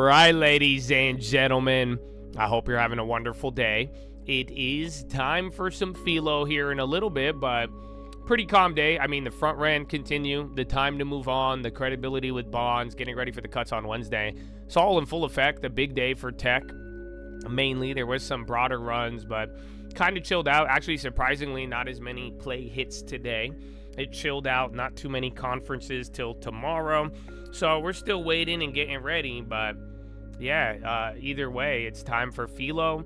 right, ladies and gentlemen, I hope you're having a wonderful day. It is time for some Philo here in a little bit, but pretty calm day. I mean, the front run continue, the time to move on, the credibility with bonds, getting ready for the cuts on Wednesday. It's all in full effect, a big day for tech. Mainly, there was some broader runs, but kind of chilled out. Actually, surprisingly, not as many play hits today. It chilled out, not too many conferences till tomorrow. So we're still waiting and getting ready, but yeah, either way, it's time for Philo.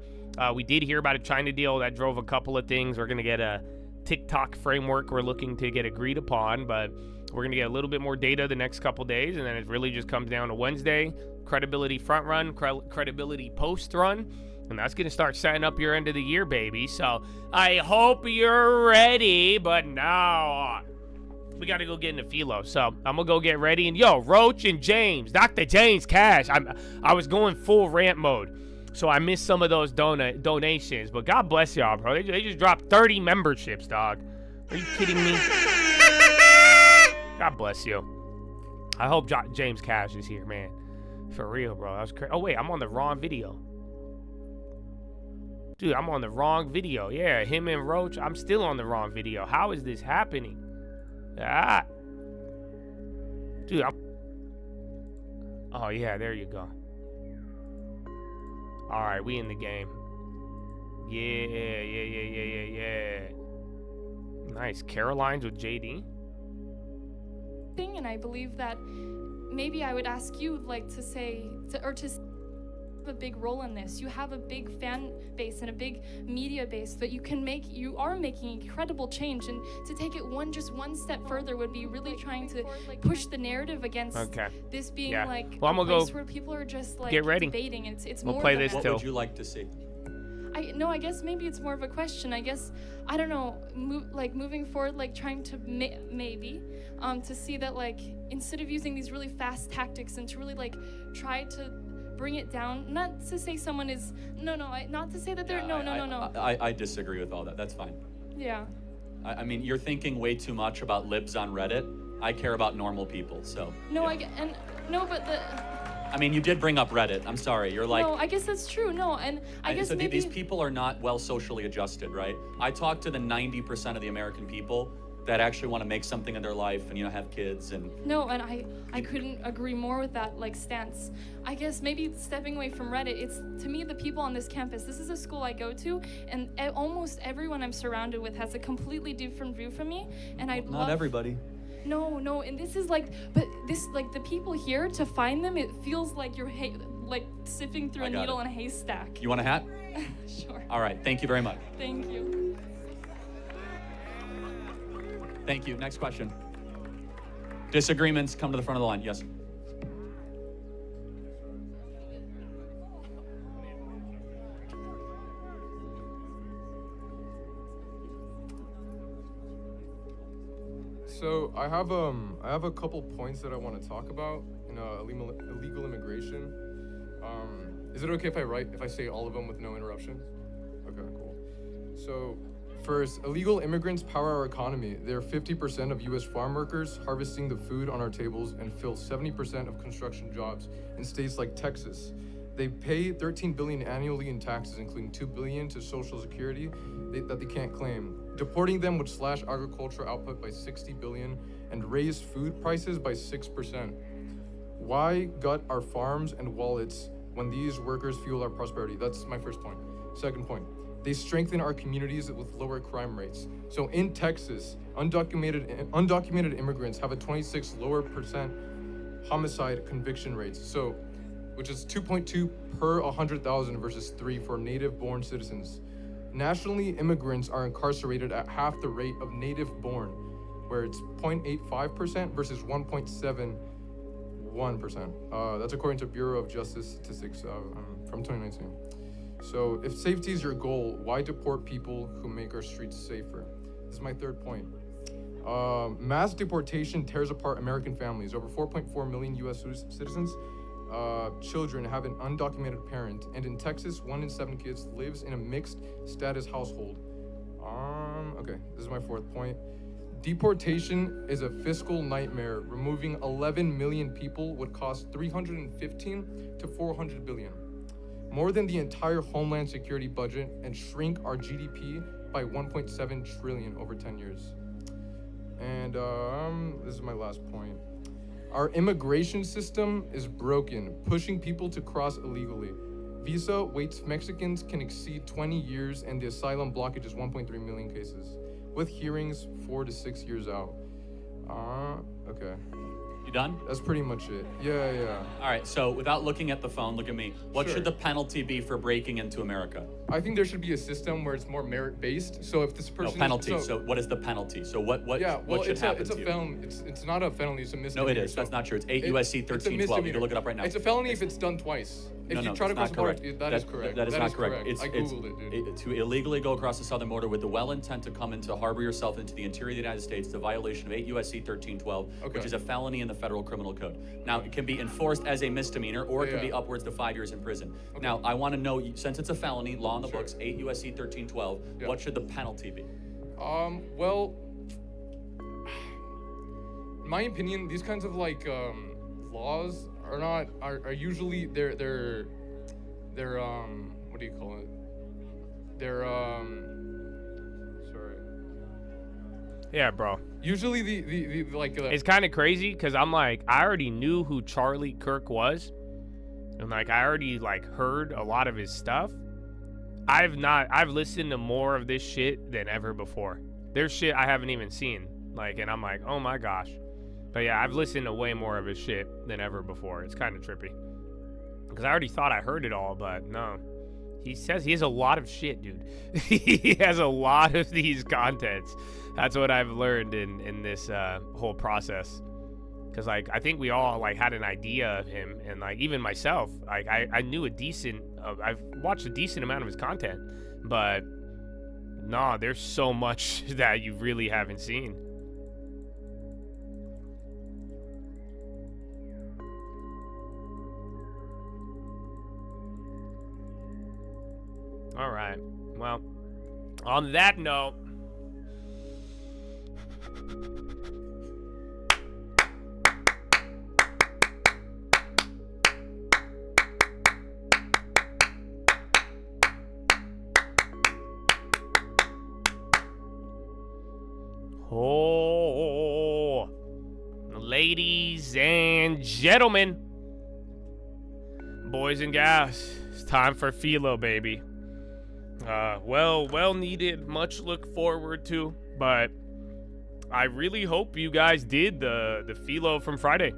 We did hear about a China deal that drove a couple of things. We're going to get a TikTok framework we're looking to get agreed upon, but we're going to get a little bit more data the next couple days, and then it really just comes down to Wednesday, credibility front run, credibility post run, and that's going to start setting up your end of the year, baby. So I hope you're ready, but now we got to go get into Philo. So I'm going to go get ready. And yo, Roach and James, Dr. James Cash, I was going full rant mode, so I missed some of those donations. But God bless y'all, bro. They just dropped 30 memberships, dog. Are you kidding me? God bless you. I hope James Cash is here, man. For real, bro. That was crazy. Oh, wait, I'm on the wrong video. Dude, I'm on the wrong video. Yeah, him and Roach, I'm still on the wrong video. How is this happening? Ah. Dude, oh, yeah, there you go. All right, we in the game. Yeah. Nice. Caroline's with JD. And I believe that maybe I would ask you, like, to a big role in this. You have a big fan base and a big media base that you are making incredible change, and to take it just one step further would be really trying to push the narrative against this being like a place where people are just like debating. It's we'll more play than this that. till. What would you like to see? I guess maybe it's more of a question. I guess, I don't know, moving forward, like trying to maybe to see that, like, instead of using these really fast tactics and to really like try to bring it down, not to say someone is, not to say that they're, no. I disagree with all that. That's fine. Yeah. I mean, you're thinking way too much about libs on Reddit. I care about normal people, so. No, yeah. I mean, you did bring up Reddit. I'm sorry. You're like. No, I guess that's true. No, and I guess so maybe these people are not well socially adjusted, right? I talk to the 90% of the American people that actually want to make something in their life and, have kids and. No, and I couldn't agree more with that, like, stance. I guess maybe stepping away from Reddit, it's, to me, the people on this campus, this is a school I go to, and almost everyone I'm surrounded with has a completely different view from me, and I'd love. Not everybody. No, and this is like, but this, like, the people here, to find them, it feels like you're like sifting through a needle in a haystack. You want a hat? Sure. All right, thank you very much. Thank you. Thank you. Next question. Disagreements, come to the front of the line. Yes. So I have a couple points that I want to talk about in illegal immigration. Is it okay if I say all of them with no interruptions? Okay, cool. So first, illegal immigrants power our economy. They're 50% of U.S. farm workers, harvesting the food on our tables, and fill 70% of construction jobs in states like Texas. They pay $13 billion annually in taxes, including $2 billion to Social Security that they can't claim. Deporting them would slash agricultural output by $60 billion and raise food prices by 6%. Why gut our farms and wallets when these workers fuel our prosperity? That's my first point. Second point, they strengthen our communities with lower crime rates. So in Texas, undocumented immigrants have a 26% lower homicide conviction rates. So, which is 2.2 per 100,000 versus 3 for native-born citizens. Nationally, immigrants are incarcerated at half the rate of native-born, where it's 0.85% versus 1.71%. That's according to Bureau of Justice Statistics from 2019. So if safety is your goal, why deport people who make our streets safer? This is my third point. Mass deportation tears apart American families. Over 4.4 million U.S. citizens children have an undocumented parent, and in Texas, 1 in 7 kids lives in a mixed status household. Okay, this is my fourth point. Deportation is a fiscal nightmare. Removing 11 million people would cost 315 to 400 billion. More than the entire Homeland Security budget, and shrink our GDP by 1.7 trillion over 10 years. And this is my last point. Our immigration system is broken, pushing people to cross illegally. Visa waits Mexicans can exceed 20 years, and the asylum blockage is 1.3 million cases, with hearings 4 to 6 years out. Okay. You done? That's pretty much it. Yeah. All right, so without looking at the phone, look at me. What Sure. should the penalty be for breaking into America? I think there should be a system where it's more merit-based. So if this No, person penalty. So what is the penalty? So what should happen it's a to you? felony. It's not a felony, it's a misdemeanor. No, it is. That's not true. It's 8 USC it's a 1312. You can misdemeanor. look it up right now. It's a felony if it's done twice. If you try to it's cross not the border, correct. that is correct. That is not correct. I googled it, dude. To illegally go across the southern border with the well intent to come into harbor yourself into the interior of the United States is a violation of 8 USC 1312, Okay. which is a felony in the federal criminal code. Now, it can be enforced as a misdemeanor, or it can be Yeah. upwards to 5 years in prison. Okay. Now, I want to know, since it's a felony, law in the Sure. books, 8 USC 1312, Yeah. what should the penalty be? Well, in my opinion, these kinds of laws are usually they're what do you call it? They're sorry. Yeah, bro. Usually the It's kind of crazy because I'm like, I already knew who Charlie Kirk was, and like I already heard a lot of his stuff. I've listened to more of this shit than ever before. There's shit I haven't even seen, and I'm like, oh my gosh. But yeah, I've listened to way more of his shit than ever before. It's kind of trippy because I already thought I heard it all, but no. He says he has a lot of shit, dude. He has a lot of these contents. That's what I've learned in this whole process. Because I think we all had an idea of him, and even myself, I knew I've watched a decent amount of his content, but nah, there's so much that you really haven't seen. All right. Well, on that note, ladies and gentlemen, boys and gals, it's time for Philo, baby. Well needed, much look forward to, but I really hope you guys did the Philo from Friday.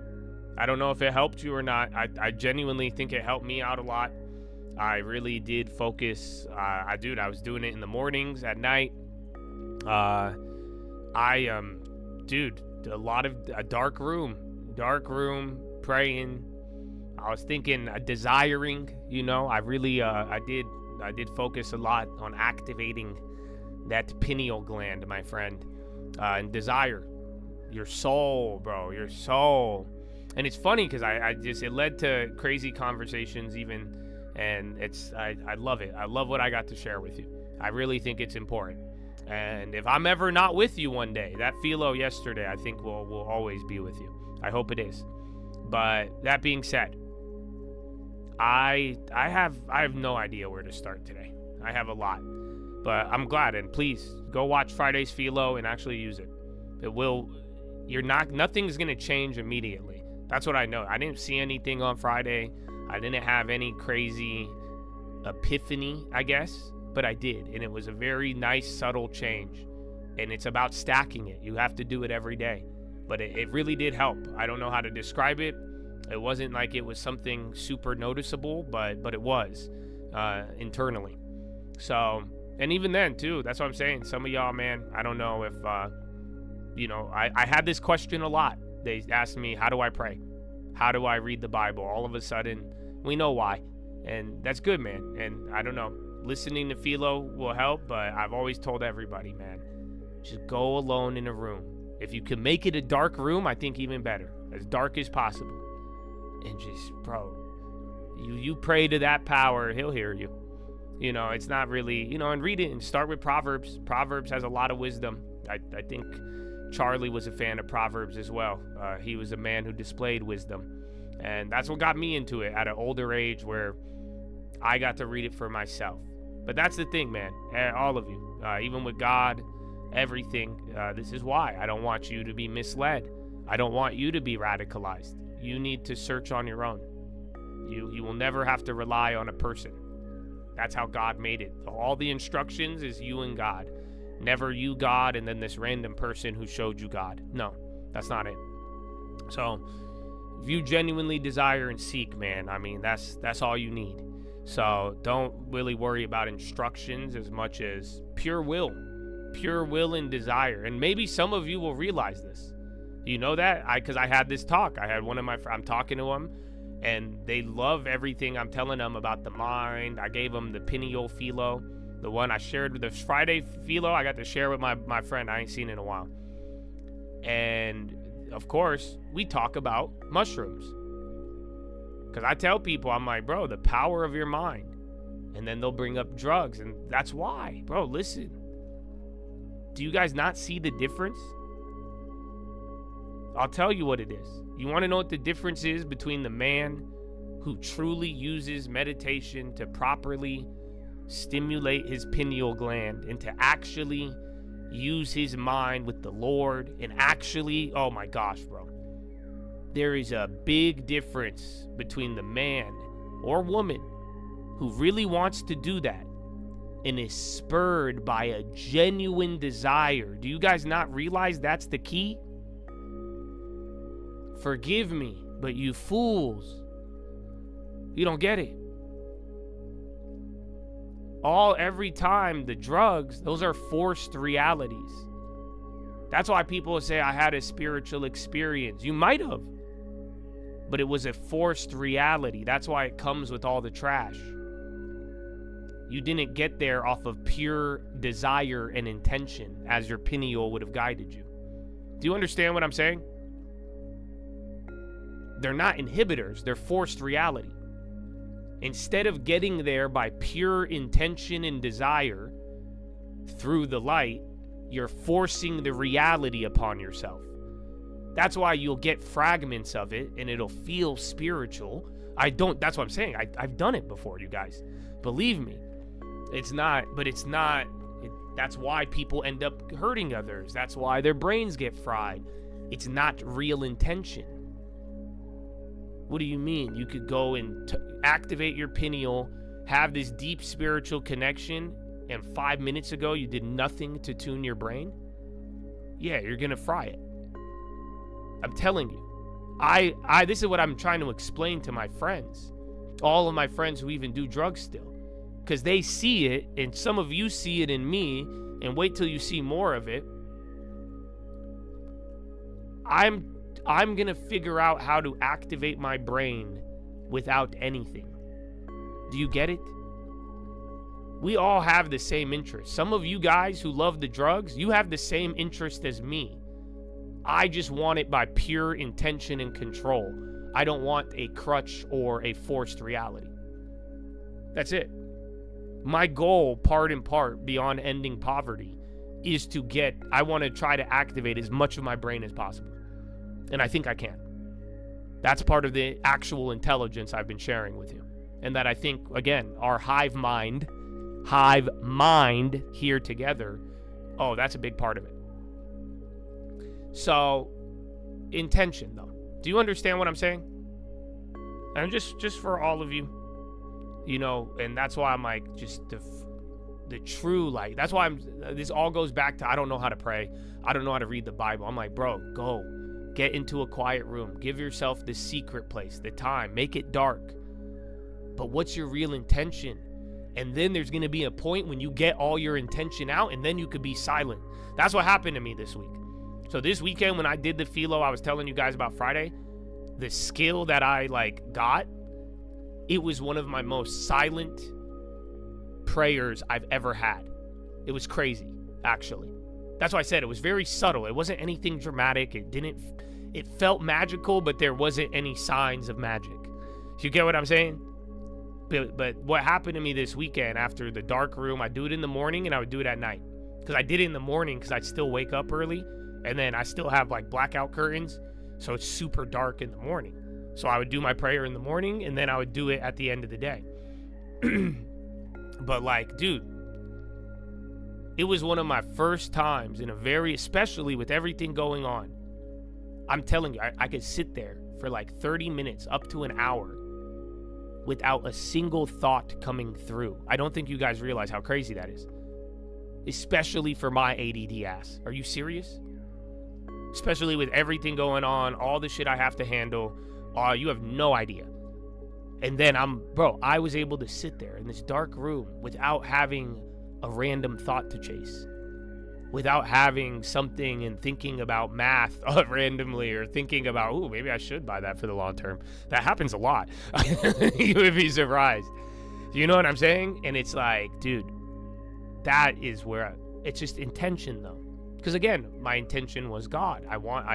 I don't know if it helped you or not. I genuinely think it helped me out a lot. I really did focus. I was doing it in the mornings, at night. A lot of a dark room, praying. I was thinking, desiring, I really, I did focus a lot on activating that pineal gland, my friend, and desire, your soul, bro, your soul. And it's funny because it led to crazy conversations even, and I love it. I love what I got to share with you. I really think it's important. And if I'm ever not with you one day, that Philo yesterday, I think will always be with you. I hope it is. But that being said, I have no idea where to start today. I have a lot, but I'm glad. And please go watch Friday's Philo and actually use it. Nothing's gonna change immediately. That's what I know. I didn't see anything on Friday. I didn't have any crazy epiphany, I guess, but I did, and it was a very nice, subtle change. And it's about stacking it. You have to do it every day, but it really did help. I don't know how to describe it. It wasn't like it was something super noticeable, but it was internally. So, and even then too, that's what I'm saying. Some of y'all, man, I don't know if, I had this question a lot. They asked me, how do I pray? How do I read the Bible? All of a sudden, we know why. And that's good, man. And I don't know, listening to Philo will help, but I've always told everybody, man, just go alone in a room. If you can make it a dark room, I think even better. As dark as possible. And just, bro, you pray to that power, he'll hear you. It's not really, and read it and start with Proverbs. Proverbs has a lot of wisdom. I think Charlie was a fan of Proverbs as well. He was a man who displayed wisdom. And that's what got me into it at an older age where I got to read it for myself. But that's the thing, man. All of you, even with God, everything. This is why I don't want you to be misled. I don't want you to be radicalized. You need to search on your own. You will never have to rely on a person. That's how God made it. All the instructions is you and God. Never you, God, and then this random person who showed you God. No, that's not it. So if you genuinely desire and seek, man, I mean, that's all you need. So don't really worry about instructions as much as pure will and desire. And maybe some of you will realize this. You know that? Because I had this talk. I had one of my friends, I'm talking to them, and they love everything I'm telling them about the mind. I gave them the pineal Philo, the one I shared with the Friday Philo. I got to share with my friend I ain't seen in a while. And of course, we talk about mushrooms. Because I tell people, I'm like, bro, the power of your mind. And then they'll bring up drugs. And that's why. Bro, listen. Do you guys not see the difference? I'll tell you what it is. You want to know what the difference is between the man who truly uses meditation to properly stimulate his pineal gland and to actually use his mind with the Lord and actually, oh my gosh, bro. There is a big difference between the man or woman who really wants to do that and is spurred by a genuine desire. Do you guys not realize that's the key? Forgive me, but you fools, you don't get it. Every time the drugs, those are forced realities. That's why people say I had a spiritual experience. You might have, but it was a forced reality. That's why it comes with all the trash. You didn't get there off of pure desire and intention as your pineal would have guided you. Do you understand what I'm saying? They're not inhibitors, they're forced reality. Instead of getting there by pure intention and desire through the light, you're forcing the reality upon yourself. That's why you'll get fragments of it and it'll feel spiritual. That's what I'm saying. I've done it before, you guys. Believe me. That's why people end up hurting others. That's why their brains get fried. It's not real intention. What do you mean? You could go and activate your pineal, have this deep spiritual connection, and 5 minutes ago you did nothing to tune your brain? Yeah, you're gonna fry it. I'm telling you. This is what I'm trying to explain to my friends. All of my friends who even do drugs still. Because they see it, and some of you see it in me, and wait till you see more of it. I'm gonna figure out how to activate my brain without anything. Do you get it? We all have the same interest. Some of you guys who love the drugs, you have the same interest as me. I just want it by pure intention and control. I don't want a crutch or a forced reality. That's it. My goal, part and part, beyond ending poverty, is I want to try to activate as much of my brain as possible. And I think I can. That's part of the actual intelligence I've been sharing with you. And that I think, again, our hive mind here together, that's a big part of it. So, intention, though. Do you understand what I'm saying? And just for all of you, and that's why I'm like, just the true light. That's why this all goes back to, I don't know how to pray. I don't know how to read the Bible. I'm like, bro, go. Get into a quiet room. Give yourself the secret place, the time. Make it dark. But what's your real intention? And then there's going to be a point when you get all your intention out, and then you could be silent. That's what happened to me this week. So this weekend when I did the Philo, I was telling you guys about Friday, the skill that I got, it was one of my most silent prayers I've ever had. It was crazy, actually. That's why I said it was very subtle. It wasn't anything dramatic. It felt magical, but there wasn't any signs of magic. You get what I'm saying? But what happened to me this weekend after the dark room, I do it in the morning and I would do it at night. Because I did it in the morning because I'd still wake up early And then I still have like blackout curtains, so it's super dark in the morning. So I would do my prayer in the morning, and then I would do it at the end of the day. But like, dude, it was one of my first times in a very, especially with everything going on. I'm telling you, I could sit there for like 30 minutes, up to an hour, without a single thought coming through. I don't think you guys realize how crazy that is. Especially for my ADD ass. Are you serious? Especially with everything going on, all the shit I have to handle. You have no idea. And then I was able to sit there in this dark room without having a random thought to chase. Without having something and thinking about math randomly, or thinking about, ooh, maybe I should buy that for the long term. That happens a lot. You would be surprised. You know what I'm saying? And it's like, dude, that is where it's just intention though. Because again, my intention was God. I want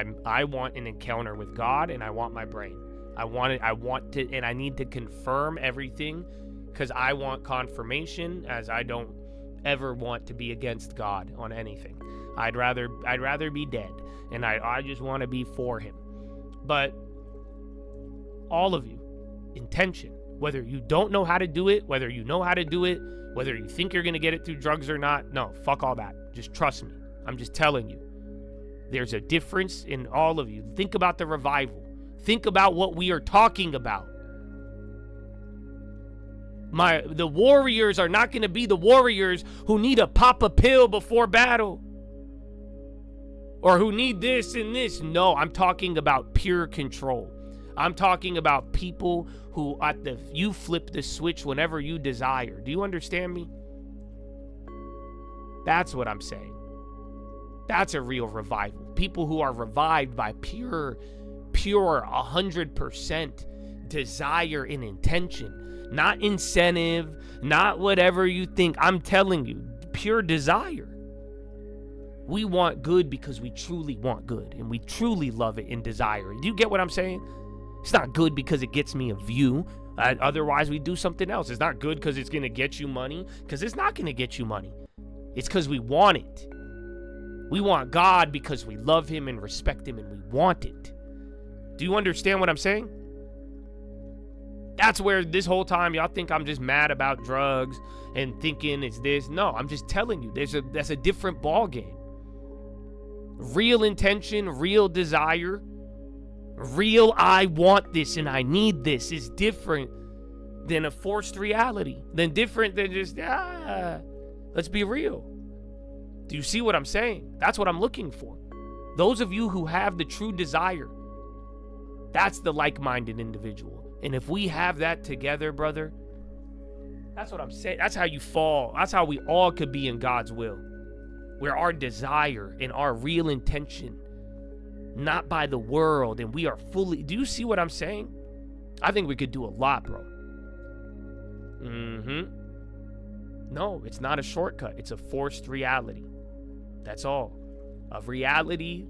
an encounter with God, and I want my brain. I want to, and I need to confirm everything, because I want confirmation, as I don't ever want to be against God on anything. I'd rather be dead, and I just want to be for him. But all of you, intention, whether you don't know how to do it, whether you know how to do it, whether you think you're going to get it through drugs or not, no, fuck all that. Just trust me. I'm just telling you. There's a difference in all of you. Think about the revival. Think about what we are talking about. The warriors are not going to be the warriors who need to pop a pill before battle, or who need this and this. No, I'm talking about pure control. I'm talking about people who you flip the switch whenever you desire. Do you understand me? That's what I'm saying. That's a real revival. People who are revived by pure 100% desire and intention. Not incentive, not whatever you think. I'm telling you, pure desire. We want good because we truly want good, and we truly love it and desire it. Do you get what I'm saying? It's not good because it gets me a view. Otherwise, we do something else. It's not good because it's going to get you money, because it's not going to get you money. It's because we want it. We want God because we love him and respect him, and we want it. Do you understand what I'm saying? That's where this whole time y'all think I'm just mad about drugs and thinking it's this. No, I'm just telling you, that's a different ball game. Real intention, real desire, real I want this and I need this is different than a forced reality. Different than just, let's be real. Do you see what I'm saying? That's what I'm looking for. Those of you who have the true desire, that's the like-minded individual. And if we have that together, brother, that's what I'm saying. That's how you fall. That's how we all could be in God's will. Where our desire and our real intention, not by the world, and we are fully... Do you see what I'm saying? I think we could do a lot, bro. No, it's not a shortcut. It's a forced reality. That's all. A reality...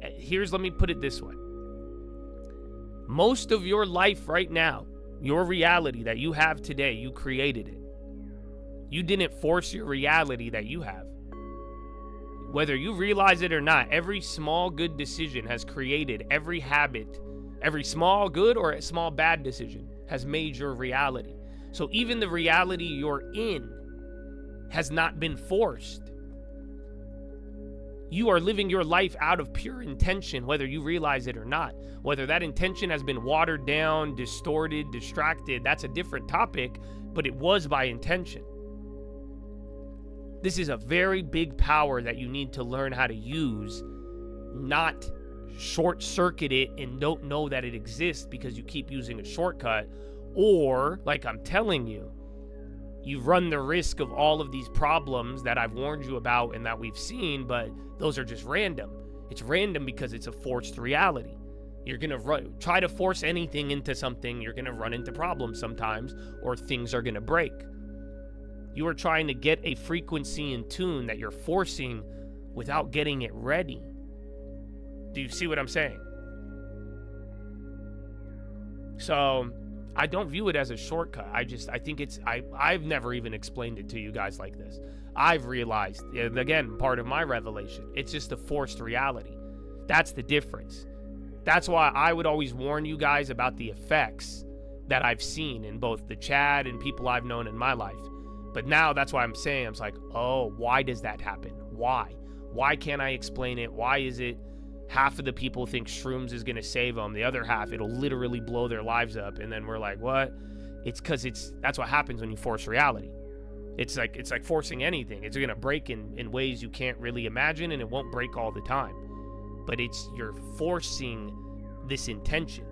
let me put it this way. Most of your life right now, your reality that you have today, you created it. You didn't force your reality that you have. Whether you realize it or not, every small good decision has created every habit. Every small good or a small bad decision has made your reality. So even the reality you're in has not been forced. You are living your life out of pure intention, whether you realize it or not. Whether that intention has been watered down, distorted, distracted, that's a different topic, but it was by intention. This is a very big power that you need to learn how to use, not short-circuit it and don't know that it exists because you keep using a shortcut, or, like I'm telling you, you run the risk of all of these problems that I've warned you about and that we've seen, but those are just random. It's random because it's a forced reality. You're going to try to force anything into something, you're going to run into problems sometimes, or things are going to break. You are trying to get a frequency in tune that you're forcing without getting it ready. Do you see what I'm saying? So I don't view it as a shortcut. I think I've never even explained it to you guys like this. I've realized, again, part of my revelation, it's just a forced reality. That's the difference. That's why I would always warn you guys about the effects that I've seen in both the Chad and people I've known in my life. But now that's why I'm saying, I'm like, oh, why does that happen? Why? Why can't I explain it? Why is it half of the people think shrooms is going to save them? The other half, it'll literally blow their lives up. And then we're like, what? It's because that's what happens when you force reality. It's like forcing anything. It's going to break in ways you can't really imagine, and it won't break all the time. But you're forcing this intention.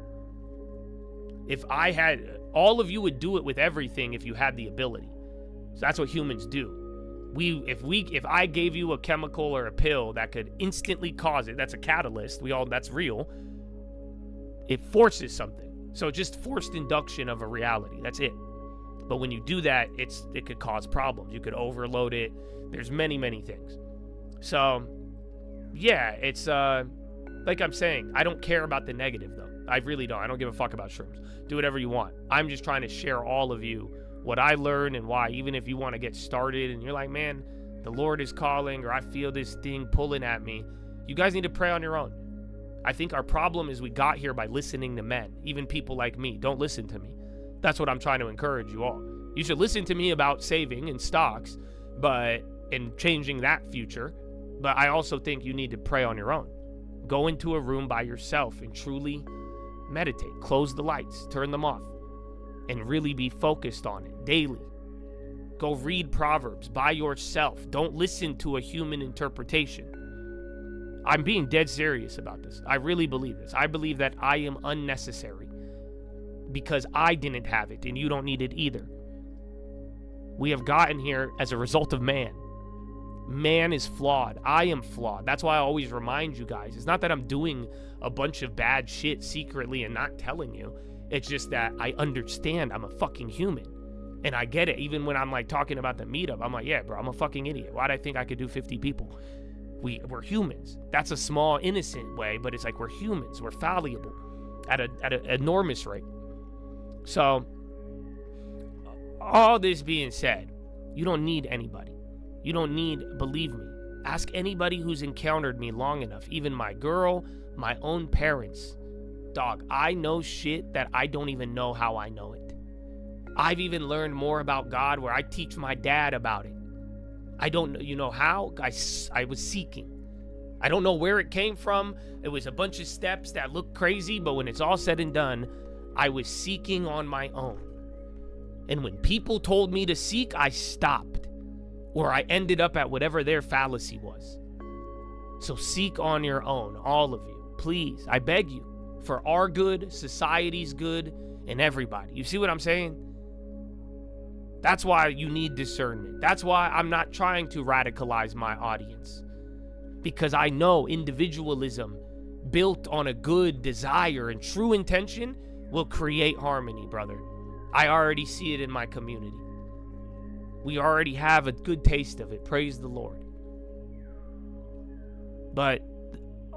If I had, all of you would do it with everything if you had the ability. So that's what humans do. If I gave you a chemical or a pill that could instantly cause it, that's a catalyst. That's real. It forces something. So just forced induction of a reality. That's it. But when you do that, it could cause problems. You could overload it. There's many, many things. So yeah, it's like I'm saying, I don't care about the negative though. I really don't. I don't give a fuck about shrooms. Do whatever you want. I'm just trying to share all of you what I learned and why. Even if you want to get started and you're like, man, the Lord is calling, or I feel this thing pulling at me, you guys need to pray on your own. I think our problem is we got here by listening to men, even people like me. Don't listen to me. That's what I'm trying to encourage you all. You should listen to me about saving and stocks, and changing that future. But I also think you need to pray on your own. Go into a room by yourself and truly meditate. Close the lights, turn them off, and really be focused on it daily. Go read Proverbs by yourself. Don't listen to a human interpretation. I'm being dead serious about this. I really believe this. I believe that I am unnecessary because I didn't have it and you don't need it either. We have gotten here as a result of man. Man is flawed. I am flawed. That's why I always remind you guys. It's not that I'm doing a bunch of bad shit secretly and not telling you. It's just that I understand I'm a fucking human. And I get it. Even when I'm like talking about the meetup, I'm like, yeah, bro, I'm a fucking idiot. Why'd I think I could do 50 people? We're humans. That's a small, innocent way, but it's like we're humans. We're fallible at an enormous rate. So, all this being said, you don't need anybody. You don't need, believe me, ask anybody who's encountered me long enough, even my girl, my own parents. Dog, I know shit that I don't even know how I know it. I've even learned more about God where I teach my dad about it. I don't know, you know how? I was seeking. I don't know where it came from. It was a bunch of steps that look crazy, but when it's all said and done, I was seeking on my own. And when people told me to seek, I stopped. Or I ended up at whatever their fallacy was. So seek on your own, all of you. Please, I beg you. For our good, society's good, and everybody. You see what I'm saying? That's why you need discernment. That's why I'm not trying to radicalize my audience. Because I know individualism built on a good desire and true intention will create harmony, brother. I already see it in my community. We already have a good taste of it. Praise the Lord. But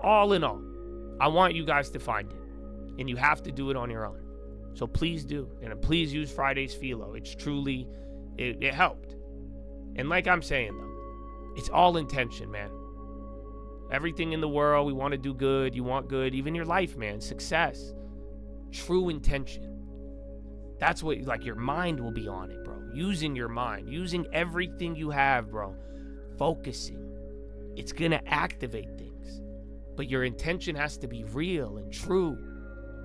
all in all, I want you guys to find it. And you have to do it on your own. So please do. And please use Friday's Philo. It's truly, it helped. And like I'm saying, though, it's all intention, man. Everything in the world, we want to do good. You want good. Even your life, man. Success. True intention. That's what, like, your mind will be on it, bro. Using your mind. Using everything you have, bro. Focusing. It's going to activate things. But your intention has to be real and true.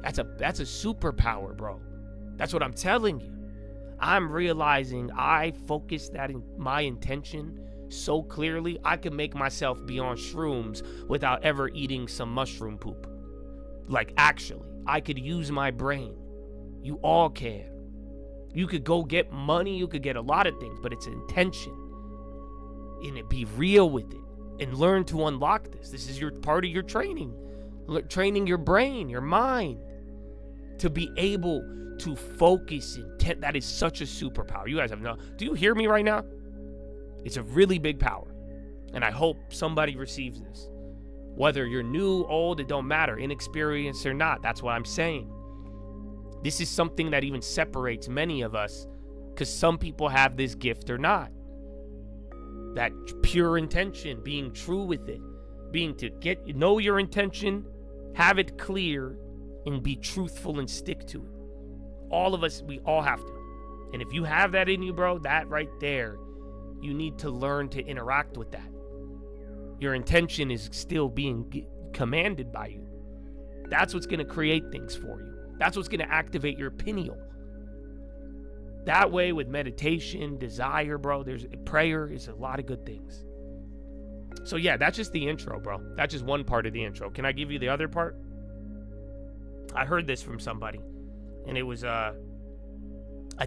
That's a superpower, bro. That's what I'm telling you. I'm realizing I focus that in my intention so clearly, I can make myself be on shrooms without ever eating some mushroom poop. Like, actually, I could use my brain. You all can. You could go get money, you could get a lot of things, but it's intention. And it be real with it. And learn to unlock this. This is your part of your training. Training your brain, your mind. To be able to focus intent. That is such a superpower. You guys have no. Do you hear me right now? It's a really big power. And I hope somebody receives this. Whether you're new, old, it don't matter. Inexperienced or not. That's what I'm saying. This is something that even separates many of us, because some people have this gift or not. That pure intention, being true with it, being to know your intention, have it clear, and be truthful and stick to it. All of us, we all have to. And if you have that in you, bro, that right there, you need to learn to interact with that. Your intention is still being commanded by you. That's what's going to create things for you. That's what's going to activate your pineal. That way, with meditation, desire, bro, there's prayer is a lot of good things. So yeah, that's just the intro, bro. That's just one part of the intro. Can I give you the other part? I heard this from somebody, and it was, I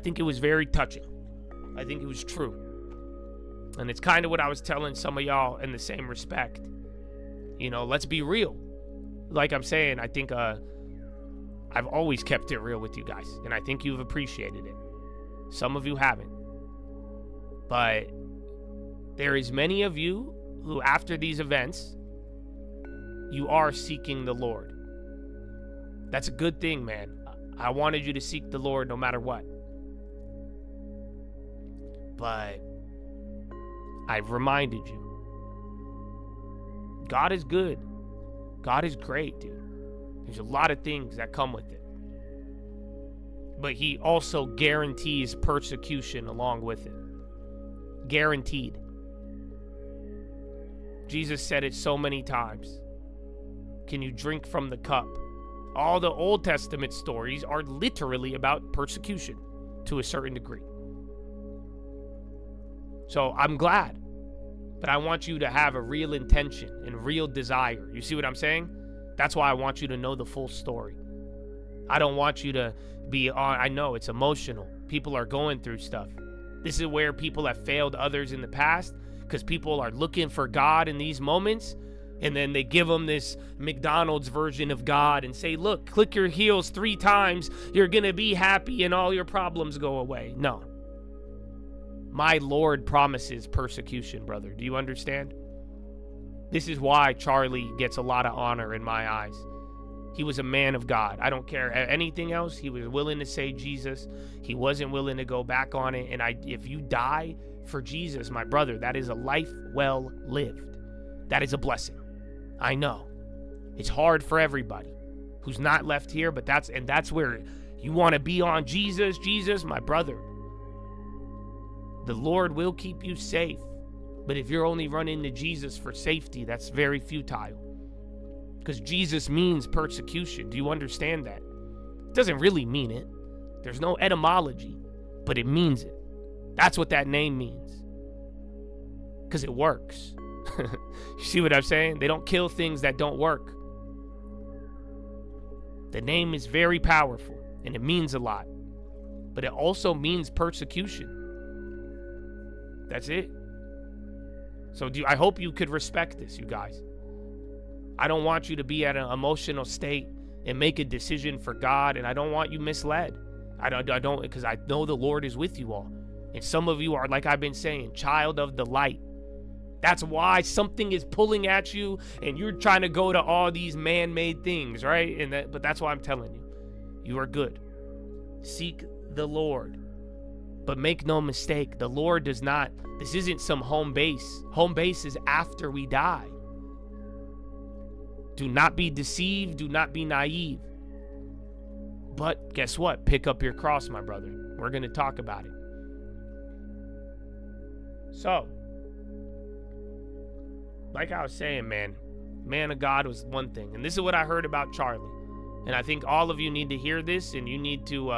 think it was very touching. I think it was true. And it's kind of what I was telling some of y'all in the same respect. You know, let's be real. Like I'm saying, I think I've always kept it real with you guys, and I think you've appreciated it. Some of you haven't. But there is many of you who, after these events, you are seeking the Lord. That's a good thing, man. I wanted you to seek the Lord no matter what. But I've reminded you, God is good. God is great, dude. There's a lot of things that come with it. But he also guarantees persecution along with it. Guaranteed. Jesus said it so many times. Can you drink from the cup? All the Old Testament stories are literally about persecution to a certain degree. So I'm glad. But I want you to have a real intention and real desire. You see what I'm saying? That's why I want you to know the full story. I don't want you to be on, I know it's emotional. People are going through stuff. This is where people have failed others in the past, because people are looking for God in these moments, and then they give them this McDonald's version of God and say, look, click your heels 3 times, you're going to be happy and all your problems go away. No. My Lord promises persecution, brother. Do you understand? This is why Charlie gets a lot of honor in my eyes. He was a man of God. I don't care anything else. He was willing to say Jesus. He wasn't willing to go back on it. And if you die for Jesus, my brother, that is a life well lived. That is a blessing. I know. It's hard for everybody who's not left here, but that's where you want to be on Jesus. Jesus, my brother. The Lord will keep you safe. But if you're only running to Jesus for safety, that's very futile. Because Jesus means persecution. Do you understand that? It doesn't really mean it. There's no etymology, but it means it. That's what that name means. Because it works. You see what I'm saying? They don't kill things that don't work. The name is very powerful, and it means a lot. But it also means persecution. That's it. So I hope you could respect this, you guys. I don't want you to be at an emotional state and make a decision for God, and I don't want you misled. I don't, because I know the Lord is with you all. And some of you are, like I've been saying, child of the light. That's why something is pulling at you, and you're trying to go to all these man-made things, right? But that's why I'm telling you. You are good. Seek the Lord. But make no mistake, the Lord does not, this isn't some home base. Home base is after we die. Do not be deceived. Do not be naive. But guess what? Pick up your cross, my brother. We're going to talk about it. So, like I was saying, man of God was one thing. And this is what I heard about Charlie. And I think all of you need to hear this, and you need to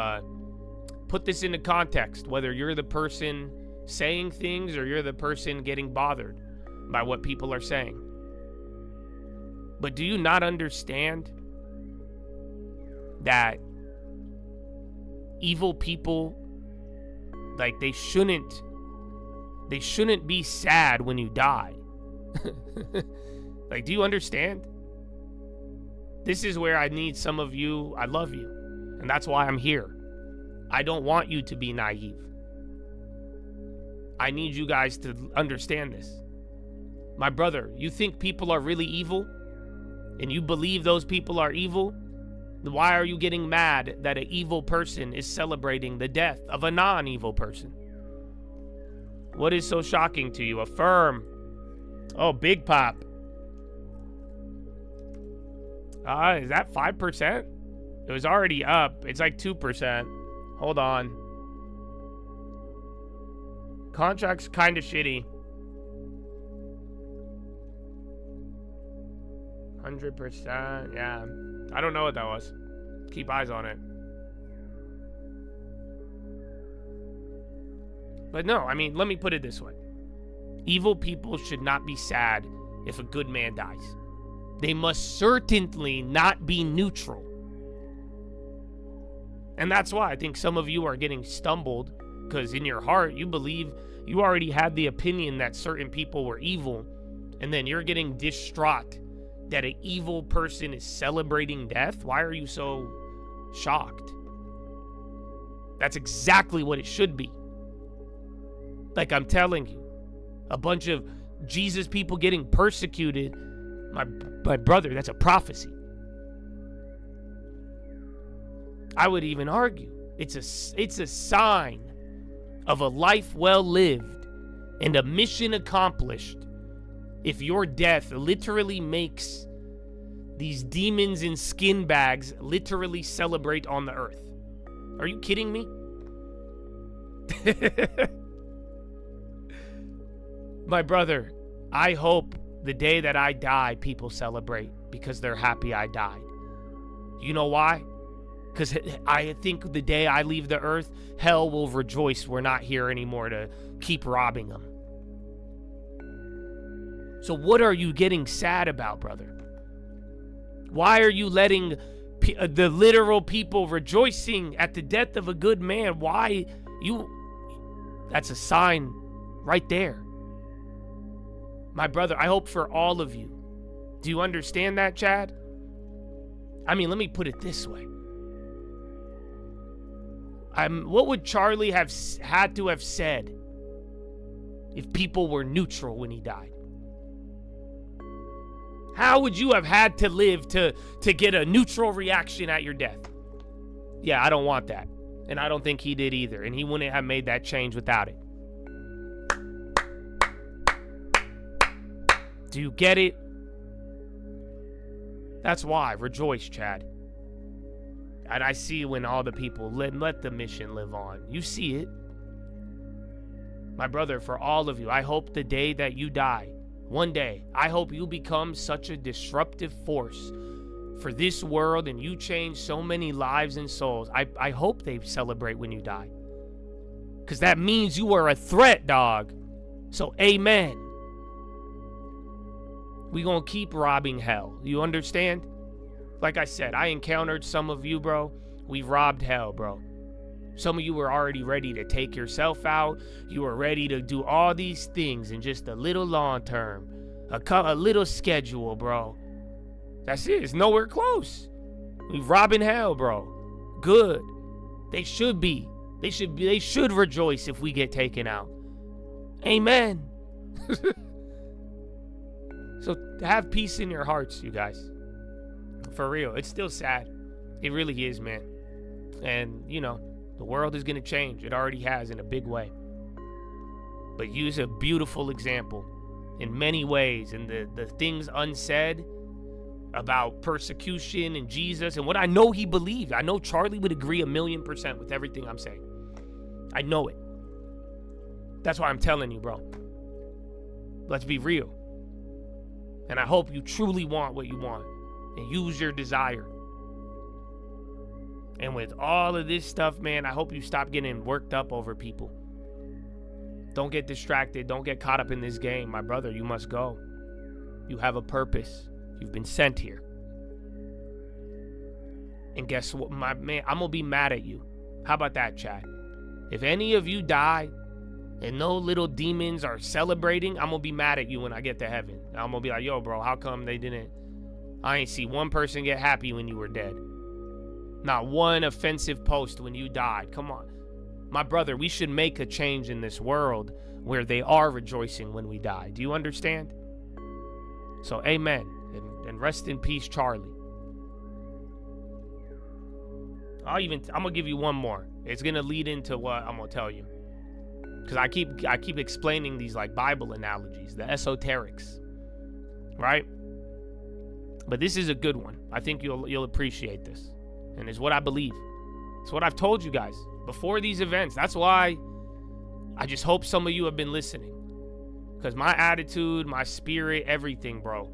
put this into context, whether you're the person saying things or you're the person getting bothered by what people are saying. But do you not understand that evil people, like, they shouldn't be sad when you die? Like, do you understand? This is where I need some of you. I love you, and that's why I'm here. I don't want you to be naive. I need you guys to understand this. My brother, you think people are really evil? And you believe those people are evil? Why are you getting mad that an evil person is celebrating the death of a non-evil person? What is so shocking to you? Affirm. Oh, Big Pop. Is that 5%? It was already up. It's like 2%. Hold on. Contract's kind of shitty. 100%. Yeah. I don't know what that was. Keep eyes on it. But no, I mean, let me put it this way. Evil people should not be sad if a good man dies. They must certainly not be neutral. And that's why I think some of you are getting stumbled, because in your heart, you believe you already had the opinion that certain people were evil, and then you're getting distraught that an evil person is celebrating death. Why are you so shocked? That's exactly what it should be. Like I'm telling you, a bunch of Jesus people getting persecuted. My brother, that's a prophecy. I would even argue it's a sign of a life well lived and a mission accomplished if your death literally makes these demons in skin bags literally celebrate on the earth. Are you kidding me? My brother, I hope the day that I die, people celebrate because they're happy I died. You know why? Because I think the day I leave the earth, hell will rejoice we're not here anymore to keep robbing them. So what are you getting sad about, brother? Why are you letting the literal people rejoicing at the death of a good man? Why you? That's a sign right there. My brother, I hope for all of you. Do you understand that, Chad? I mean, let me put it this way. What would Charlie have had to have said if people were neutral when he died? How would you have had to live to get a neutral reaction at your death? Yeah, I don't want that. And I don't think he did either. And he wouldn't have made that change without it. Do you get it? That's why. Rejoice, Chad. And I see when all the people let the mission live on. You see it. My brother, for all of you, I hope the day that you die, one day, I hope you become such a disruptive force for this world and you change so many lives and souls. I hope they celebrate when you die. Because that means you are a threat, dog. So, amen. We gonna keep robbing hell. You understand? Like I said, I encountered some of you, bro. We've robbed hell, bro. Some of you were already ready to take yourself out. You were ready to do all these things in just a little long term. A little schedule, bro. That's it. It's nowhere close. We robbing hell, bro. Good. They should be. They should rejoice if we get taken out. Amen. So have peace in your hearts, you guys. For real. It's still sad. It really is, man. And, you know, the world is going to change. It already has in a big way. But use a beautiful example in many ways. And the things unsaid about persecution and Jesus and what I know he believed. I know Charlie would agree 1,000,000% with everything I'm saying. I know it. That's why I'm telling you, bro. Let's be real. And I hope you truly want what you want and use your desire. And with all of this stuff, man, I hope you stop getting worked up over people. Don't get distracted. Don't get caught up in this game. My brother, you must go. You have a purpose. You've been sent here. And guess what, my man? I'm going to be mad at you. How about that, Chad? If any of you die and no little demons are celebrating, I'm going to be mad at you when I get to heaven. I'm going to be like, yo, bro, how come they didn't? I ain't see one person get happy when you were dead. Not one offensive post when you died. Come on. My brother, we should make a change in this world where they are rejoicing when we die. Do you understand? So, amen. And rest in peace, Charlie. I'm gonna give you one more. It's gonna lead into what I'm gonna tell you. Because I keep explaining these like Bible analogies, the esoterics. Right? But this is a good one. I think you'll appreciate this. And it's what I believe. It's what I've told you guys before these events. That's why I just hope some of you have been listening. Because my attitude, my spirit, everything, bro,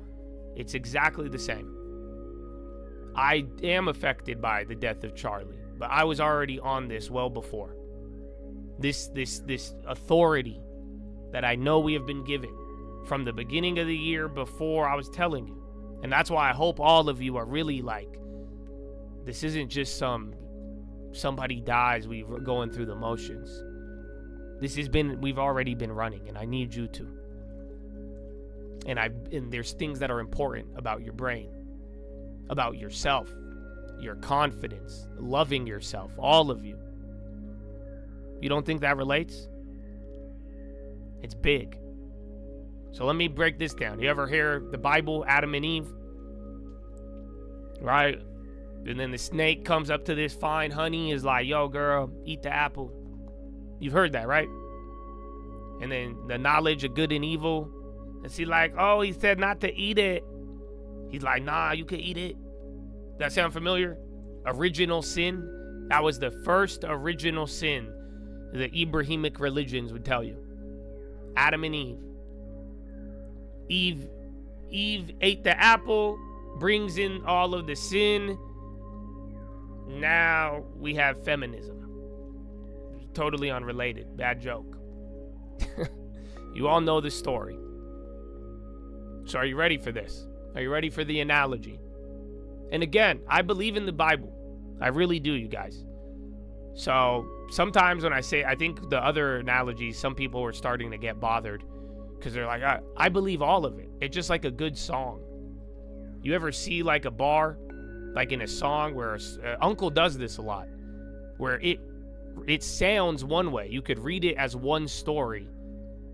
it's exactly the same. I am affected by the death of Charlie, but I was already on this well before. This authority that I know we have been given from the beginning of the year before I was telling you. And that's why I hope all of you are really like, this isn't just somebody dies, we're going through the motions. We've already been running, and I need you to. And there's things that are important about your brain, about yourself, your confidence, loving yourself, all of you. You don't think that relates? It's big. So let me break this down. You ever hear the Bible, Adam and Eve? Right? And then the snake comes up to this fine honey, is like, yo, girl, eat the apple. You've heard that, right? And then the knowledge of good and evil. And she's like, oh, he said not to eat it. He's like, nah, you can eat it. That sound familiar? Original sin. That was the first original sin the Abrahamic religions would tell you. Adam and Eve. Eve ate the apple, brings in all of the sin. Now we have feminism. Totally unrelated. Bad joke. You all know the story. So are you ready for this? Are you ready for the analogy? And again, I believe in the Bible. I really do, you guys. So sometimes when I think the other analogies, some people were starting to get bothered because they're like, I believe all of it. It's just like a good song. You ever see like a bar, like in a song where Uncle does this a lot, where it sounds one way. You could read it as one story,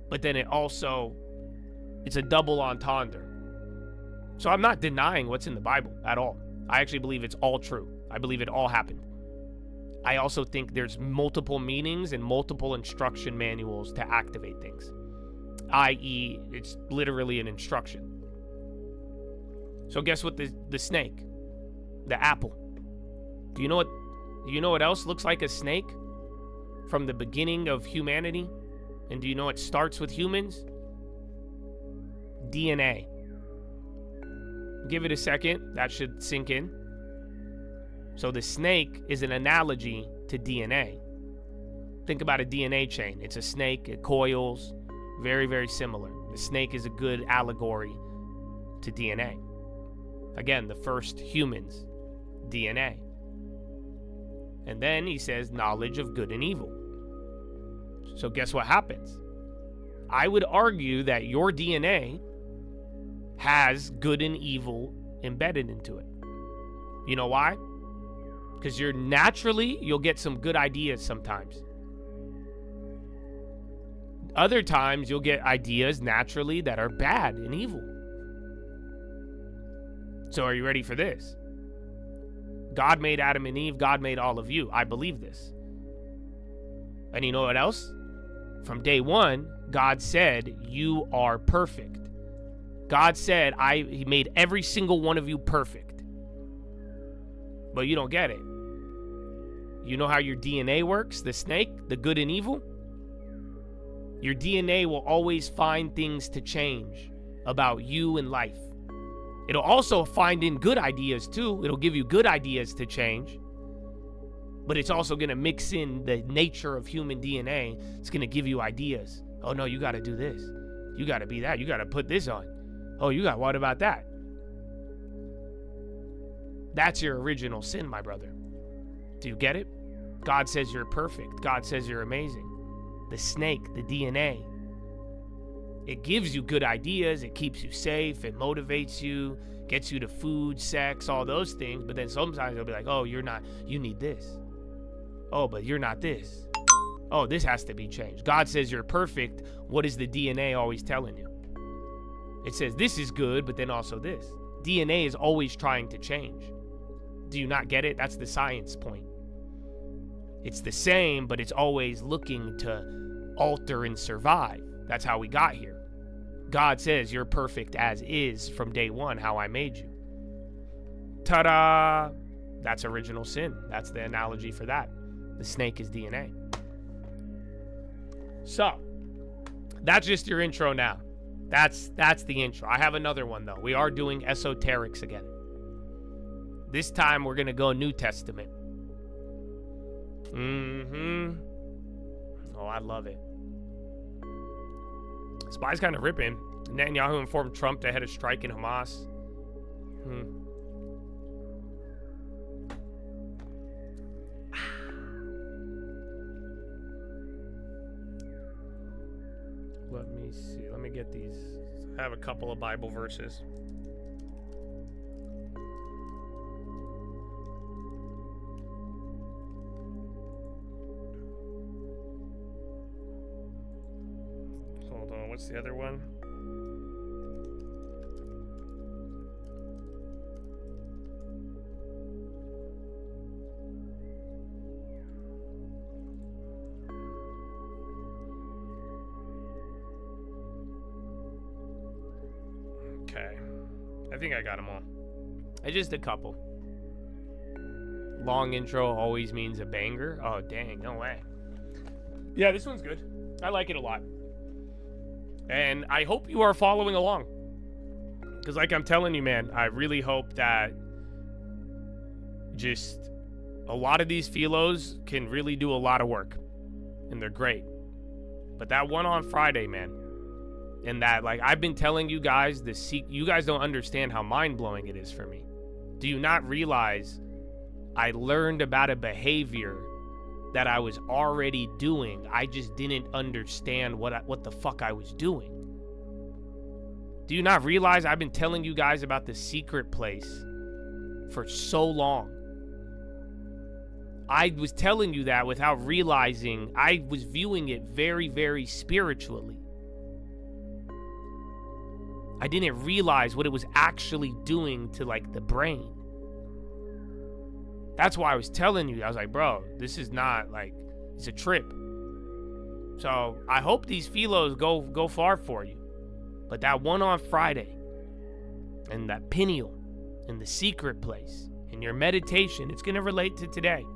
but then it's a double entendre. So I'm not denying what's in the Bible at all. I actually believe it's all true. I believe it all happened. I also think there's multiple meanings and multiple instruction manuals to activate things, i.e., it's literally an instruction. So guess what? The snake, the apple. Do you know what else looks like a snake from the beginning of humanity? And do you know it starts with humans? DNA. Give it a second. That should sink in. So the snake is an analogy to DNA. Think about a DNA chain. It's a snake. It coils. Very, very similar. The snake is a good allegory to DNA. Again, the first humans, DNA. And then he says knowledge of good and evil. So guess what happens? I would argue that your DNA has good and evil embedded into it. You know why? Because you'll get some good ideas sometimes. Other times you'll get ideas naturally that are bad and evil. So are you ready for this? God made Adam and Eve. God made all of you. I believe this. And you know what else? From day one, God said, you are perfect. God said, He made every single one of you perfect. But you don't get it. You know how your DNA works? The snake, the good and evil? Your DNA will always find things to change about you and life. It'll also find in good ideas too. It'll give you good ideas to change. But it's also going to mix in the nature of human DNA. It's going to give you ideas. Oh no, you got to do this. You got to be that. You got to put this on. Oh, what about that? That's your original sin, my brother. Do you get it? God says you're perfect. God says you're amazing. The snake, the DNA, it gives you good ideas. It keeps you safe. It motivates you, gets you to food, sex, all those things. But then sometimes it'll be like, oh, you're not, you need this. Oh, but you're not this. Oh, this has to be changed. God says you're perfect. What is the DNA always telling you? It says this is good, but then also this. DNA is always trying to change. Do you not get it? That's the science point. It's the same, but it's always looking to alter and survive. That's how we got here. God says you're perfect as is from day one, how I made you. Ta-da! That's original sin. That's the analogy for that. The snake is DNA. So, that's just your intro now. That's the intro. I have another one, though. We are doing esoterics again. This time, we're going to go New Testament. Oh, I love it. Spy's kind of ripping. Netanyahu informed Trump to head a strike in Hamas. Let me see. Let me get these. I have a couple of Bible verses. Hold on. What's the other one? Okay. I think I got them all. Just a couple. Long intro always means a banger. Oh, dang. No way. Yeah, this one's good. I like it a lot. And I hope you are following along. Because like I'm telling you, man, I really hope that just a lot of these Philos can really do a lot of work. And they're great. But that one on Friday, man. And that, like, I've been telling you guys, you guys don't understand how mind-blowing it is for me. Do you not realize I learned about a behavior that I was already doing? I just didn't understand what the fuck I was doing. Do you not realize I've been telling you guys about the secret place for so long? I was telling you that without realizing I was viewing it very, very spiritually. I didn't realize what it was actually doing to, like, the brain. That's why I was telling you. I was like, bro, this is not, like, it's a trip. So I hope these Philos go far for you. But that one on Friday, and that pineal, and the secret place, and your meditation, it's going to relate to today.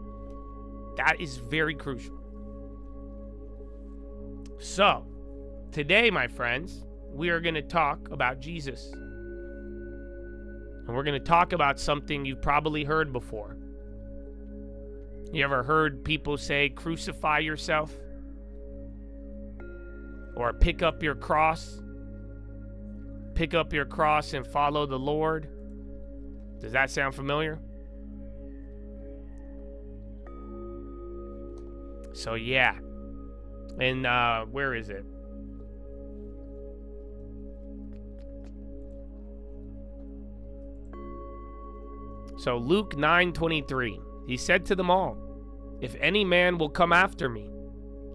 That is very crucial. So, today, my friends, we are going to talk about Jesus. And we're going to talk about something you've probably heard before. You ever heard people say, crucify yourself? Or pick up your cross? Pick up your cross and follow the Lord? Does that sound familiar? So, yeah. And where is it? So Luke 9:23, he said to them all, if any man will come after me,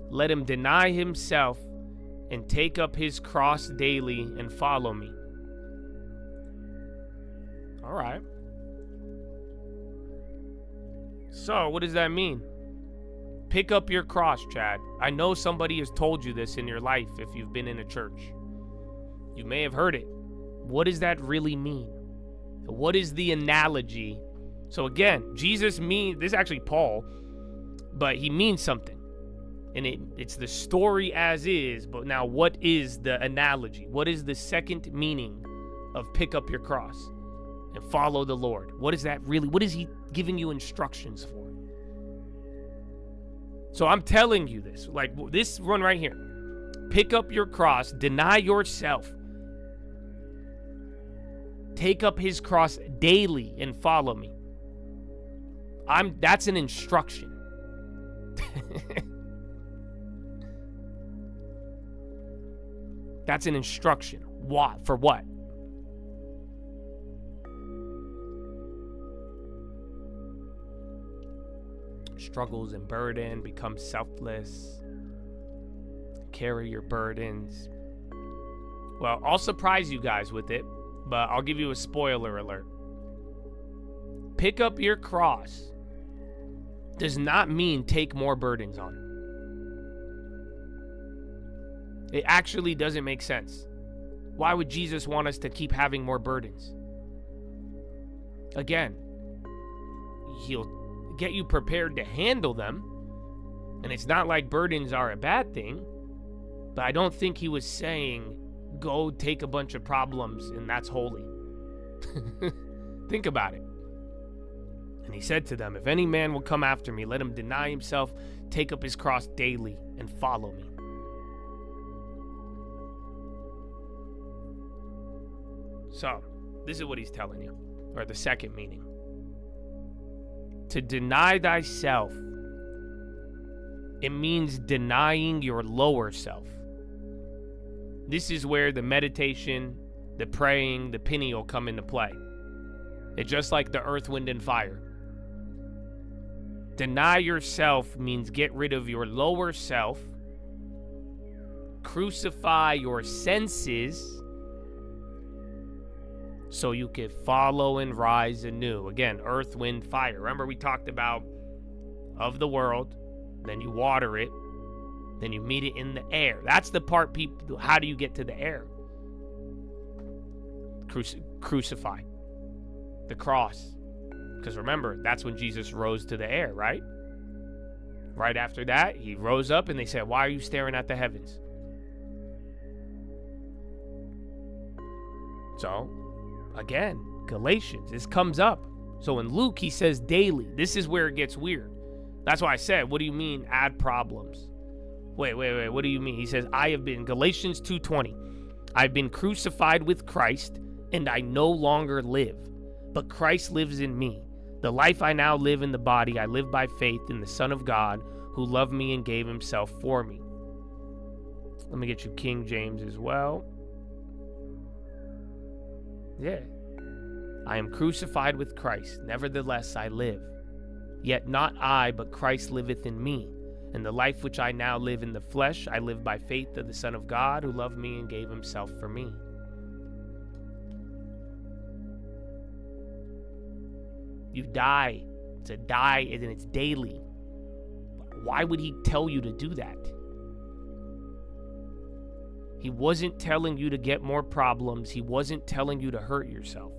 let him deny himself and take up his cross daily and follow me. All right. So what does that mean? Pick up your cross, Chad. I know somebody has told you this in your life if you've been in a church. You may have heard it. What does that really mean? What is the analogy? So again, Jesus means, this is actually Paul, but he means something. And it's the story as is, but now what is the analogy? What is the second meaning of pick up your cross and follow the Lord? What is that really? What is he giving you instructions for? So I'm telling you this, like this one right here. Pick up your cross, deny yourself. Take up his cross daily and follow me. That's an instruction. That's an instruction. What? For what? Struggles and burden, become selfless. Carry your burdens. Well, I'll surprise you guys with it, but I'll give you a spoiler alert. Pick up your cross. does not mean take more burdens on. It actually doesn't make sense. Why would Jesus want us to keep having more burdens? Again, he'll get you prepared to handle them. And it's not like burdens are a bad thing. But I don't think he was saying, go take a bunch of problems and that's holy. Think about it. And he said to them, if any man will come after me, let him deny himself, take up his cross daily, and follow me. So, this is what he's telling you, or the second meaning. To deny thyself, it means denying your lower self. This is where the meditation, the praying, the pineal come into play. It's just like the earth, wind, and fire. Deny yourself means get rid of your lower self, crucify your senses, so you can follow and rise anew. Again, earth, wind, fire. Remember we talked about of the world, then you water it, then you meet it in the air. That's the part people, how do you get to the air? Crucify. The cross. Because remember, that's when Jesus rose to the air, right? Right after that, he rose up and they said, why are you staring at the heavens? So, again, Galatians, this comes up. So in Luke, he says daily. This is where it gets weird. That's why I said, what do you mean add problems? Wait, what do you mean? He says, I have been, Galatians 2:20, I've been crucified with Christ, and I no longer live, but Christ lives in me. The life I now live in the body, I live by faith in the Son of God, who loved me and gave himself for me. Let me get you King James as well. Yeah. I am crucified with Christ, nevertheless I live. Yet not I, but Christ liveth in me. And the life which I now live in the flesh, I live by faith of the Son of God, who loved me and gave himself for me. You die. It's a die, and it's daily. Why would he tell you to do that? He wasn't telling you to get more problems. He wasn't telling you to hurt yourself.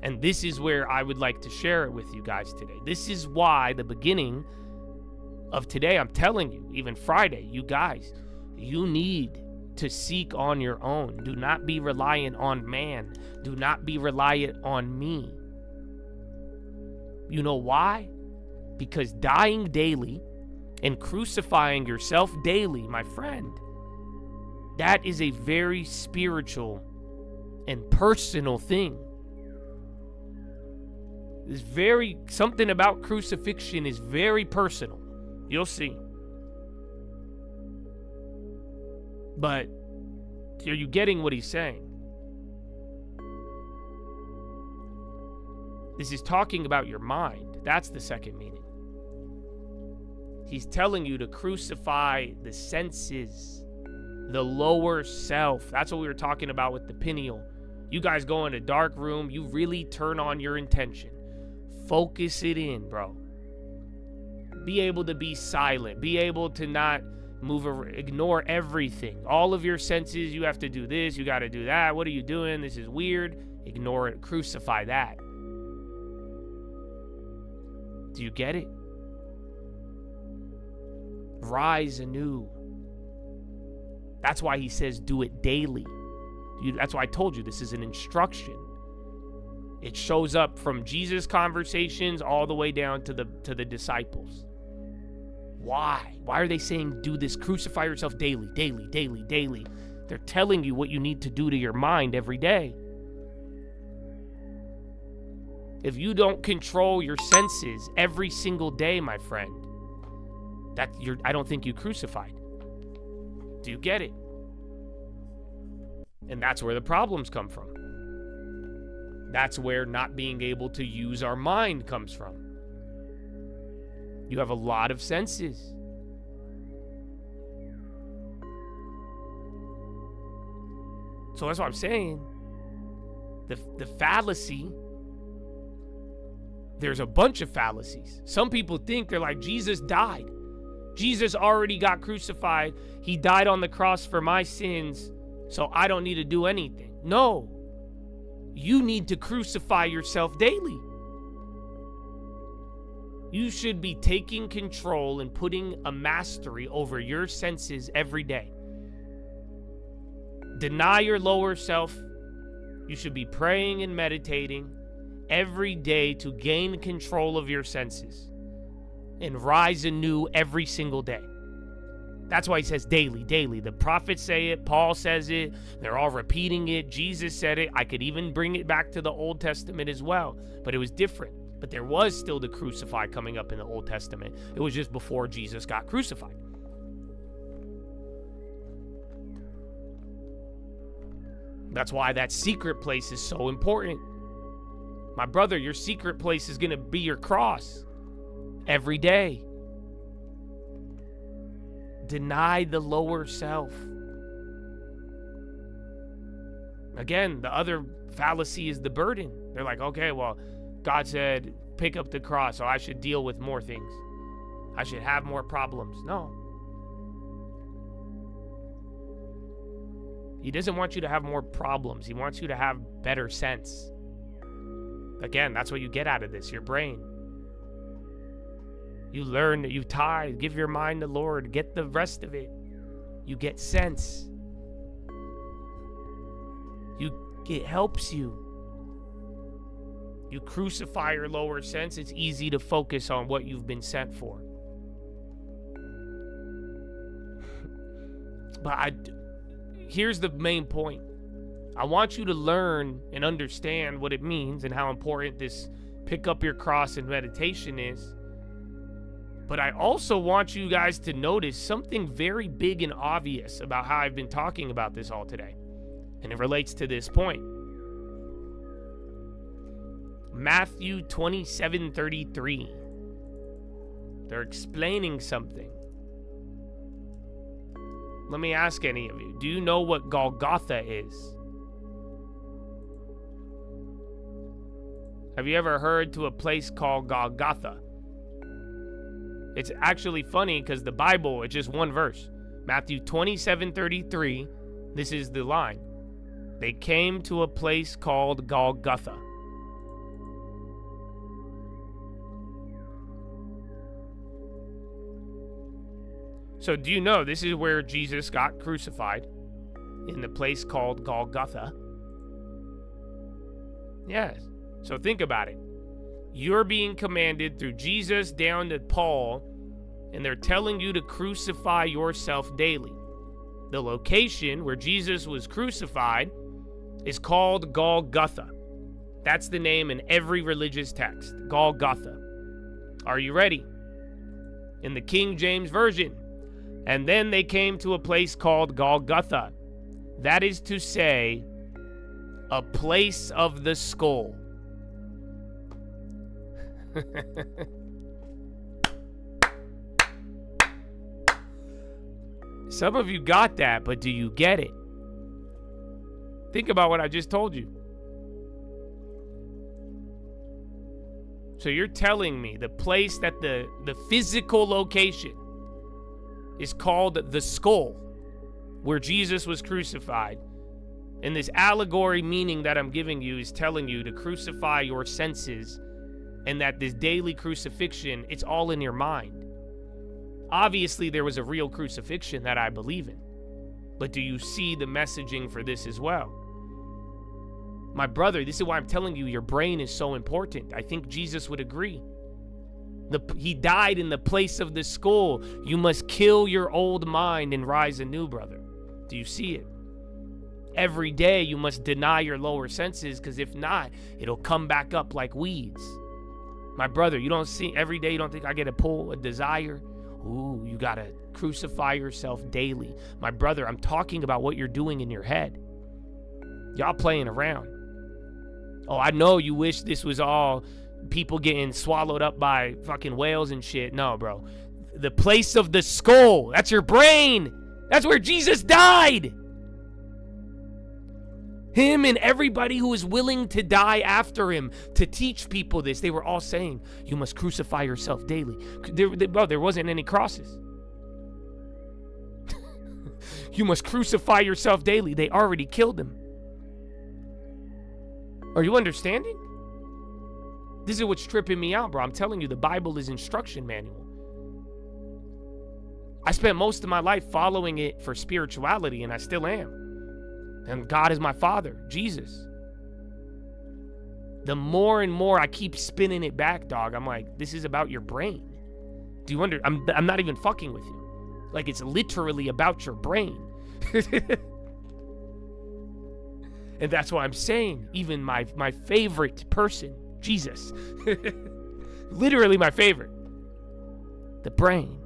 And this is where I would like to share it with you guys today. This is why the beginning of today, I'm telling you, even Friday, you guys, you need to seek on your own. Do not be reliant on man. Do not be reliant on me. You know why? Because dying daily and crucifying yourself daily, my friend, that is a very spiritual and personal thing. Something about crucifixion is very personal. You'll see. But are you getting what he's saying? This is talking about your mind. That's the second meaning. He's telling you to crucify the senses, the lower self. That's what we were talking about with the pineal. You guys go in a dark room, you really turn on your intention. Focus it in, bro. Be able to be silent. Be able to not ignore everything. All of your senses, you have to do this, you got to do that. What are you doing? This is weird. Ignore it. Crucify that. Do you get it? Rise anew. That's why he says do it daily. That's why I told you this is an instruction. It shows up from Jesus' conversations all the way down to the disciples. Why? Why are they saying do this? Crucify yourself daily, daily, daily, daily. They're telling you what you need to do to your mind every day. If you don't control your senses every single day, my friend, I don't think you crucified. Do you get it? And that's where the problems come from. That's where not being able to use our mind comes from. You have a lot of senses. So that's what I'm saying. The fallacy there's a bunch of fallacies. Some people think they're like, Jesus died. Jesus already got crucified. He died on the cross for my sins, so I don't need to do anything. No. You need to crucify yourself daily. You should be taking control and putting a mastery over your senses every day. Deny your lower self. You should be praying and meditating every day to gain control of your senses and rise anew every single day. That's why he says daily, daily. The prophets say it. Paul says it. They're all repeating it. Jesus said it. I could even bring it back to the Old Testament as well, but it was different. But there was still the crucify coming up in the Old Testament. It was just before Jesus got crucified. That's why that secret place is so important. My brother, your secret place is going to be your cross every day. Deny the lower self. Again, the other fallacy is the burden. They're like, okay, well, God said, pick up the cross, so I should deal with more things. I should have more problems. No. He doesn't want you to have more problems. He wants you to have better sense. Again, that's what you get out of this, your brain. You learn, you tithe, give your mind to the Lord, get the rest of it. You get sense. It helps you. You crucify your lower sense, it's easy to focus on what you've been sent for. But here's the main point. I want you to learn and understand what it means and how important this pick up your cross and meditation is. But I also want you guys to notice something very big and obvious about how I've been talking about this all today. And it relates to this point. Matthew 27:33. They're explaining something. Let me ask any of you, do you know what Golgotha is? Have you ever heard to a place called Golgotha? It's actually funny because the Bible, it's just one verse. Matthew 27:33, this is the line. They came to a place called Golgotha. So do you know this is where Jesus got crucified? In the place called Golgotha? Yes. So think about it. You're being commanded through Jesus down to Paul, and they're telling you to crucify yourself daily. The location where Jesus was crucified is called Golgotha. That's the name in every religious text, Golgotha. Are you ready? In the King James Version. And then they came to a place called Golgotha. That is to say, a place of the skull. Some of you got that, but do you get it? Think about what I just told you. So you're telling me the place that the physical location is called the skull, where Jesus was crucified. And this allegory meaning that I'm giving you is telling you to crucify your senses, and that this daily crucifixion, it's all in your mind. Obviously, there was a real crucifixion that I believe in. But do you see the messaging for this as well? My brother, this is why I'm telling you your brain is so important. I think Jesus would agree. He died in the place of the skull. You must kill your old mind and rise anew, brother. Do you see it? Every day you must deny your lower senses, because if not, it'll come back up like weeds. My brother, you don't see every day, you don't think I get a pull, a desire? Ooh, you gotta crucify yourself daily. My brother, I'm talking about what you're doing in your head. Y'all playing around. Oh, I know you wish this was all people getting swallowed up by fucking whales and shit. No, bro. The place of the skull, that's your brain. That's where Jesus died. Him and everybody who was willing to die after him to teach people this, they were all saying, you must crucify yourself daily. There wasn't any crosses. You must crucify yourself daily. They already killed him. Are you understanding? This is what's tripping me out, bro. I'm telling you, the Bible is instruction manual. I spent most of my life following it for spirituality, and I still am. And God is my Father, Jesus. The more and more I keep spinning it back, dog, I'm like, this is about your brain. Do you wonder? I'm not even fucking with you. Like, it's literally about your brain. And that's why I'm saying, even my favorite person, Jesus, literally my favorite, the brain,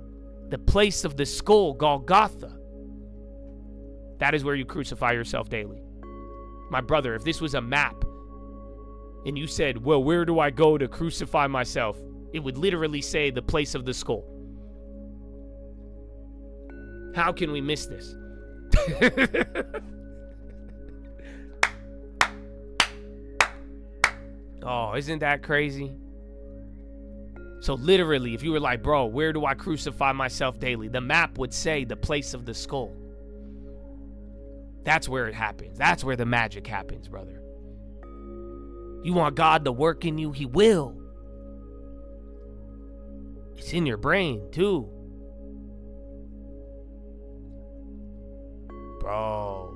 the place of the skull, Golgotha, that is where you crucify yourself daily. My brother, if this was a map and you said, well, where do I go to crucify myself? It would literally say the place of the skull. How can we miss this? Oh, isn't that crazy? So literally, if you were like, bro, where do I crucify myself daily? The map would say the place of the skull. That's where it happens. That's where the magic happens, brother. You want God to work in you? He will. It's in your brain, too. Bro.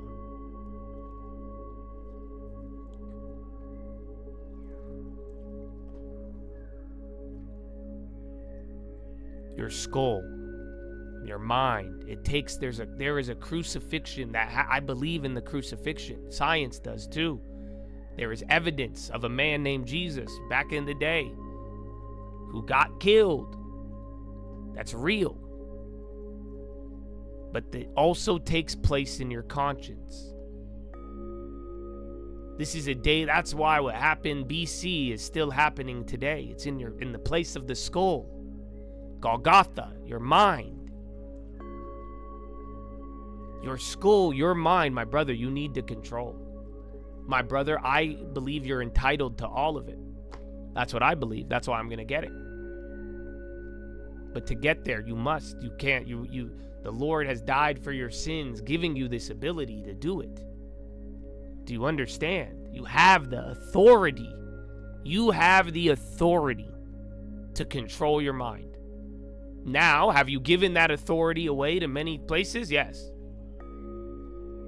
Your skull, your mind, there is a crucifixion that I believe in the crucifixion. Science does too. There is evidence of a man named Jesus back in the day who got killed. That's real. But it also takes place in your conscience. This is a day, that's why what happened BC is still happening today. It's in the place of the skull. Golgotha, your mind. Your skull, your mind, my brother, you need to control. My brother, I believe you're entitled to all of it. That's what I believe. That's why I'm going to get it. But to get there, you must. You can't. The Lord has died for your sins, giving you this ability to do it. Do you understand? You have the authority. You have the authority to control your mind. Now, have you given that authority away to many places? Yes.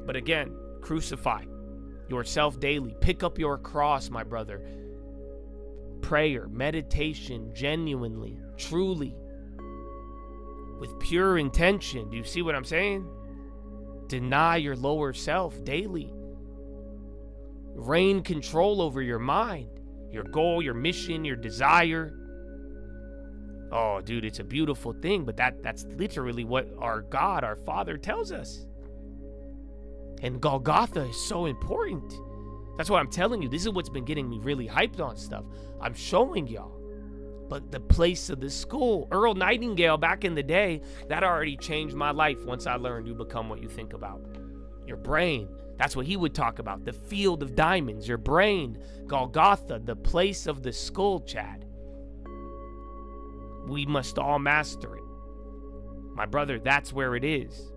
But again, crucify yourself daily. Pick up your cross, my brother. Prayer, meditation, genuinely, truly, with pure intention. Do you see what I'm saying? Deny your lower self daily. Reign control over your mind, your goal, your mission, your desire. Oh, dude, it's a beautiful thing, but that's literally what our God, our Father tells us. And Golgotha is so important. That's what I'm telling you. This is what's been getting me really hyped on stuff. I'm showing y'all. But the place of the skull, Earl Nightingale back in the day, that already changed my life once I learned you become what you think about. Your brain, that's what he would talk about. The field of diamonds, your brain, Golgotha, the place of the skull, Chad. We must all master it. My brother, that's where it is.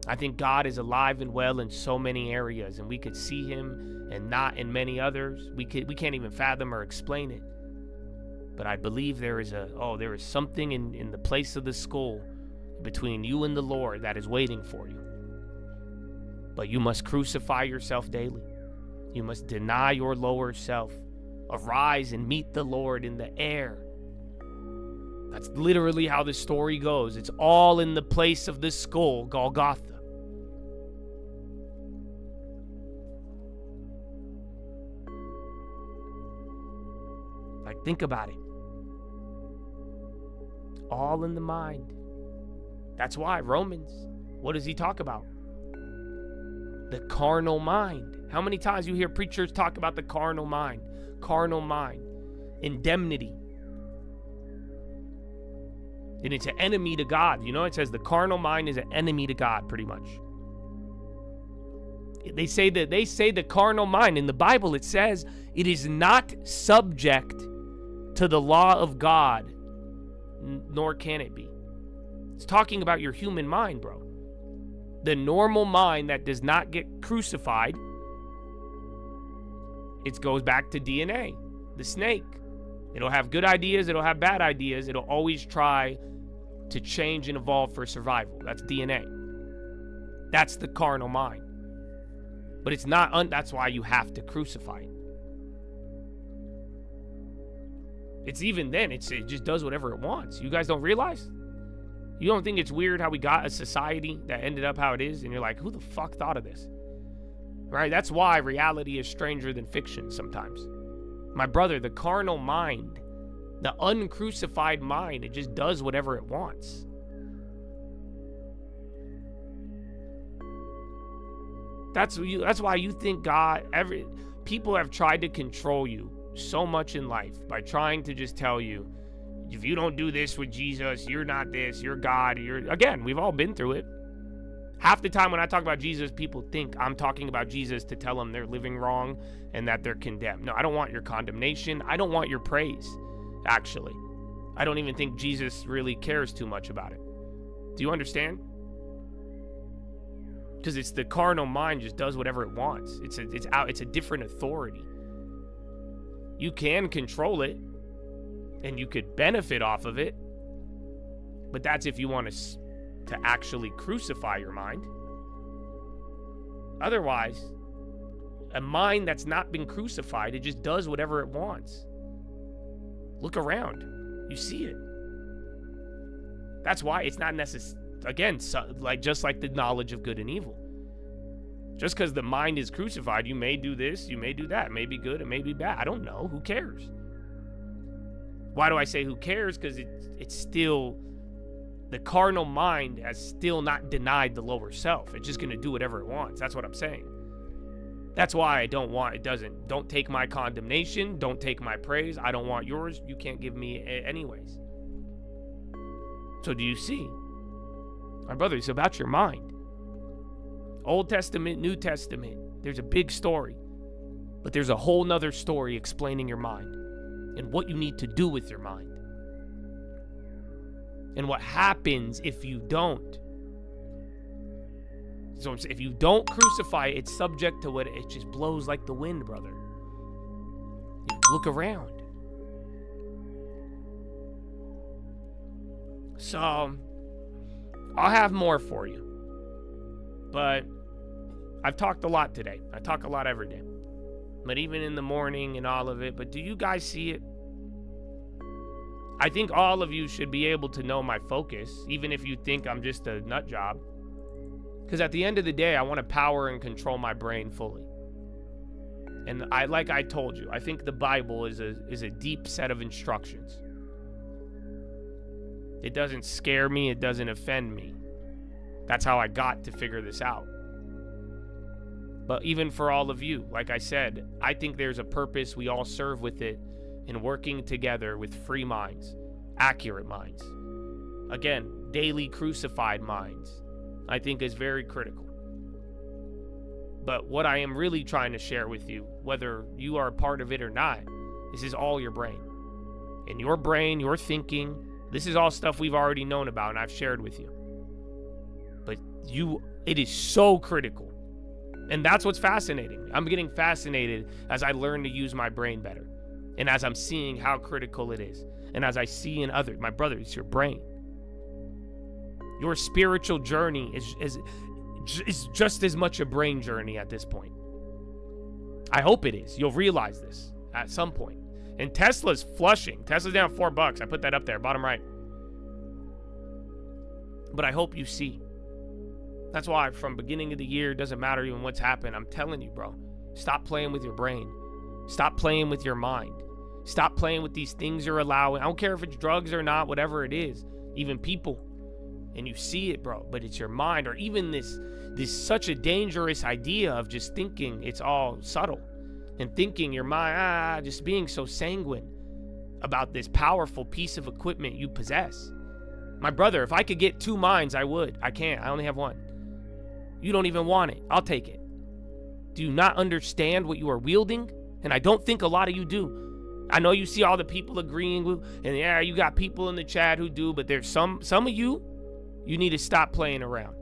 I think God is alive and well in so many areas, and we could see him and not in many others. We can't even fathom or explain it. But I believe there is something in the place of the skull between you and the Lord that is waiting for you. But you must crucify yourself daily. You must deny your lower self. Arise and meet the Lord in the air. That's literally how the story goes. It's all in the place of the skull, Golgotha. Like, think about it. All in the mind. That's why Romans, what does he talk about? The carnal mind. How many times you hear preachers talk about the carnal mind? Carnal mind. Indemnity. And it's an enemy to God. You know, it says the carnal mind is an enemy to God, pretty much. They say the carnal mind. In the Bible, it says it is not subject to the law of God, nor can it be. It's talking about your human mind, bro. The normal mind that does not get crucified, it goes back to DNA, the snake. It'll have good ideas, it'll have bad ideas, it'll always try to change and evolve for survival. That's DNA. That's the carnal mind. But it's not, that's why you have to crucify it. It's even then, it just does whatever it wants. You guys don't realize? You don't think it's weird how we got a society that ended up how it is? And you're like, who the fuck thought of this? Right? That's why reality is stranger than fiction sometimes. My brother, the carnal mind, the uncrucified mind, it just does whatever it wants. That's why you think people have tried to control you so much in life by trying to just tell you, if you don't do this with Jesus, you're not this, you're God, again, we've all been through it. Half the time when I talk about Jesus, people think I'm talking about Jesus to tell them they're living wrong and that they're condemned. No, I don't want your condemnation. I don't want your praise, actually. I don't even think Jesus really cares too much about it. Do you understand? Because it's the carnal mind just does whatever it wants. It's a different authority. You can control it, and you could benefit off of it, but that's if you want to actually crucify your mind. Otherwise, a mind that's not been crucified, it just does whatever it wants. Look around. You see it. That's why it's not necessary. Again, just like the knowledge of good and evil. Just because the mind is crucified, you may do this, you may do that. It may be good, it may be bad. I don't know. Who cares? Why do I say who cares? Because it's still, the carnal mind has still not denied the lower self. It's just going to do whatever it wants. That's what I'm saying. That's why I don't take my condemnation. Don't take my praise. I don't want yours. You can't give me anyways. So do you see? My brother, it's about your mind. Old Testament, New Testament. There's a big story. But there's a whole nother story explaining your mind and what you need to do with your mind. And what happens if you don't. So if you don't crucify it, it's subject to what it just blows like the wind, brother. You look around. So I'll have more for you. But I've talked a lot today. I talk a lot every day. But even in the morning and all of it. But do you guys see it? I think all of you should be able to know my focus, even if you think I'm just a nut job. Because at the end of the day, I want to power and control my brain fully. And like I told you, I think the Bible is a deep set of instructions. It doesn't scare me. It doesn't offend me. That's how I got to figure this out. But even for all of you, like I said, I think there's a purpose we all serve with it in working together with free minds, accurate minds. Again, daily crucified minds, I think is very critical. But what I am really trying to share with you, whether you are a part of it or not, this is all your brain. And your brain, your thinking, this is all stuff we've already known about and I've shared with you. But it is so critical. And that's what's fascinating. I'm getting fascinated as I learn to use my brain better. And as I'm seeing how critical it is. And as I see in others, my brother, it's your brain. Your spiritual journey is just as much a brain journey at this point. I hope it is. You'll realize this at some point. And Tesla's flushing. Tesla's down $4. I put that up there, bottom right. But I hope you see. That's why from beginning of the year, it doesn't matter even what's happened. I'm telling you, bro, stop playing with your brain. Stop playing with your mind. Stop playing with these things you're allowing. I don't care if it's drugs or not, whatever it is, even people. And you see it, bro, but it's your mind. Or even this such a dangerous idea of just thinking it's all subtle. And thinking your mind, just being so sanguine about this powerful piece of equipment you possess. My brother, if I could get two minds, I would. I can't. I only have one. You don't even want it. I'll take it. Do you not understand what you are wielding? And I don't think a lot of you do. I know you see all the people agreeing with, and yeah, you got people in the chat who do, but there's some of you need to stop playing around.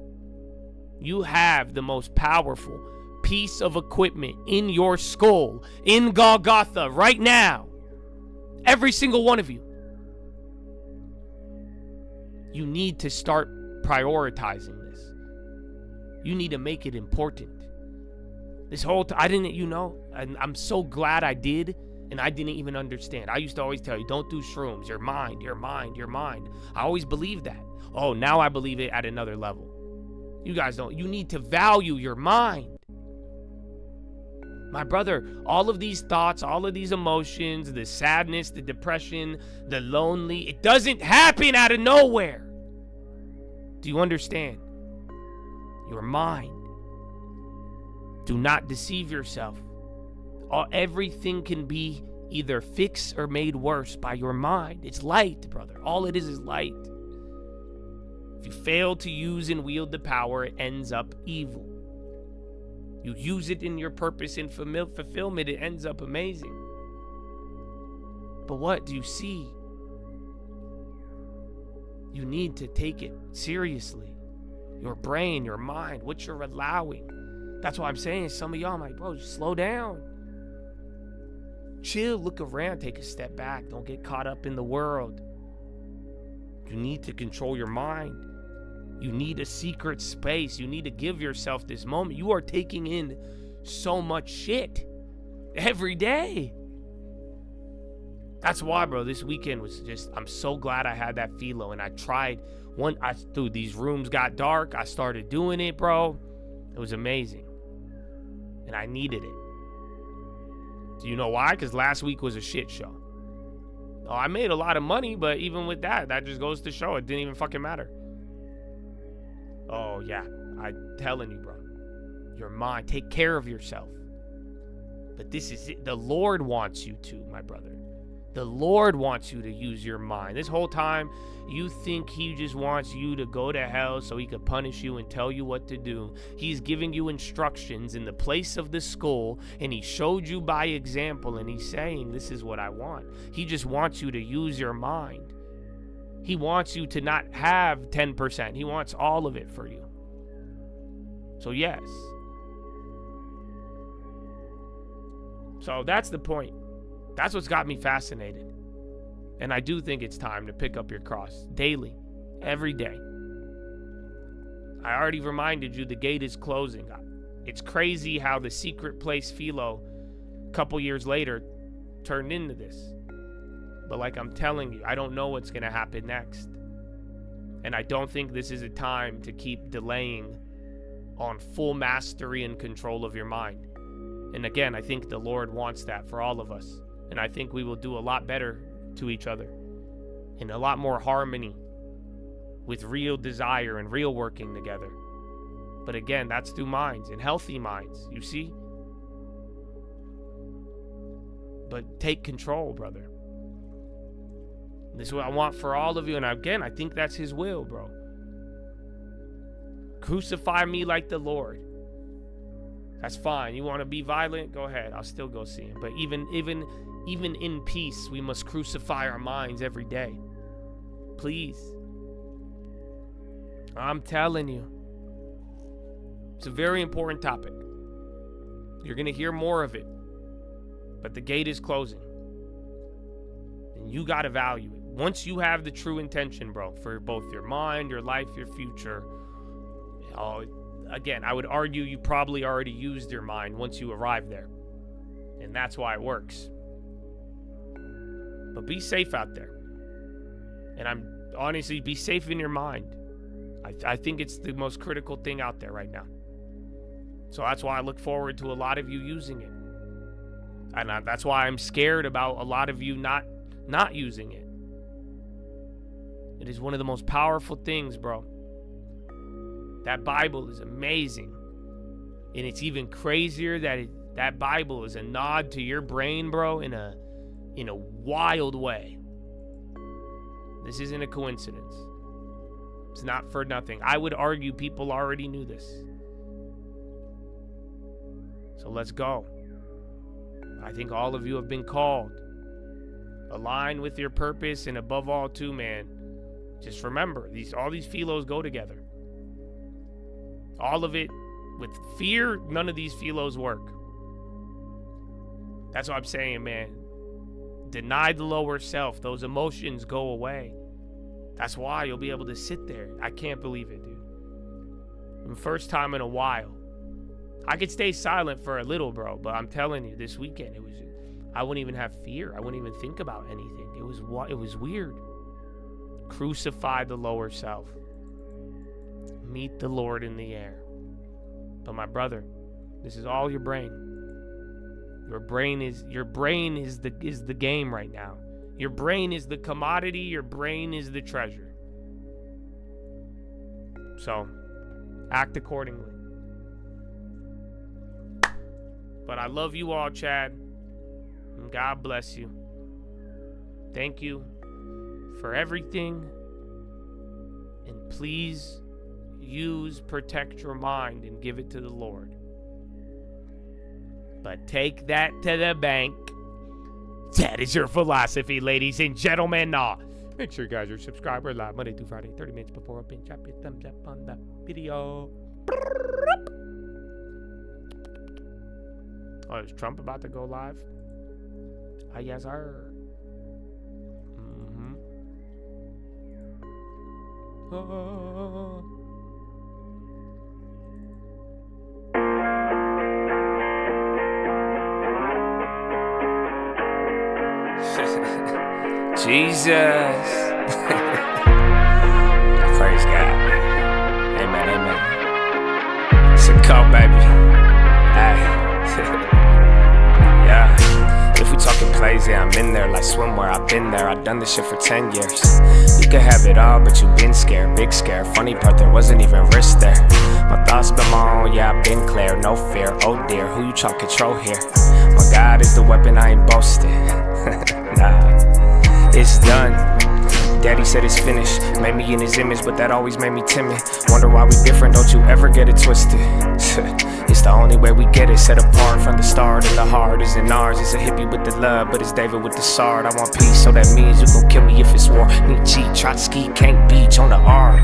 You have the most powerful piece of equipment in your skull, in Golgotha, right now. Every single one of you. You need to start prioritizing this. You need to make it important. This whole time, I didn't, and I'm so glad I did, and I didn't even understand. I used to always tell you, don't do shrooms. Your mind, your mind, your mind. I always believed that. Oh, now I believe it at another level. You guys don't. You need to value your mind. My brother, all of these thoughts, all of these emotions, the sadness, the depression, the lonely, it doesn't happen out of nowhere. Do you understand? Your mind. Do not deceive yourself. Everything can be either fixed or made worse by your mind. It's light, brother. All it is light. If you fail to use and wield the power, it ends up evil. You use it in your purpose and fulfillment, it ends up amazing. But what do you see? You need to take it seriously. Your brain, your mind, what you're allowing. That's why I'm saying some of y'all, I'm like, bro, just slow down. Chill, look around, take a step back. Don't get caught up in the world. You need to control your mind. You need a secret space. You need to give yourself this moment. You are taking in so much shit every day. That's why, bro, this weekend was just, I'm so glad I had that Philo. And I tried, dude, these rooms got dark. I started doing it, bro. It was amazing. And I needed it. Do you know why? Because last week was a shit show. Oh, I made a lot of money, but even with that just goes to show it didn't even fucking matter. Oh, yeah. I'm telling you, bro. Your mind. Take care of yourself. But this is it. The Lord wants you to, my brother. The Lord wants you to use your mind. This whole time, you think he just wants you to go to hell so he could punish you and tell you what to do. He's giving you instructions in the place of the skull, and he showed you by example, and he's saying, this is what I want. He just wants you to use your mind. He wants you to not have 10%. He wants all of it for you. So yes. So that's the point. That's what's got me fascinated. And I do think it's time to pick up your cross daily, every day. I already reminded you the gate is closing. It's crazy how the secret place Philo, a couple years later, turned into this. But like I'm telling you, I don't know what's going to happen next. And I don't think this is a time to keep delaying on full mastery and control of your mind. And again, I think the Lord wants that for all of us. And I think we will do a lot better to each other. In a lot more harmony. With real desire and real working together. But again, that's through minds and healthy minds, you see? But take control, brother. This is what I want for all of you. And again, I think that's his will, bro. Crucify me like the Lord. That's fine. You want to be violent? Go ahead. I'll still go see him. But even in peace, we must crucify our minds every day. Please. I'm telling you. It's a very important topic. You're going to hear more of it. But the gate is closing. And you got to value it. Once you have the true intention, bro, for both your mind, your life, your future. Again, I would argue you probably already used your mind once you arrive there. And that's why it works. But be safe out there. And honestly, be safe in your mind. I think it's the most critical thing out there right now. So that's why I look forward to a lot of you using it. And that's why I'm scared about a lot of you not using it. It is one of the most powerful things, bro. That Bible is amazing. And it's even crazier that Bible is a nod to your brain, bro, in a wild way. This isn't a coincidence. It's not for nothing. I would argue people already knew this. So let's go. I think all of you have been called. Align with your purpose, and above all, too, man, just remember, all these philos go together. All of it. With fear, none of these philos work. That's what I'm saying, man. Deny the lower self. Those emotions go away. That's why you'll be able to sit there. I can't believe it, dude. And first time in a while. I could stay silent for a little, bro, but I'm telling you, this weekend, I wouldn't even have fear. I wouldn't even think about anything. It was weird. Crucify the lower self. Meet the Lord in the air. But my brother, this is all your brain. Your brain is the game right now. Your brain is the commodity. Your brain is the treasure. So, act accordingly. But I love you all, Chad. And God bless you. Thank you for everything. And please protect your mind and give it to the Lord. But take that to the bank. That is your philosophy, ladies and gentlemen. Make sure you guys are subscribed. We're live Monday through Friday, 30 minutes before open. Drop your thumbs up on the video. Oh, is Trump about to go live? Yes, sir. Oh. Jesus. Praise God. Amen, amen. It's a cult, baby. Hey. Yeah. If we talking plays, yeah, I'm in there like swimwear. I've been there, I've done this shit for 10 years. You could have it all, but you been scared, big scare. Funny part, there wasn't even risk there. My thoughts been my own, yeah, I've been clear, no fear. Oh dear, who you trying to control here? My God is the weapon, I ain't boasting. Nah. It's done. Daddy said it's finished. Made me in his image, but that always made me timid. Wonder why we different, don't you ever get it twisted. It's the only way we get it, set apart from the start. And the heart isn't ours, it's a hippie with the love, but it's David with the sword. I want peace, so that means you gon' kill me if it's war. Nietzsche, Trotsky, can't beach on the ark.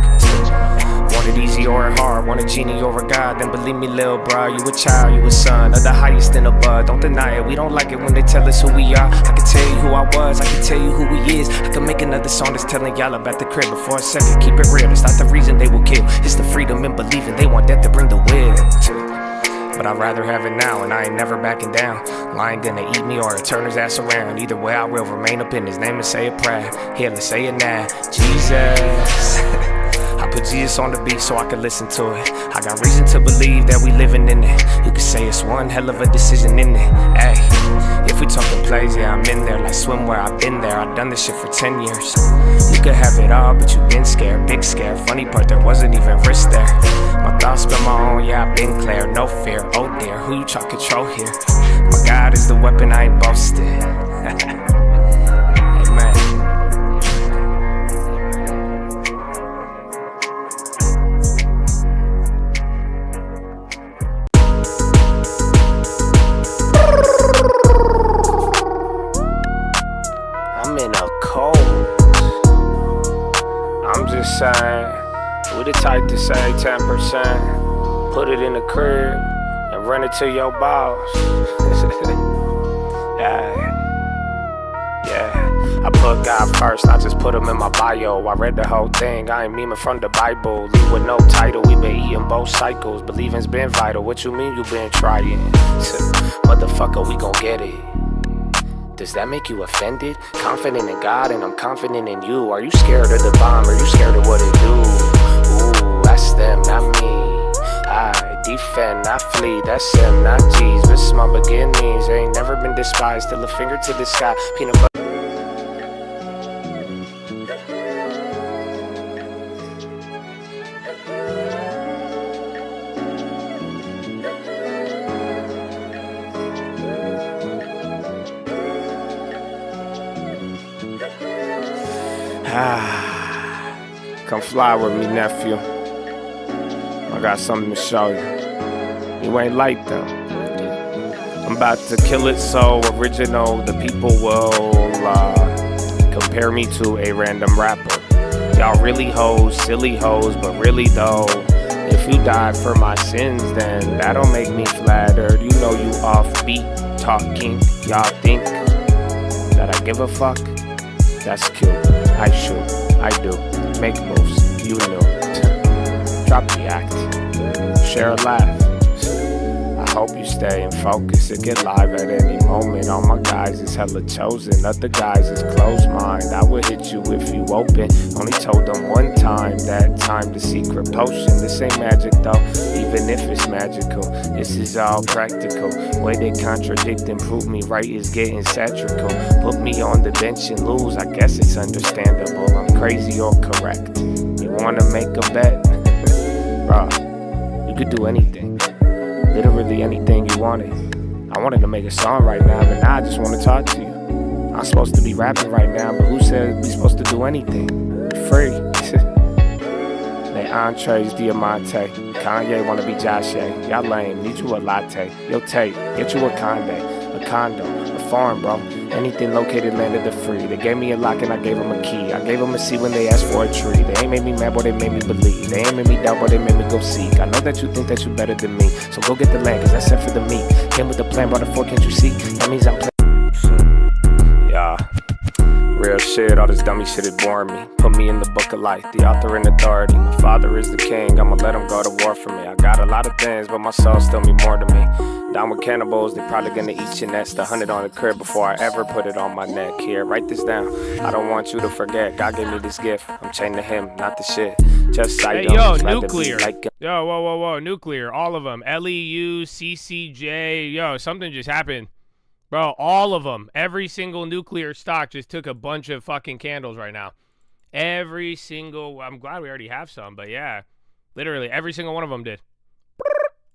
Want it easy or hard, want a genie or a god, then believe me, lil' bro, you a child, you a son of the highest in the bud. Don't deny it, we don't like it when they tell us who we are. I can tell you who I was, I can tell you who he is. I can make another song that's telling y'all about the crib, but for a second, keep it real, it's not the reason they will kill. It's the freedom in believing, they want death to bring the will. But I'd rather have it now, and I ain't never backing down. Lion gonna eat me or turn his ass around. Either way, I will remain up in his name and say it proud. Here, let's say it now. Jesus. I put Jesus on the beat so I can listen to it. I got reason to believe that we living in it. You could say it's one hell of a decision in it. Ay, if we talking plays, yeah, I'm in there like swimwear. I've been there, I've done this shit for 10 years. You could have it all, but you been scared, big scare. Funny part, there wasn't even risk there. My thoughts been my own, yeah, I've been clear, no fear. Oh dear, who you try to control here? My God is the weapon, I ain't boasting. Amen. I'm in a cold. I'm just saying, we the type to say 10%, put it in the crib and run it to your boss. Yeah, I put God first, I just put him in my bio. I read the whole thing, I ain't memeing from the Bible. Leave with no title, we been eating both cycles. Believing's been vital, what you mean you been trying? Motherfucker, we gon' get it. Does that make you offended? Confident in God and I'm confident in you. Are you scared of the bomb? Are you scared of what it do? Ooh, that's them, not me. I defend, I flee, that's them, not G's. This is my beginnings, ain't never been despised. Till a finger to the sky, peanut butter. Come fly with me, nephew. I got something to show you. You ain't like them. I'm about to kill it so original, the people will compare me to a random rapper. Y'all really hoes, silly hoes, but really though, if you died for my sins, then that'll make me flattered. You know you offbeat talking, y'all think that I give a fuck? That's cute, I shoot, I do, make moves, you know. Drop the act, share a laugh. I hope you stay in focus and get live at any moment. All my guys is hella chosen, other guys is closed mind. I would hit you if you open. Only told them one time, that time the secret potion. This ain't magic though, even if it's magical. This is all practical. Way they contradict and prove me right is getting satirical. Put me on the bench and lose, I guess it's understandable. I'm crazy or correct. You wanna make a bet? Bruh, you could do anything. Literally anything you wanted. I wanted to make a song right now, but now I just want to talk to you. I'm supposed to be rapping right now, but who said we supposed to do anything? Free. They entrees, Diamante. Kanye wanna be Josh A. Y'all lame, need you a latte. Yo, Tate, get you a conde, a condo, a farm, bro. Anything located landed the free. They gave me a lock and I gave them a key. I gave them a seat when they asked for a tree. They ain't made me mad, but they made me believe. They ain't made me doubt, but they made me go seek. I know that you think that you better than me, so go get the land, cause that's set for the meat. Came with the plan, brought a fork, can't you see? That means I'm playing. Yeah. Real shit, all this dummy shit is boring me. Put me in the book of life, the author and authority. My father is the king, I'ma let him go to war for me. I got a lot of things, but my soul still mean more to me. Down with cannibals, they probably gonna eat your nest. 100 on the crib before I ever put it on my neck. Here, write this down, I don't want you to forget. God gave me this gift, I'm chained to him, not the shit. Just cite hey, yo, them, nuclear. Yo, whoa, nuclear, all of them. LEU, CCJ, yo, something just happened. Bro, all of them. Every single nuclear stock just took a bunch of fucking candles right now. Every single, I'm glad we already have some, but yeah. Literally, every single one of them did.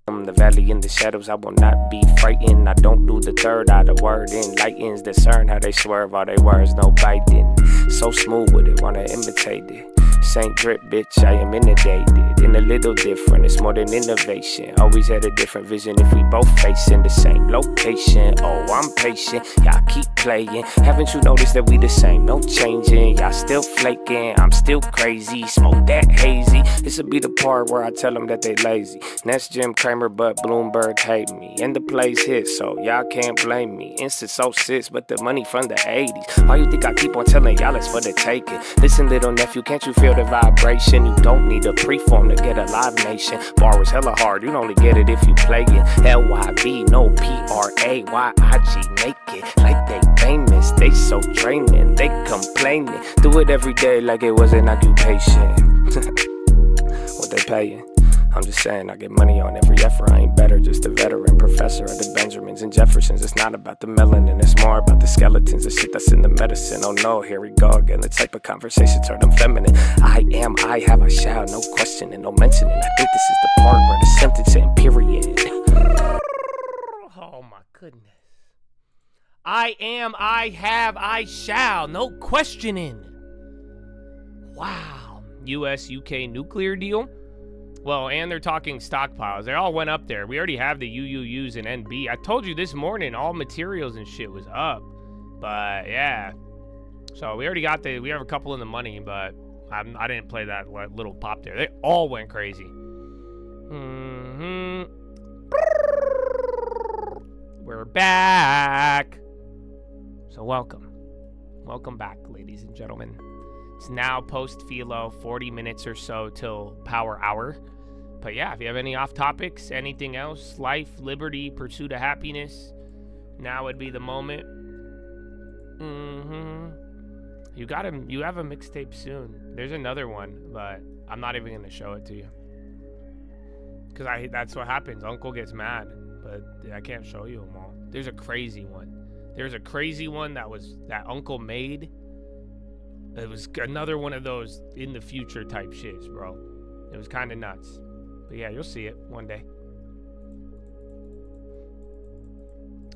The valley in the shadows, I will not be frightened. I don't do the third eye, the word enlightens. Discern how they swerve, all they words, no biting. So smooth with it, wanna imitate it. Saint drip, bitch, I am inundated. In a little different, it's more than innovation. Always had a different vision if we both facing the same location. Oh, I'm patient, y'all keep playing. Haven't you noticed that we the same? No changing, y'all still flaking. I'm still crazy, smoke that hazy. This'll be the part where I tell them that they lazy. That's Jim Cramer, but Bloomberg hate me. And the plays hit, so y'all can't blame me. Instant so sis, but the money from the 80s. Why you think I keep on telling y'all it's for the taking? Listen, little nephew, can't you feel the vibration? You don't need a preform to get a live nation. Bar is hella hard, you only get it if you play it. LYB, no PRAYIG, make it like they famous. They so draining, they complaining. Do it every day like it was an occupation. What they paying? I'm just saying, I get money on every effort. I ain't better, just a veteran professor of the Benjamins and Jeffersons. It's not about the melanin, it's more about the skeletons, the shit that's in the medicine. Oh no, here we go again. The type of conversation turned them feminine. I am, I have, I shall, no questioning, no mentioning. I think this is the part where the sentencing period. Oh my goodness. I am, I have, I shall, no questioning. Wow. US-UK nuclear deal? Well, and they're talking stockpiles. They all went up there. We already have the UUUs and NB. I told you this morning, all materials and shit was up. But, yeah. So, we already got we have a couple in the money, but I didn't play that little pop there. They all went crazy. We're back. So, welcome. Welcome back, ladies and gentlemen. It's now post Philo, 40 minutes or so till power hour. But yeah, if you have any off topics, anything else, life, liberty, pursuit of happiness, now would be the moment. You have a mixtape soon. There's another one, but I'm not even gonna show it to you. Cause that's what happens. Uncle gets mad, but I can't show you them all. There's a crazy one. There's a crazy one that Uncle made. It was another one of those in the future type shits, bro. It was kind of nuts. But yeah, you'll see it one day.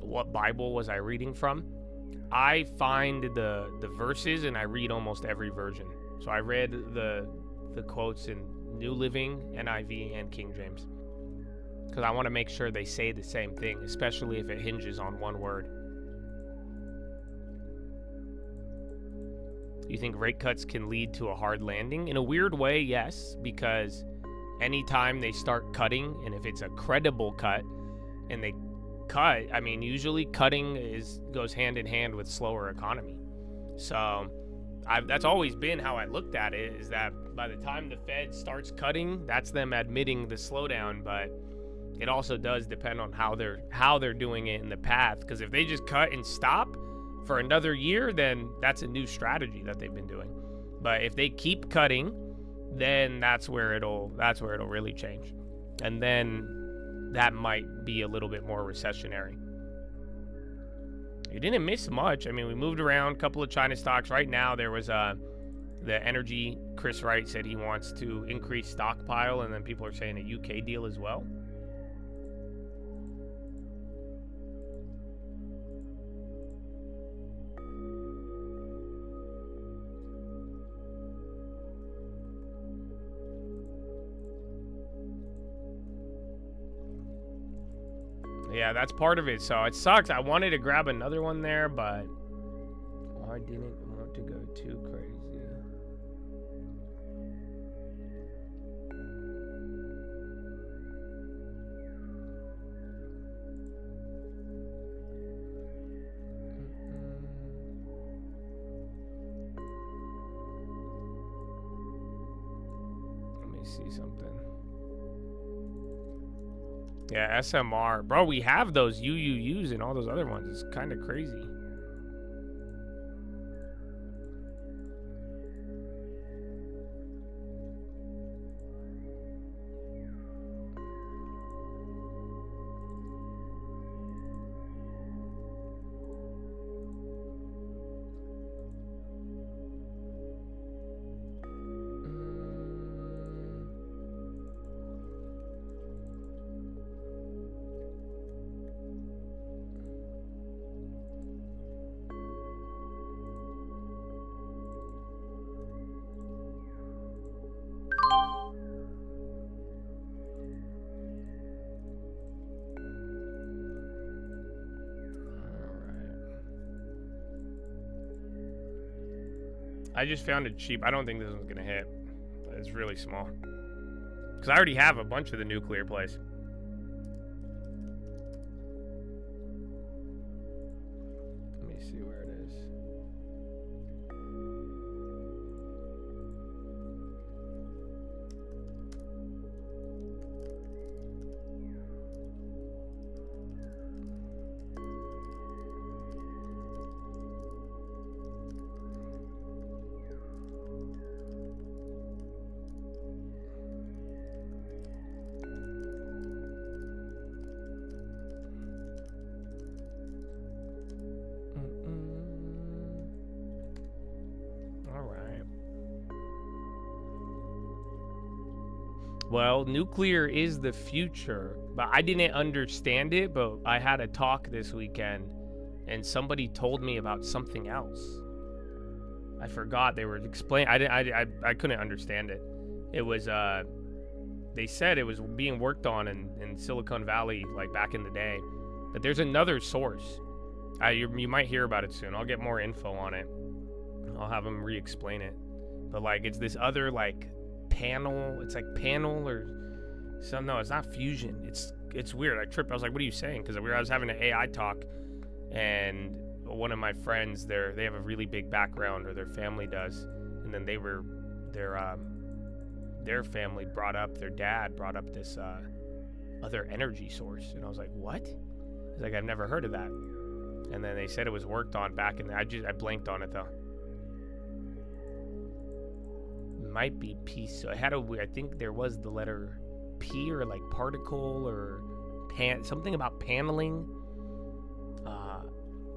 What Bible was I reading from? I find the verses and I read almost every version. So I read the quotes in New Living, NIV, and King James. because I want to make sure they say the same thing, especially if it hinges on one word. You think rate cuts can lead to a hard landing? In a weird way, yes, because anytime they start cutting, and if it's a credible cut, and they cut, I mean, usually cutting goes hand in hand with slower economy. So that's always been how I looked at it, is that by the time the Fed starts cutting, that's them admitting the slowdown. But it also does depend on how they're doing it in the path, because if they just cut and stop for another year, then that's a new strategy that they've been doing. But if they keep cutting, then that's where it'll really change, and then that might be a little bit more recessionary. You didn't miss much. I mean, we moved around a couple of China stocks. Right now, there was the energy. Chris Wright said he wants to increase stockpile, and then people are saying a UK deal as well. Yeah, that's part of it. So it sucks. I wanted to grab another one there, but I didn't want to go too crazy. Let me see something. Yeah, SMR. Bro, we have those UUUs and all those other ones. It's kind of crazy. I just found it cheap. I don't think this one's gonna hit. It's really small. Because I already have a bunch of the nuclear plays. Let me see where it is. Well, nuclear is the future, but I didn't understand it, but I had a talk this weekend, and somebody told me about something else. I forgot. They were explaining. I couldn't understand it. It was, they said it was being worked on in Silicon Valley, like back in the day. But there's another source. You might hear about it soon. I'll get more info on it. I'll have them re-explain it. But, like, it's this other, like, panel. It's like panel or some. No, it's not fusion. It's weird. I tripped. I was like, what are you saying? Because I was having an AI talk, and one of my friends, they have a really big background, or their family does, and then their family brought up, their dad brought up this other energy source, and I was like, what? He's like, I've never heard of that. And then they said it was worked on back in the, I blanked on it though. Might be P. So it had I think there was the letter P, or like particle, or something about paneling.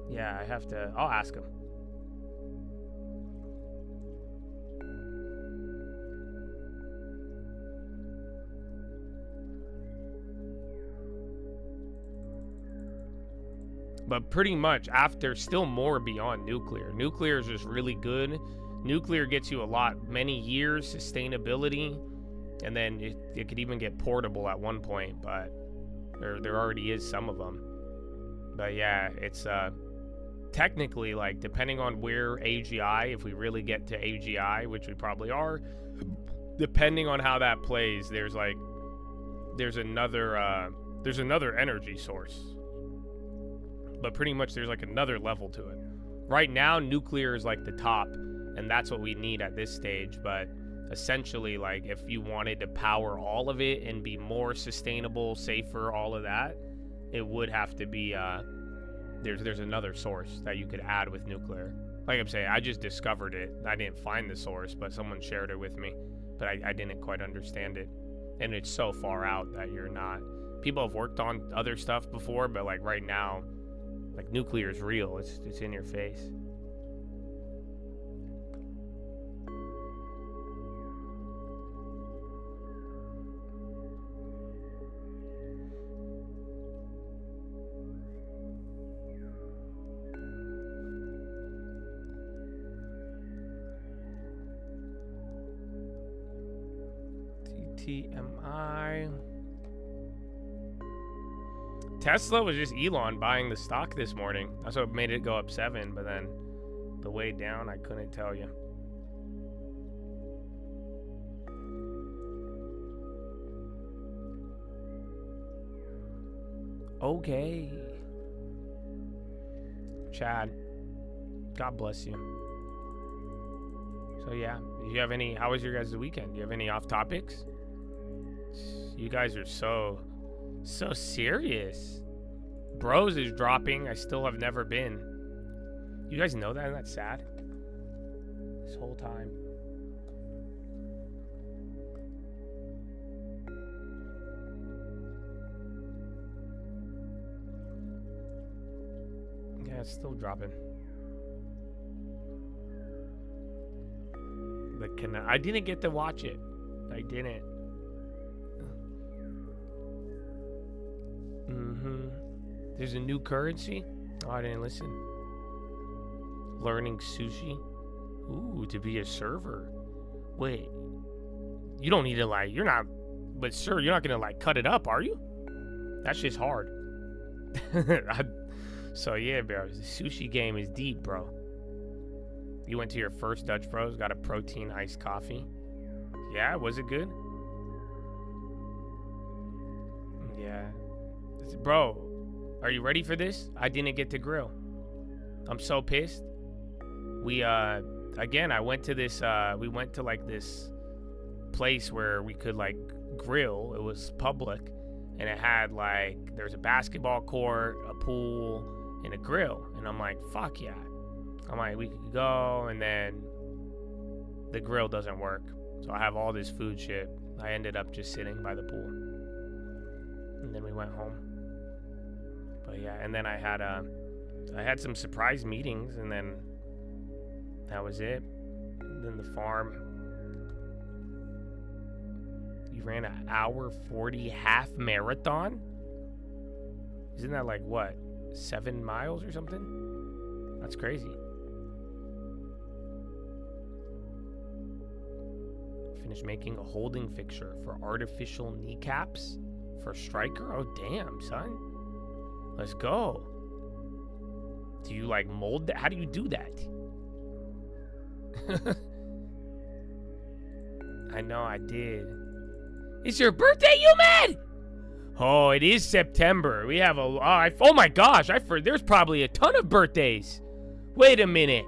Yeah, I'll ask him. But pretty much after, still more beyond nuclear. Nuclear is just really good. Nuclear gets you many years, sustainability, and then it could even get portable at one point. But Or there already is some of them. But yeah, it's technically, like, depending on where AGI, if we really get to AGI, which we probably are, depending on how that plays, there's another energy source. But pretty much there's like another level to it. Right now, nuclear is like the top, and that's what we need at this stage. But essentially, like, if you wanted to power all of it and be more sustainable, safer, all of that, it would have to be there's another source that you could add with nuclear. Like I'm saying, I just discovered it. I didn't find the source, but someone shared it with me. But I didn't quite understand it. And it's so far out that you're not. People have worked on other stuff before, but like right now, like, nuclear is real. It's in your face. TMI. Tesla was just Elon buying the stock this morning. That's what made it go up 7, but then the way down, I couldn't tell you. Okay. Chad, God bless you. So yeah, do you have any, how was your guys' weekend? Do you have any off topics? You guys are so serious. Bros is dropping. I still have never been. You guys know that? Isn't that sad? This whole time. Yeah, it's still dropping. But I didn't get to watch it. I didn't. There's a new currency? Oh, I didn't listen. Learning sushi? Ooh, to be a server. Wait. You don't need to, like, you're not, but sir, you're not gonna, like, cut it up, are you? That shit's hard. So yeah, bro, the sushi game is deep, bro. You went to your first Dutch Bros, got a protein iced coffee. Yeah, was it good? Yeah. Bro, are you ready for this? I didn't get to grill. I'm so pissed. We, again, I went to this, we went to, like, this place where we could, like, grill. It was public, and it had, like, there's a basketball court, a pool, and a grill. And I'm like, fuck yeah. I'm like, we could go, and then the grill doesn't work. So I have all this food shit. I ended up just sitting by the pool. And then we went home. But yeah, and then I had some surprise meetings, and then that was it. And then the farm. You ran an hour 40 half marathon? Isn't that like what? 7 miles or something? That's crazy. Finished making a holding fixture for artificial kneecaps for striker. Oh damn, son. Let's go. Do you like mold that? How do you do that? I know I did. It's your birthday, you man? Oh, it is September. We have oh my gosh, there's probably a ton of birthdays. Wait a minute.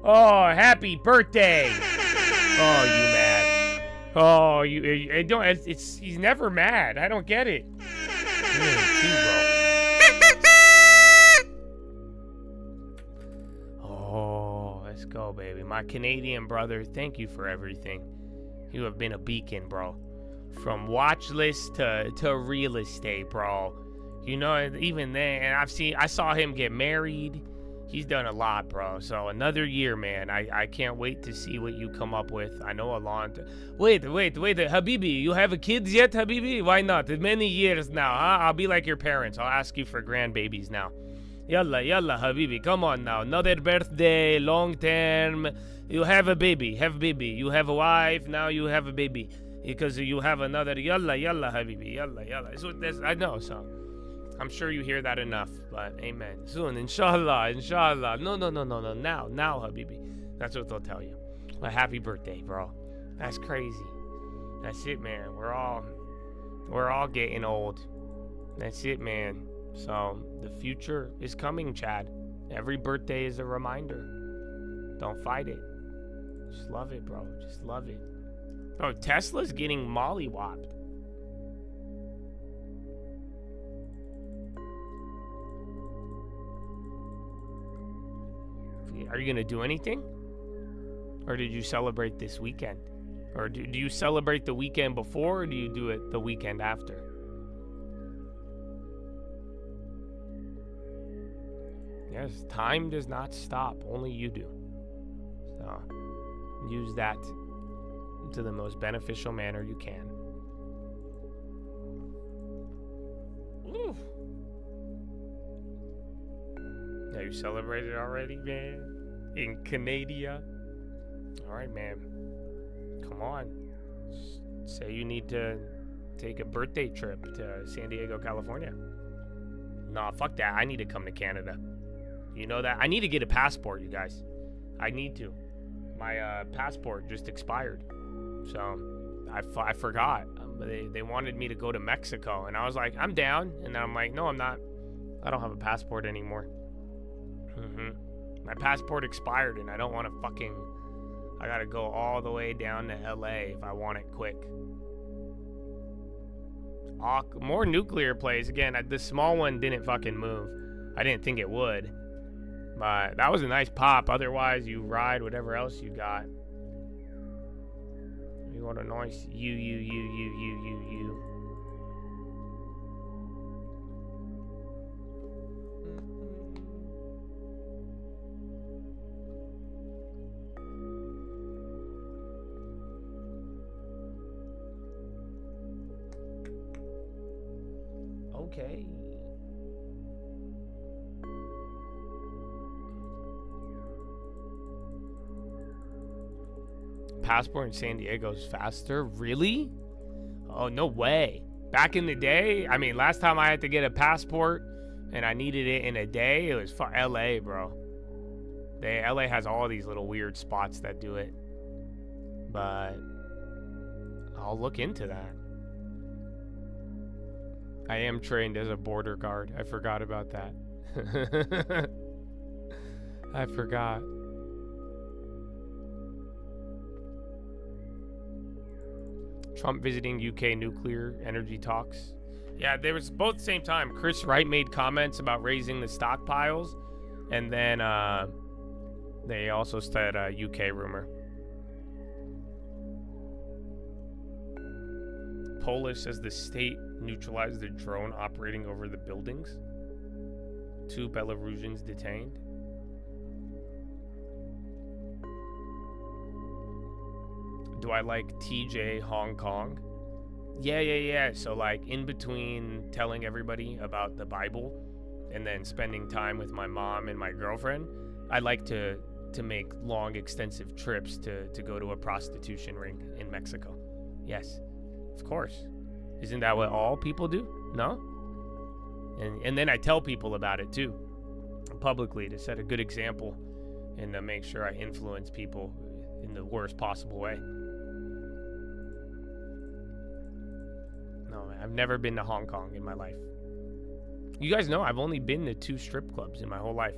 Oh, happy birthday. Oh, you mad. Oh, you don't, he's never mad. I don't get it. Really, too, bro. Oh, let's go, baby. My Canadian brother, thank you for everything. You have been a beacon, bro. From Watchlist to real estate, bro. You know, even then, and I saw him get married. He's done a lot, bro. So another year, man. I can't wait to see what you come up with. I know a long time. Wait, Habibi, you have kids yet, Habibi? Why not? Many years now, huh? I'll be like your parents. I'll ask you for grandbabies now. Yalla, Habibi, come on now. Another birthday, long term. You have a baby, You have a wife, now you have a baby. Because you have another, yalla, Habibi, yalla. I know, so. I'm sure you hear that enough, but amen. Soon, inshallah, inshallah. No. Now, Habibi. That's what they'll tell you. Well, happy birthday, bro. That's crazy. That's it, man. We're all getting old. That's it, man. So the future is coming, Chad. Every birthday is a reminder. Don't fight it. Just love it, bro. Just love it. Bro, Tesla's getting mollywopped. Are you going to do anything? Or did you celebrate this weekend? Or do you celebrate the weekend before, or do you do it the weekend after? Yes, time does not stop. Only you do. So use that to the most beneficial manner you can. Ooh. Yeah, you celebrated already, man? In Canada? All right, man. Come on. Say you need to take a birthday trip to San Diego, California. Nah, fuck that. I need to come to Canada. You know that? I need to get a passport, you guys. I need to. My passport just expired. So I forgot. They wanted me to go to Mexico. And I was like, I'm down. And then I'm like, no, I'm not. I don't have a passport anymore. My passport expired and I don't want to fucking... I gotta go all the way down to LA if I want it quick. More nuclear plays. Again, the small one didn't fucking move. I didn't think it would. But that was a nice pop. Otherwise, you ride whatever else you got. You want a nice you. Okay. Passport in San Diego's faster? Really? Oh, no way. Back in the day, I mean, last time I had to get a passport and I needed it in a day, it was for LA, bro. LA has all these little weird spots that do it. But I'll look into that. I am trained as a border guard. I forgot about that. I forgot. Trump visiting UK nuclear energy talks. Yeah, they was both the same time. Chris Wright made comments about raising the stockpiles, and then they also said UK rumor. Polish says the state neutralized the drone operating over the buildings. 2 Belarusians detained. Do I like TJ Hong Kong? Yeah. So like in between telling everybody about the Bible and then spending time with my mom and my girlfriend, I like to make long, extensive trips to go to a prostitution ring in Mexico. Yes, of course. Isn't that what all people do? No? And then I tell people about it too, publicly, to set a good example and to make sure I influence people in the worst possible way. No, I've never been to Hong Kong in my life. You guys know I've only been to 2 strip clubs in my whole life.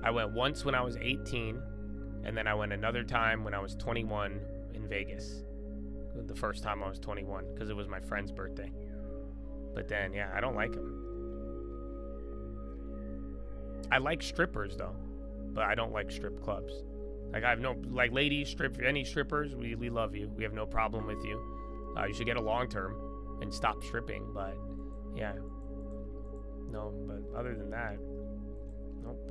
I went once when I was 18, and then I went another time when I was 21 in Vegas. The first time I was 21, because it was my friend's birthday. But then, yeah, I don't like them. I like strippers, though, but I don't like strip clubs. Like, I have no, like, ladies, any strippers, we love you. We have no problem with you. You should get a long term and stop stripping, but, yeah. No, but other than that, nope.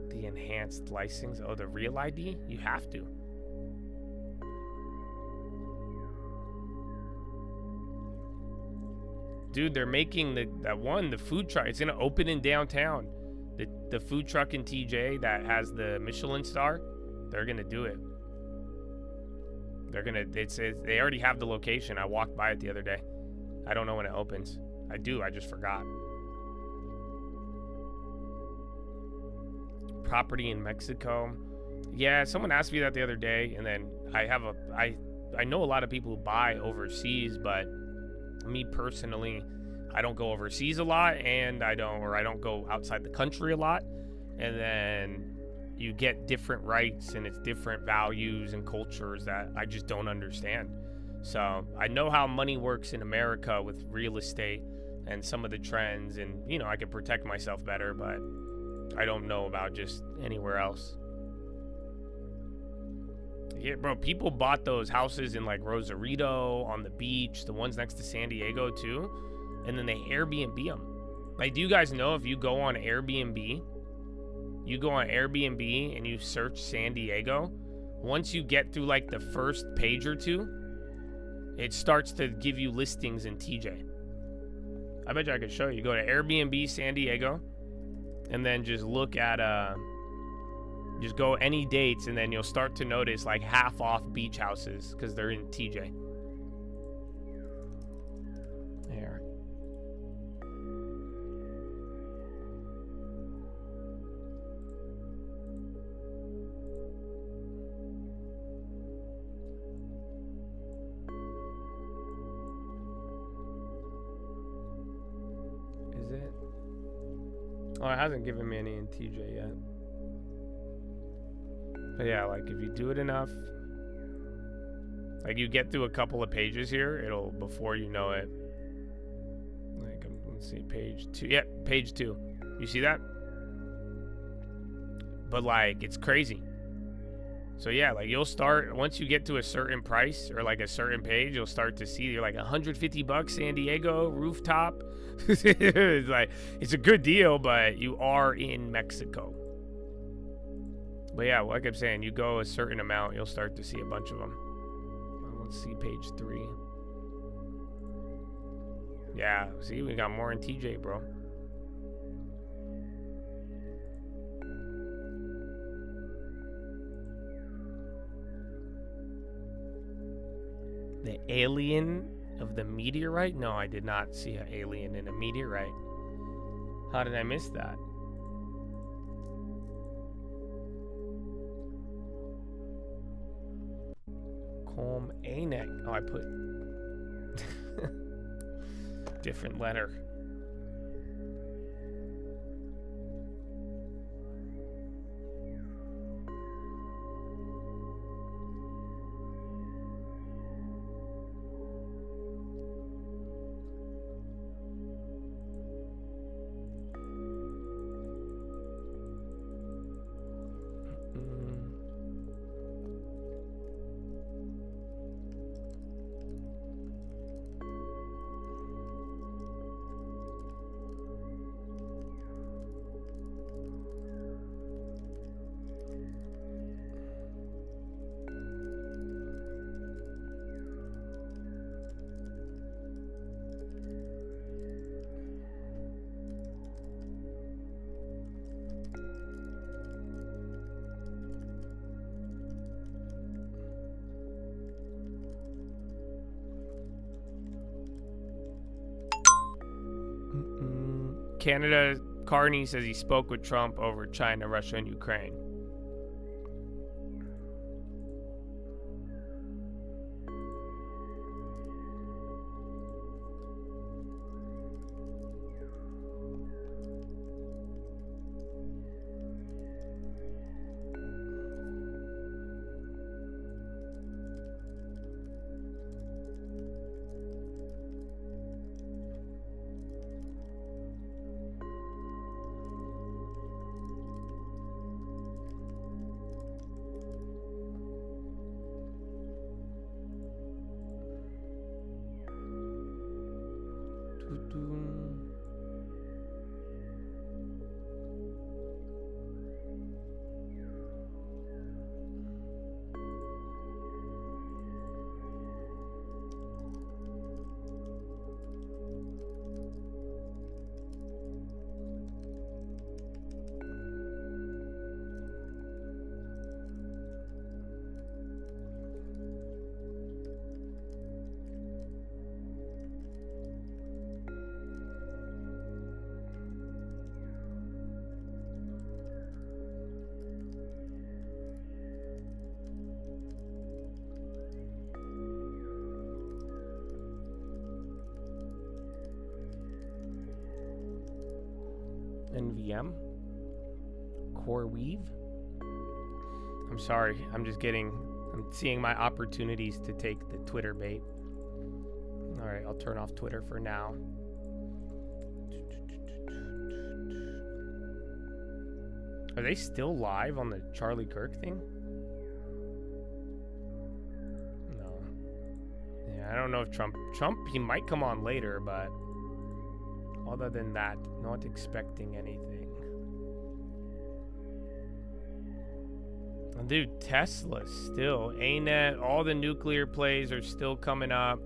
The enhanced license. Oh, the real ID? You have to. Dude, they're making the food truck. It's gonna open in downtown. The food truck in TJ that has the Michelin star. They're gonna do it. They're gonna. They already have the location. I walked by it the other day. I don't know when it opens. I do. I just forgot. Property in Mexico. Yeah, someone asked me that the other day, and then I know a lot of people who buy overseas, but me personally, I don't go overseas a lot, and I don't go outside the country a lot, and then you get different rights and it's different values and cultures that I just don't understand. So I know how money works in America with real estate and some of the trends, and I can protect myself better, but I don't know about just anywhere else. Yeah, bro, people bought those houses in like Rosarito, on the beach, the ones next to San Diego too, and then they Airbnb them. Like, do you guys know if you go on Airbnb and you search San Diego, once you get through like the first page or two, it starts to give you listings in TJ. I bet you I could show you. Go to Airbnb San Diego, and then just look at just go any dates, and then you'll start to notice like half off beach houses because they're in TJ. There. Is it? Oh, it hasn't given me any in TJ yet. But yeah, like if you do it enough, like you get through a couple of pages here, it'll, before you know it, like, let's see, page 2. Yeah, page 2. You see that? But like, it's crazy. So yeah, like you'll start, once you get to a certain price or like a certain page, you'll start to see, you're like $150 San Diego rooftop. It's like, it's a good deal, but you are in Mexico. But yeah, like I'm saying, you go a certain amount, you'll start to see a bunch of them. Let's see page 3. Yeah, see, we got more in TJ, bro. The alien of the meteorite? No, I did not see an alien in a meteorite. How did I miss that? Home A-neck. Oh, I put different letter. Canada, Carney says he spoke with Trump over China, Russia, and Ukraine. NVM. Core Weave. I'm sorry. I'm seeing my opportunities to take the Twitter bait. All right, I'll turn off Twitter for now. Are they still live on the Charlie Kirk thing? No. Yeah, I don't know if Trump, he might come on later, but other than that, not expecting anything. Dude, Tesla still. ANET, all the nuclear plays are still coming up.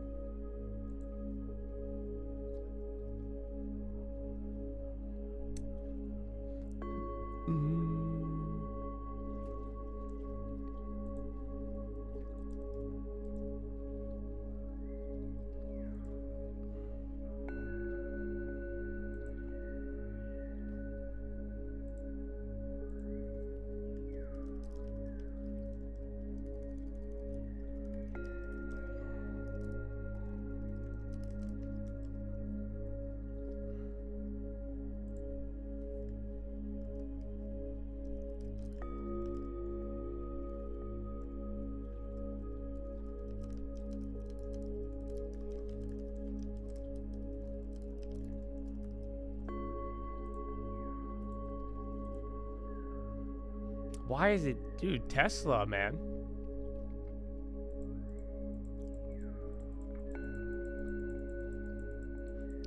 Why is it, dude, Tesla, man?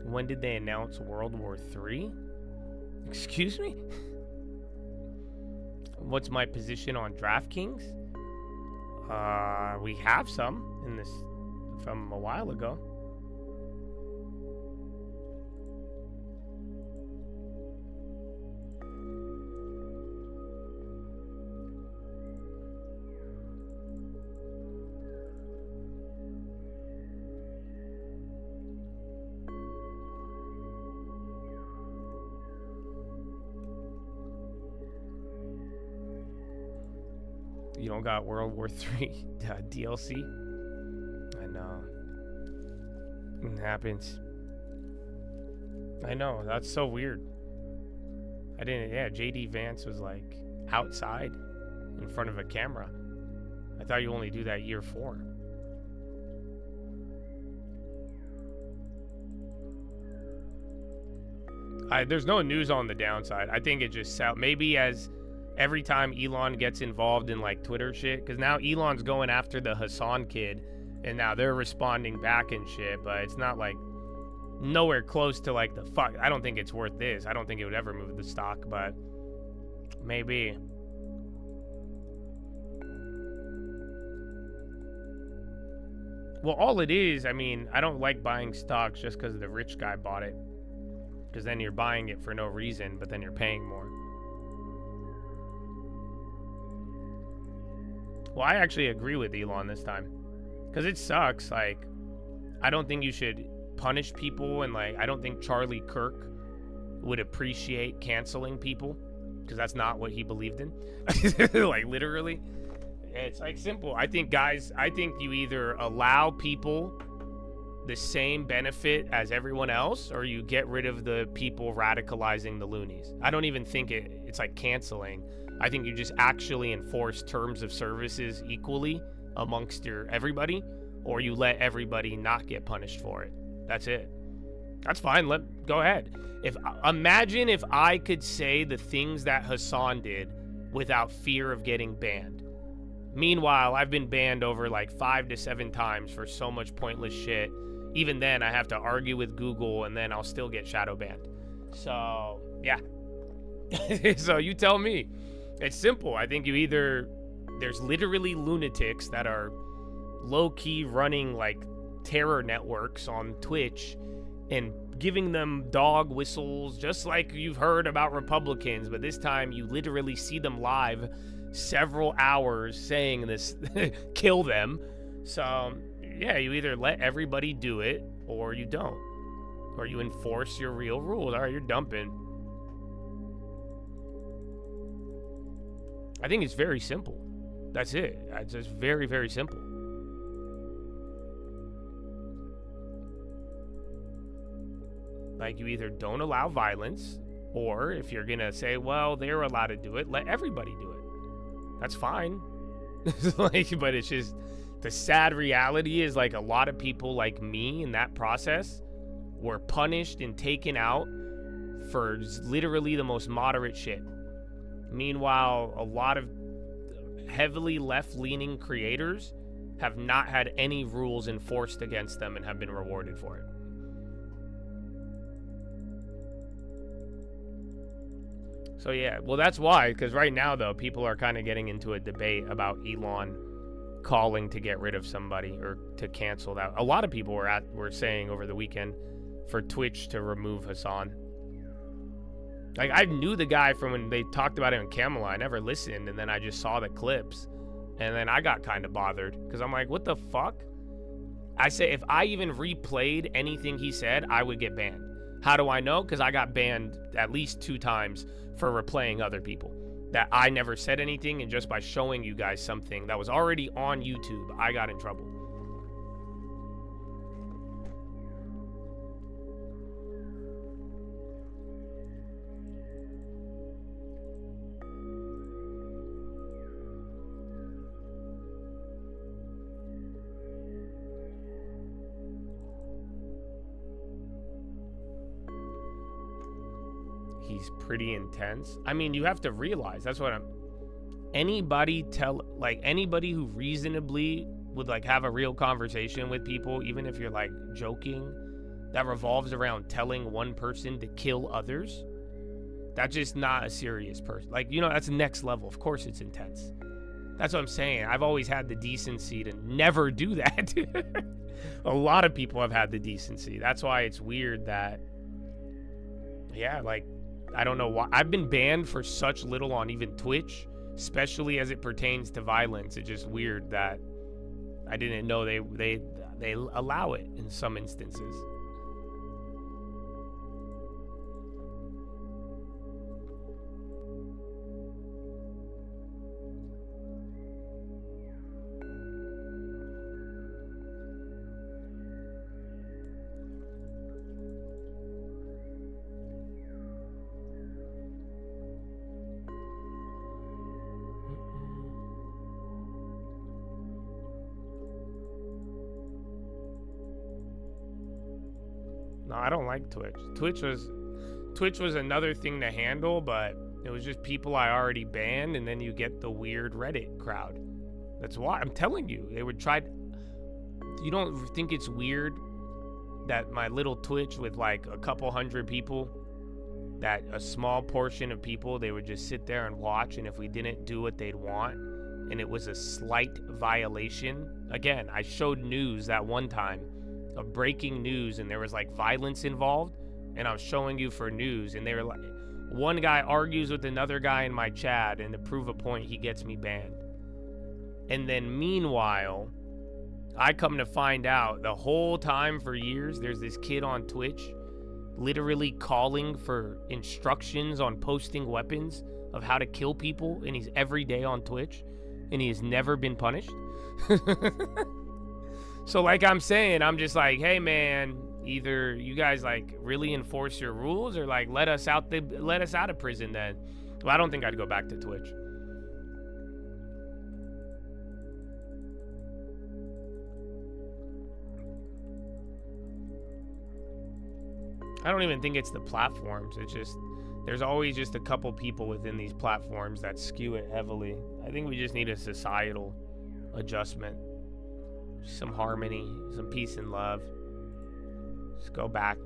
When did they announce World War III? Excuse me? What's my position on DraftKings? We have some in this from a while ago. You don't got World War III DLC? I know. It happens. I know, that's so weird. I didn't, yeah, JD Vance was like outside in front of a camera. I thought you only do that year 4. There's no news on the downside. I think it just maybe as every time Elon gets involved in like Twitter shit, because now Elon's going after the Hassan kid, and now they're responding back and shit, but it's not like nowhere close to like the fuck. I don't think it's worth this. I don't think it would ever move the stock, but maybe. Well, all it is, I mean, I don't like buying stocks just because the rich guy bought it, because then you're buying it for no reason, but then you're paying more. Well, I actually agree with Elon this time, because it sucks. Like, I don't think you should punish people, and like, I don't think Charlie Kirk would appreciate canceling people, because that's not what he believed in. Like, literally. It's like simple. I think, guys, you either allow people the same benefit as everyone else, or you get rid of the people radicalizing the loonies. I don't even think it's like canceling. I think you just actually enforce terms of services equally amongst everybody, or you let everybody not get punished for it. That's it. That's fine. Go ahead. Imagine if I could say the things that Hassan did without fear of getting banned. Meanwhile, I've been banned over like 5 to 7 times for so much pointless shit. Even then, I have to argue with Google, and then I'll still get shadow banned. So, yeah. So you tell me. It's simple. I think there's literally lunatics that are low-key running like terror networks on Twitch and giving them dog whistles, just like you've heard about Republicans, but this time you literally see them live several hours saying this, kill them. So, yeah, you either let everybody do it or you don't. Or you enforce your real rules. All right, you're dumping. I think it's very simple. That's it. It's just very, very simple. Like, you either don't allow violence Or if you're gonna say, well, they're allowed to do it, let everybody do it. That's fine. Like, but it's just, the sad reality is, like, a lot of people like me in that process were punished and taken out for literally the most moderate shit. Meanwhile, a lot of heavily left-leaning creators have not had any rules enforced against them and have been rewarded for it. So yeah, well, that's why, because right now, though, people are kind of getting into a debate about Elon calling to get rid of somebody or to cancel that. A lot of people were saying over the weekend for Twitch to remove Hassan. Like, I knew the guy from when they talked about it in Camelot. I never listened, and then I just saw the clips, and then I got kind of bothered because I'm like, what the fuck? I say if I even replayed anything he said, I would get banned. How do I know? Because I got banned at least 2 times for replaying other people. That I never said anything, and just by showing you guys something that was already on YouTube, I got in trouble. He's pretty intense. I mean, you have to realize, that's what anybody who reasonably would like have a real conversation with people, even if you're like joking, that revolves around telling one person to kill others, that's just not a serious person. Like, you know, that's next level. Of course it's intense. That's what I'm saying. I've always had the decency to never do that. A lot of people have had the decency. That's why it's weird that, yeah, like, I don't know why. I've been banned for such little on even Twitch, especially as it pertains to violence. It's just weird that I didn't know they allow it in some instances. No, I don't like Twitch. Twitch was another thing to handle, but it was just people I already banned, and then you get the weird Reddit crowd. That's why I'm telling you, they would try. You don't think it's weird that my little Twitch with like a couple hundred people, that a small portion of people, they would just sit there and watch, and if we didn't do what they'd want, and it was a slight violation. Again, I showed news that one time of breaking news, and there was like violence involved, and I was showing you for news, and they were like, one guy argues with another guy in my chat, and to prove a point, he gets me banned. And then meanwhile, I come to find out the whole time for years, there's this kid on Twitch literally calling for instructions on posting weapons of how to kill people, and he's every day on Twitch, and he has never been punished. So like I'm saying, I'm just like, hey man, either you guys like really enforce your rules, or like let us out of prison then. Well, I don't think I'd go back to Twitch. I don't even think it's the platforms. It's just, there's always just a couple people within these platforms that skew it heavily. I think we just need a societal adjustment. Some harmony, some peace and love. Just go back.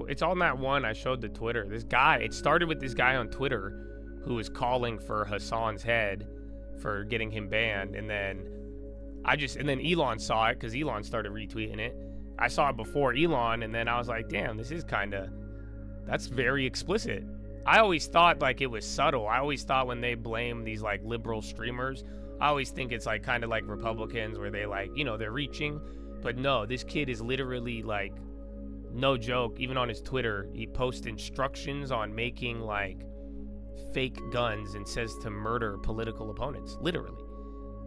It's on that one I showed the Twitter. This guy, it started with this guy on Twitter who was calling for Hassan's head for getting him banned, and then Elon saw it because Elon started retweeting it. I saw it before Elon, and then I was like, damn, that's very explicit. I always thought like it was subtle. I always thought when they blame these like liberal streamers, I always think it's like kind of like Republicans where they like, you know, they're reaching. But no, this kid is literally like no joke, even on his Twitter, he posts instructions on making like fake guns and says to murder political opponents. Literally.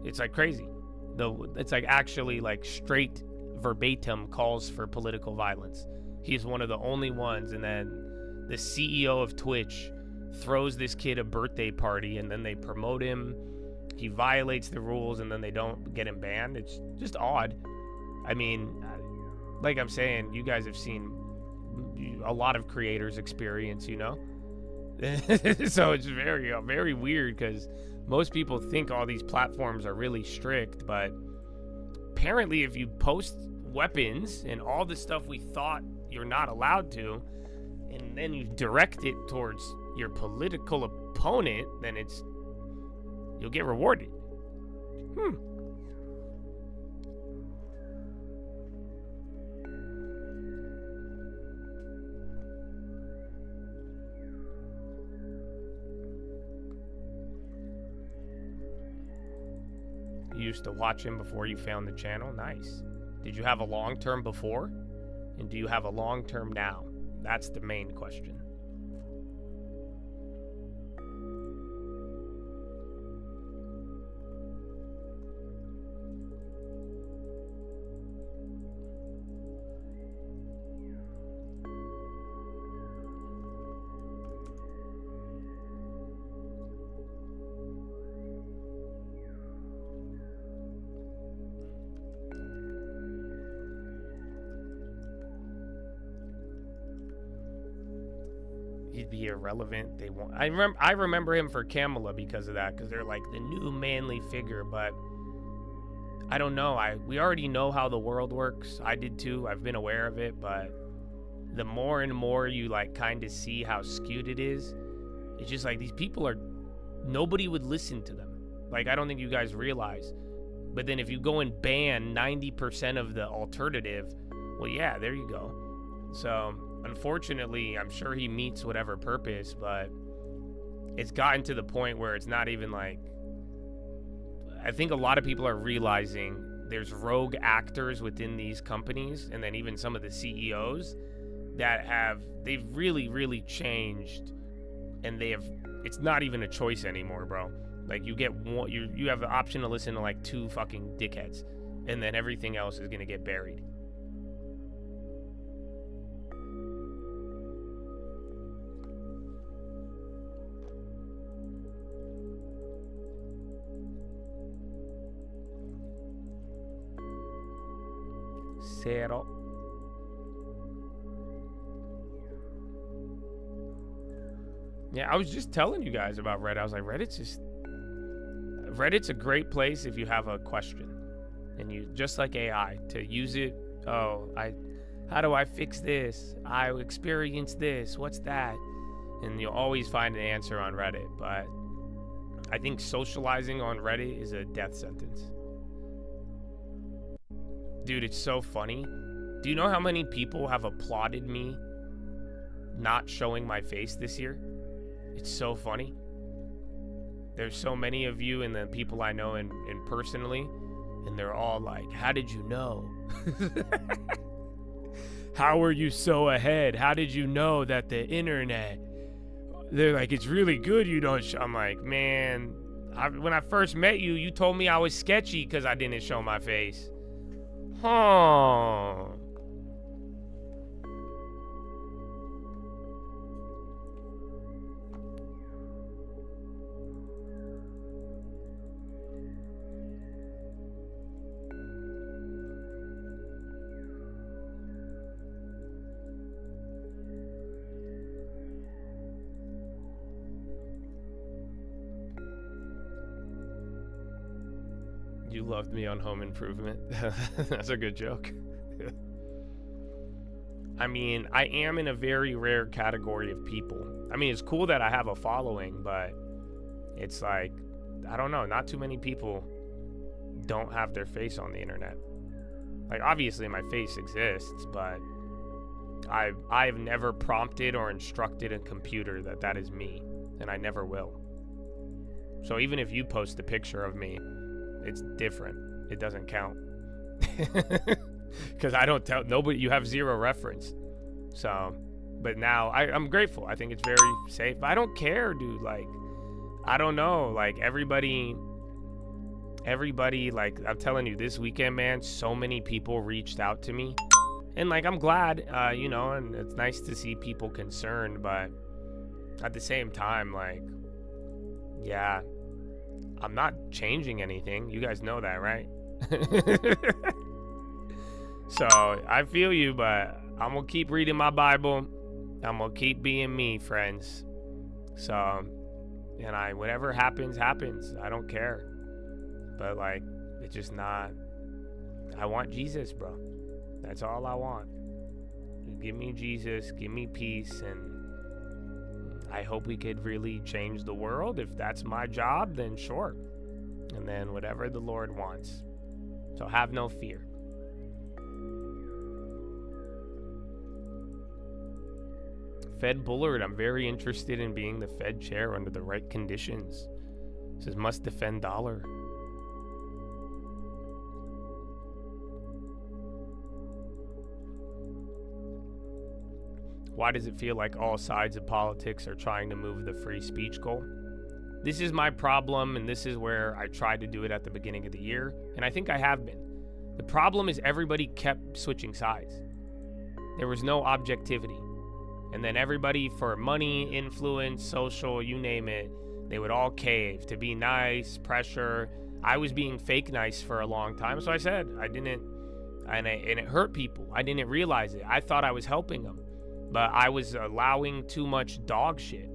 It's like crazy. Though it's like actually like straight verbatim calls for political violence. He's one of the only ones. And then the CEO of Twitch throws this kid a birthday party, and then they promote him. He violates the rules, and then they don't get him banned. It's just odd. I mean, like I'm saying, you guys have seen a lot of creators experience, you know? So it's very, very weird, because most people think all these platforms are really strict, but apparently if you post weapons and all the stuff we thought you're not allowed to, and then you direct it towards your political opponent, then you'll get rewarded. You used to watch him before you found the channel? Nice. Did you have a long-term before? And do you have a long-term now? That's the main question. He'd be irrelevant. They won't. I remember him for Kamala because of that, because they're like the new manly figure. But I don't know. We already know how the world works. I did too. I've been aware of it. But the more and more you like kind of see how skewed it is, it's just like these people are. Nobody would listen to them. Like, I don't think you guys realize. But then if you go and ban 90% of the alternative, well, yeah, there you go. So unfortunately, I'm sure he meets whatever purpose, but it's gotten to the point where it's not even like, I think a lot of people are realizing there's rogue actors within these companies, and then even some of the CEOs that they've really, really changed, and it's not even a choice anymore, bro. Like, you get one, you have the option to listen to like 2 fucking dickheads, and then everything else is gonna get buried. Zero. Yeah, I was just telling you guys about Reddit. I was like, Reddit's a great place if you have a question, and you, just like AI, to use it. How do I fix this? I experienced this. What's that? And you'll always find an answer on Reddit. But I think socializing on Reddit is a death sentence. Dude, it's so funny. Do you know how many people have applauded me not showing my face this year? It's so funny. There's so many of you and the people I know in personally, and they're all like, how did you know? How are you so ahead? How did you know that the internet? They're like, it's really good you don't show. I'm like, man, when I first met you, you told me I was sketchy because I didn't show my face. Huh. You loved me on Home Improvement. That's a good joke. I mean, I am in a very rare category of people. I mean, it's cool that I have a following, but it's like, I don't know, not too many people don't have their face on the internet. Like, obviously my face exists, but I've never prompted or instructed a computer that is me, and I never will. So even if you post a picture of me, it's different. It doesn't count. Because I don't tell nobody. You have zero reference. So, but now I'm grateful. I think it's very safe. I don't care, dude. Like, I don't know. Like, everybody, like, I'm telling you, this weekend, man, so many people reached out to me. And, like, I'm glad, you know, and it's nice to see people concerned. But at the same time, like, yeah, I'm not changing anything. You guys know that, right? So I feel you, but I'm gonna keep reading my Bible. I'm gonna keep being me, friends. So, and whatever happens, I don't care. But like, it's just not. I want Jesus, bro. That's all I want. Give me Jesus, give me peace, and I hope we could really change the world. If that's my job, then sure. And then whatever the Lord wants. So have no fear. Fed Bullard, I'm very interested in being the Fed chair under the right conditions. It says must defend dollar. Why does it feel like all sides of politics are trying to move the free speech goal? This is my problem, and this is where I tried to do it at the beginning of the year, and I think I have been. The problem is everybody kept switching sides. There was no objectivity. And then everybody, for money, influence, social, you name it, they would all cave to be nice, pressure. I was being fake nice for a long time, so I said I didn't, and it hurt people. I didn't realize it. I thought I was helping them, but I was allowing too much dog shit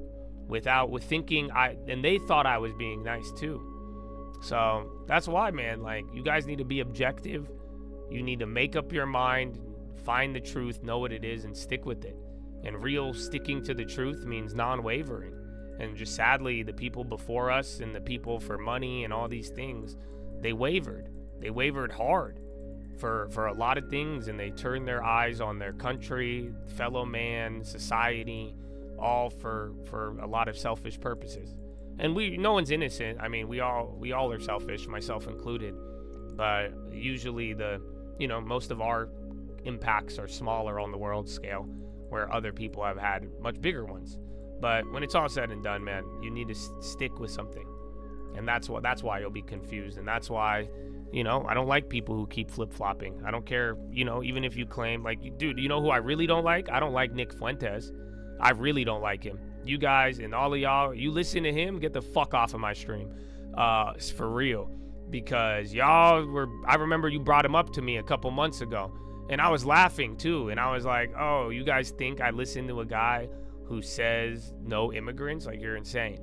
with thinking and they thought I was being nice too. So that's why, man, like, you guys need to be objective. You need to make up your mind, find the truth, know what it is, and stick with it. And real sticking to the truth means non-wavering. And just sadly, the people before us and the people for money and all these things, they wavered. They wavered hard for a lot of things, and they turned their eyes on their country, fellow man, society, all for a lot of selfish purposes. And no one's innocent. I mean, we all are selfish, myself included. But usually most of our impacts are smaller on the world scale, where other people have had much bigger ones. But when it's all said and done, man, you need to stick with something. And that's why you'll be confused. And that's why, I don't like people who keep flip-flopping. I don't care, even if you claim, like, dude, you know who I really don't like? I don't like Nick Fuentes. I really don't like him. You guys and all of y'all, you listen to him, get the fuck off of my stream. It's for real. Because I remember you brought him up to me a couple months ago. And I was laughing too, and I was like, oh, you guys think I listen to a guy who says no immigrants? Like, you're insane.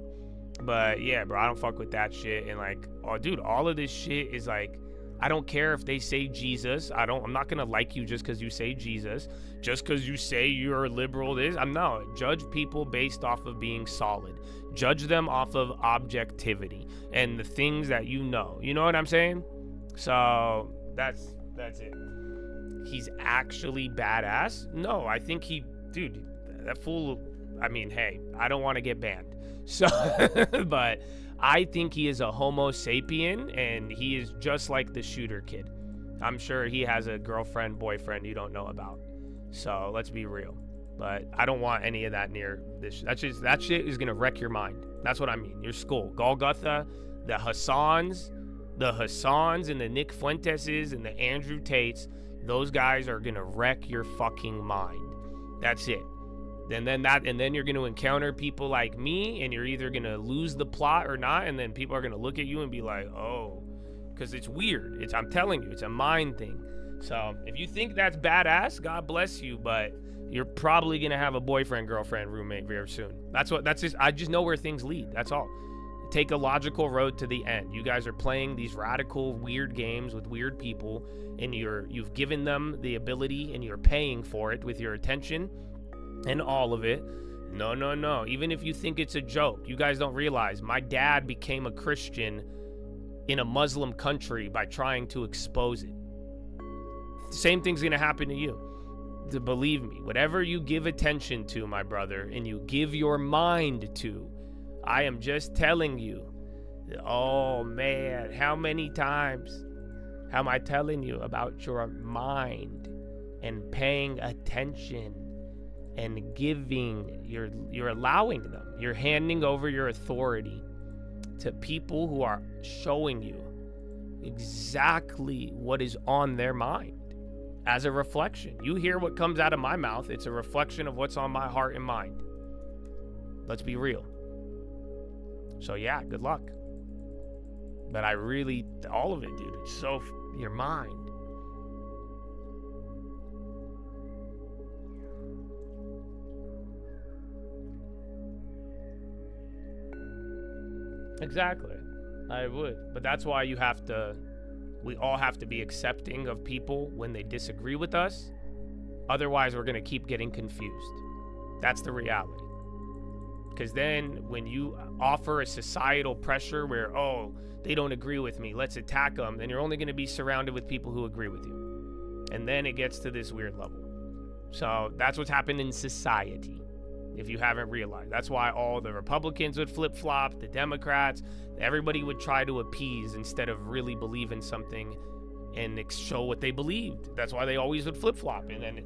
But yeah, bro, I don't fuck with that shit. And like, oh, dude, all of this shit is like, I don't care if they say Jesus. I'm not gonna like you just because you say Jesus. Just because you say you're a liberal, judge people based off of being solid. Judge them off of objectivity and the things that you know. You know what I'm saying? So that's it. He's actually badass? No, I think that fool, I mean, hey, I don't want to get banned. So, but I think he is a homo sapien, and he is just like the shooter kid. I'm sure he has a girlfriend, boyfriend you don't know about. So let's be real. But I don't want any of that near this. That shit is going to wreck your mind. That's what I mean. Your skull. Golgotha, the Hassans and the Nick Fuenteses and the Andrew Tates, those guys are gonna wreck your fucking mind. That's it. And then you're gonna encounter people like me, and you're either gonna lose the plot or not, and then people are gonna look at you and be like, oh, because it's weird. I'm telling you, it's a mind thing. So if you think that's badass, God bless you, but you're probably gonna have a boyfriend, girlfriend, roommate very soon. I just know where things lead. That's all. Take a logical road to the end. You guys are playing these radical, weird games with weird people, and you've given them the ability, and you're paying for it with your attention and all of it. No. Even if you think it's a joke, you guys don't realize my dad became a Christian in a Muslim country by trying to expose it. The same thing's gonna happen to you. To believe me, whatever you give attention to, my brother, and you give your mind to, I am just telling you. Oh man, how many times am I telling you about your mind and paying attention and you're allowing them. You're handing over your authority to people who are showing you exactly what is on their mind as a reflection. You hear what comes out of my mouth. It's a reflection of what's on my heart and mind. Let's be real. So yeah, good luck. But all of it, dude, it's so your mind. Exactly. I would. But that's why we all have to be accepting of people when they disagree with us. Otherwise, we're going to keep getting confused. That's the reality. Because then when you offer a societal pressure where, oh, they don't agree with me, let's attack them, then you're only going to be surrounded with people who agree with you. And then it gets to this weird level. So that's what's happened in society, if you haven't realized. That's why all the Republicans would flip-flop, the Democrats, everybody would try to appease instead of really believe in something and show what they believed. That's why they always would flip-flop. And then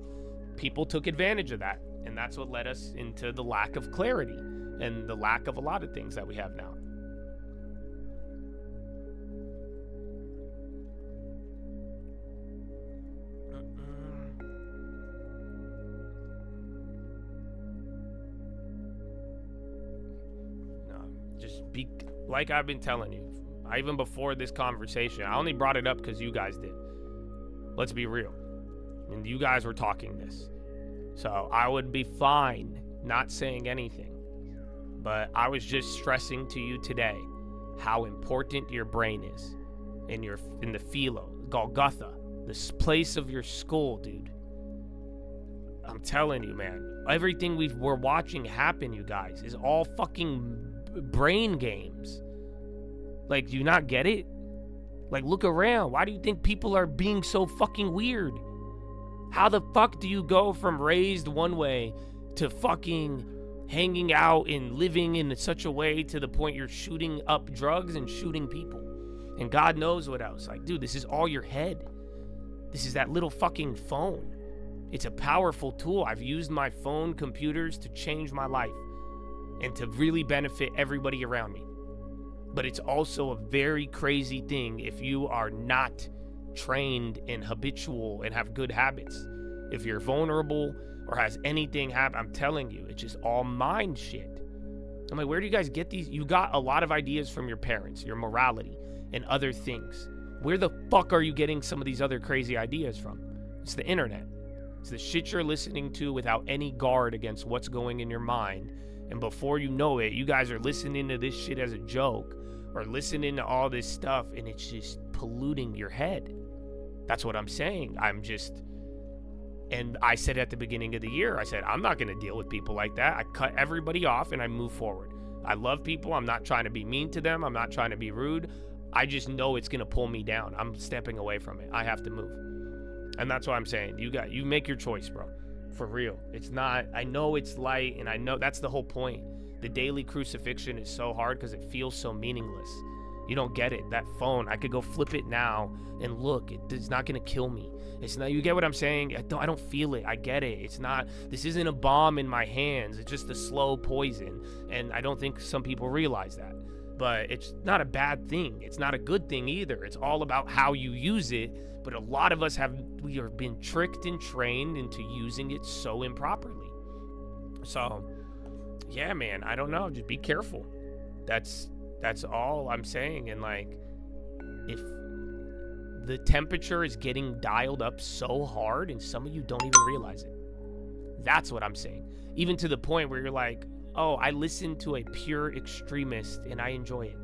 people took advantage of that. And that's what led us into the lack of clarity and the lack of a lot of things that we have now. No, just be like I've been telling you. Even before this conversation, I only brought it up because you guys did. Let's be real. And you guys were talking this. So I would be fine not saying anything. But I was just stressing to you today how important your brain is in the Philo, Golgotha, this place of your skull, dude. I'm telling you, man, everything we're watching happen, you guys, is all fucking brain games. Like, do you not get it? Like, look around. Why do you think people are being so fucking weird? How the fuck do you go from raised one way to fucking hanging out and living in such a way to the point you're shooting up drugs and shooting people and God knows what else? Like, dude, this is all your head. This is that little fucking phone. It's a powerful tool. I've used my phone computers to change my life and to really benefit everybody around me. But it's also a very crazy thing if you are not trained and habitual and have good habits. If you're vulnerable or has anything happen, I'm telling you, it's just all mind shit. I'm like, where do you guys get these? You got a lot of ideas from your parents, your morality, and other things. Where the fuck are you getting some of these other crazy ideas from? It's the internet. It's the shit you're listening to without any guard against what's going in your mind. And before you know it, you guys are listening to this shit as a joke or listening to all this stuff, and it's just polluting your head. That's what I'm saying. And I said at the beginning of the year, I said, I'm not going to deal with people like that. I cut everybody off and I move forward. I love people. I'm not trying to be mean to them. I'm not trying to be rude. I just know it's going to pull me down. I'm stepping away from it. I have to move. And that's what I'm saying. You make your choice, bro. For real. It's not, I know it's light, and I know that's the whole point. The daily crucifixion is so hard because it feels so meaningless. You don't get it. That phone, I could go flip it now and look. It's not going to kill me. It's not, you get what I'm saying? I don't feel it. I get it. It's not, this isn't a bomb in my hands. It's just a slow poison. And I don't think some people realize that. But it's not a bad thing. It's not a good thing either. It's all about how you use it. But a lot of us we have been tricked and trained into using it so improperly. So, yeah, man, I don't know. Just be careful. That's all I'm saying. And like, if the temperature is getting dialed up so hard and some of you don't even realize it, that's what I'm saying. Even to the point where you're like, oh, I listen to a pure extremist and I enjoy it.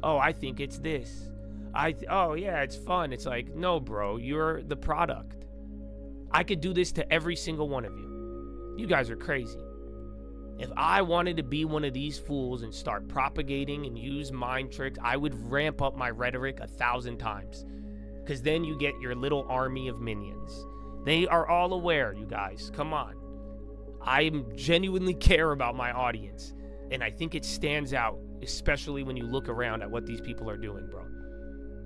Oh, I think it's this. Oh yeah, it's fun. It's like, no, bro, you're the product. I could do this to every single one of you. You guys are crazy. If I wanted to be one of these fools and start propagating and use mind tricks, I would ramp up my rhetoric 1,000 times. Because then you get your little army of minions. They are all aware, you guys. Come on. I genuinely care about my audience. And I think it stands out, especially when you look around at what these people are doing, bro.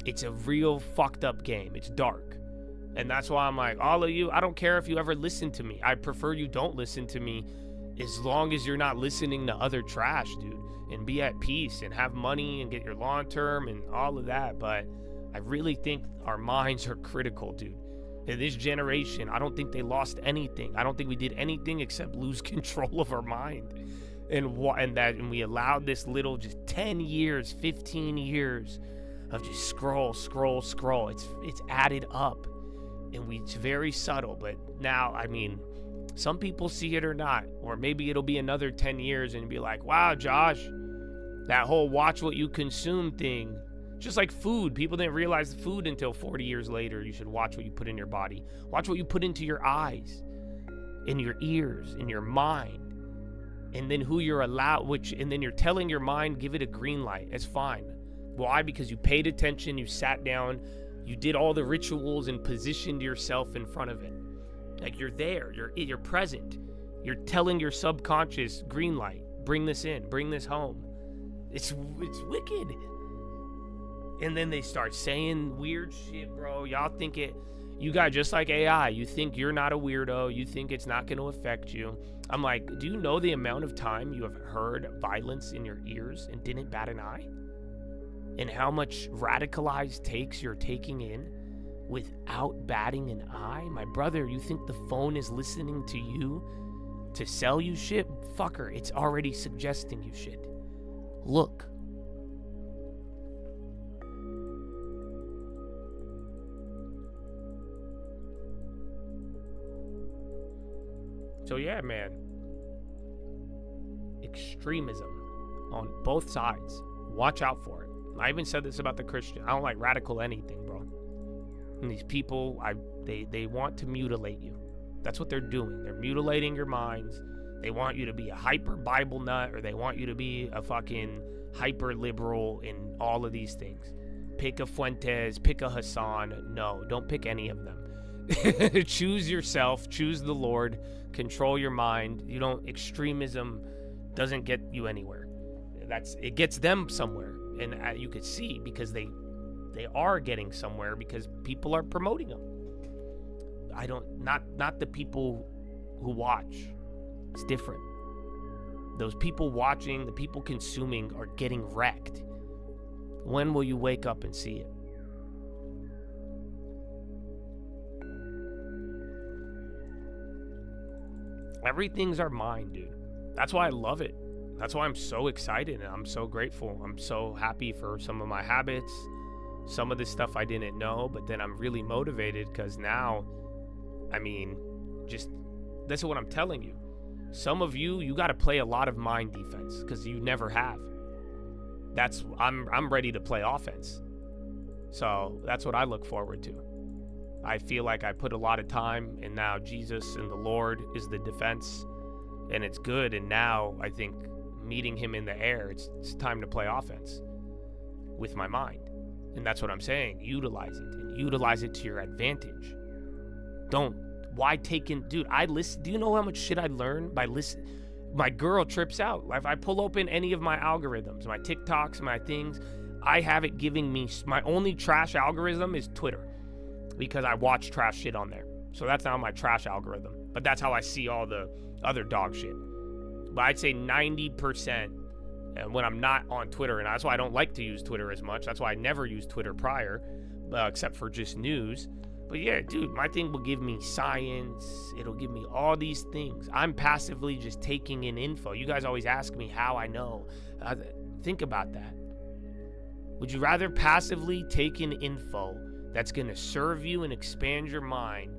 It's a real fucked up game. It's dark. And that's why I'm like, all of you, I don't care if you ever listen to me. I prefer you don't listen to me as long as you're not listening to other trash, dude. And be at peace and have money and get your long term and all of that. But I really think our minds are critical, dude. In this generation, I don't think they lost anything. I don't think we did anything except lose control of our mind. And we allowed this little just 10 years, 15 years of just scroll. It's added up. And it's very subtle. But now, I mean, some people see it or not. Or maybe it'll be another 10 years and be like, wow, Josh, that whole watch what you consume thing. Just like food. People didn't realize the food until 40 years later. You should watch what you put in your body. Watch what you put into your eyes, in your ears, in your mind. And then who you're allowed, and then you're telling your mind, give it a green light. It's fine. Why? Because you paid attention, you sat down, you did all the rituals and positioned yourself in front of it. Like you're there, you're present. You're telling your subconscious, green light, bring this in, bring this home. It's wicked. And then they start saying weird shit, bro. Y'all think you got just like AI. You think you're not a weirdo. You think it's not going to affect you. I'm like, do you know the amount of time you have heard violence in your ears and didn't bat an eye? And how much radicalized takes you're taking in without batting an eye? My brother, you think the phone is listening to you to sell you shit? Fucker, it's already suggesting you shit. Look. So yeah, man. Extremism on both sides. Watch out for it. I even said this about the Christian. I don't like radical anything, bro. And these people, they want to mutilate you. That's what they're doing. They're mutilating your minds. They want you to be a hyper Bible nut, or they want you to be a fucking hyper liberal in all of these things. Pick a Fuentes, pick a Hassan. No, don't pick any of them. Choose yourself, choose the Lord, control your mind. Extremism doesn't get you anywhere. It gets them somewhere. And you could see, because they are getting somewhere because people are promoting them. Not the people who watch. It's different. Those people watching, the people consuming are getting wrecked. When will you wake up and see it? Everything's our mind, dude. That's why I love it. That's why I'm so excited and I'm so grateful. I'm so happy for some of my habits, some of the stuff I didn't know, but then I'm really motivated because now, I mean, this is what I'm telling you. Some of you got to play a lot of mind defense because you never have. I'm ready to play offense. So that's what I look forward to. I feel like I put a lot of time, and now Jesus and the Lord is the defense, and it's good. And now I think meeting him in the air, it's time to play offense with my mind. And that's what I'm saying. Utilize it, and utilize it to your advantage. Why take in, dude, I listen. Do you know how much shit I learn by listening? My girl trips out. If I pull open any of my algorithms, my TikToks, my things, I have it giving me, my only trash algorithm is Twitter, because I watch trash shit on there. So that's not my trash algorithm, but that's how I see all the other dog shit. But I'd say 90%, and when I'm not on Twitter, and that's why I don't like to use Twitter as much. That's why I never used Twitter prior, except for just news. But yeah, dude, my thing will give me science. It'll give me all these things. I'm passively just taking in info. You guys always ask me how I know. Think about that. Would you rather passively take in info that's going to serve you and expand your mind,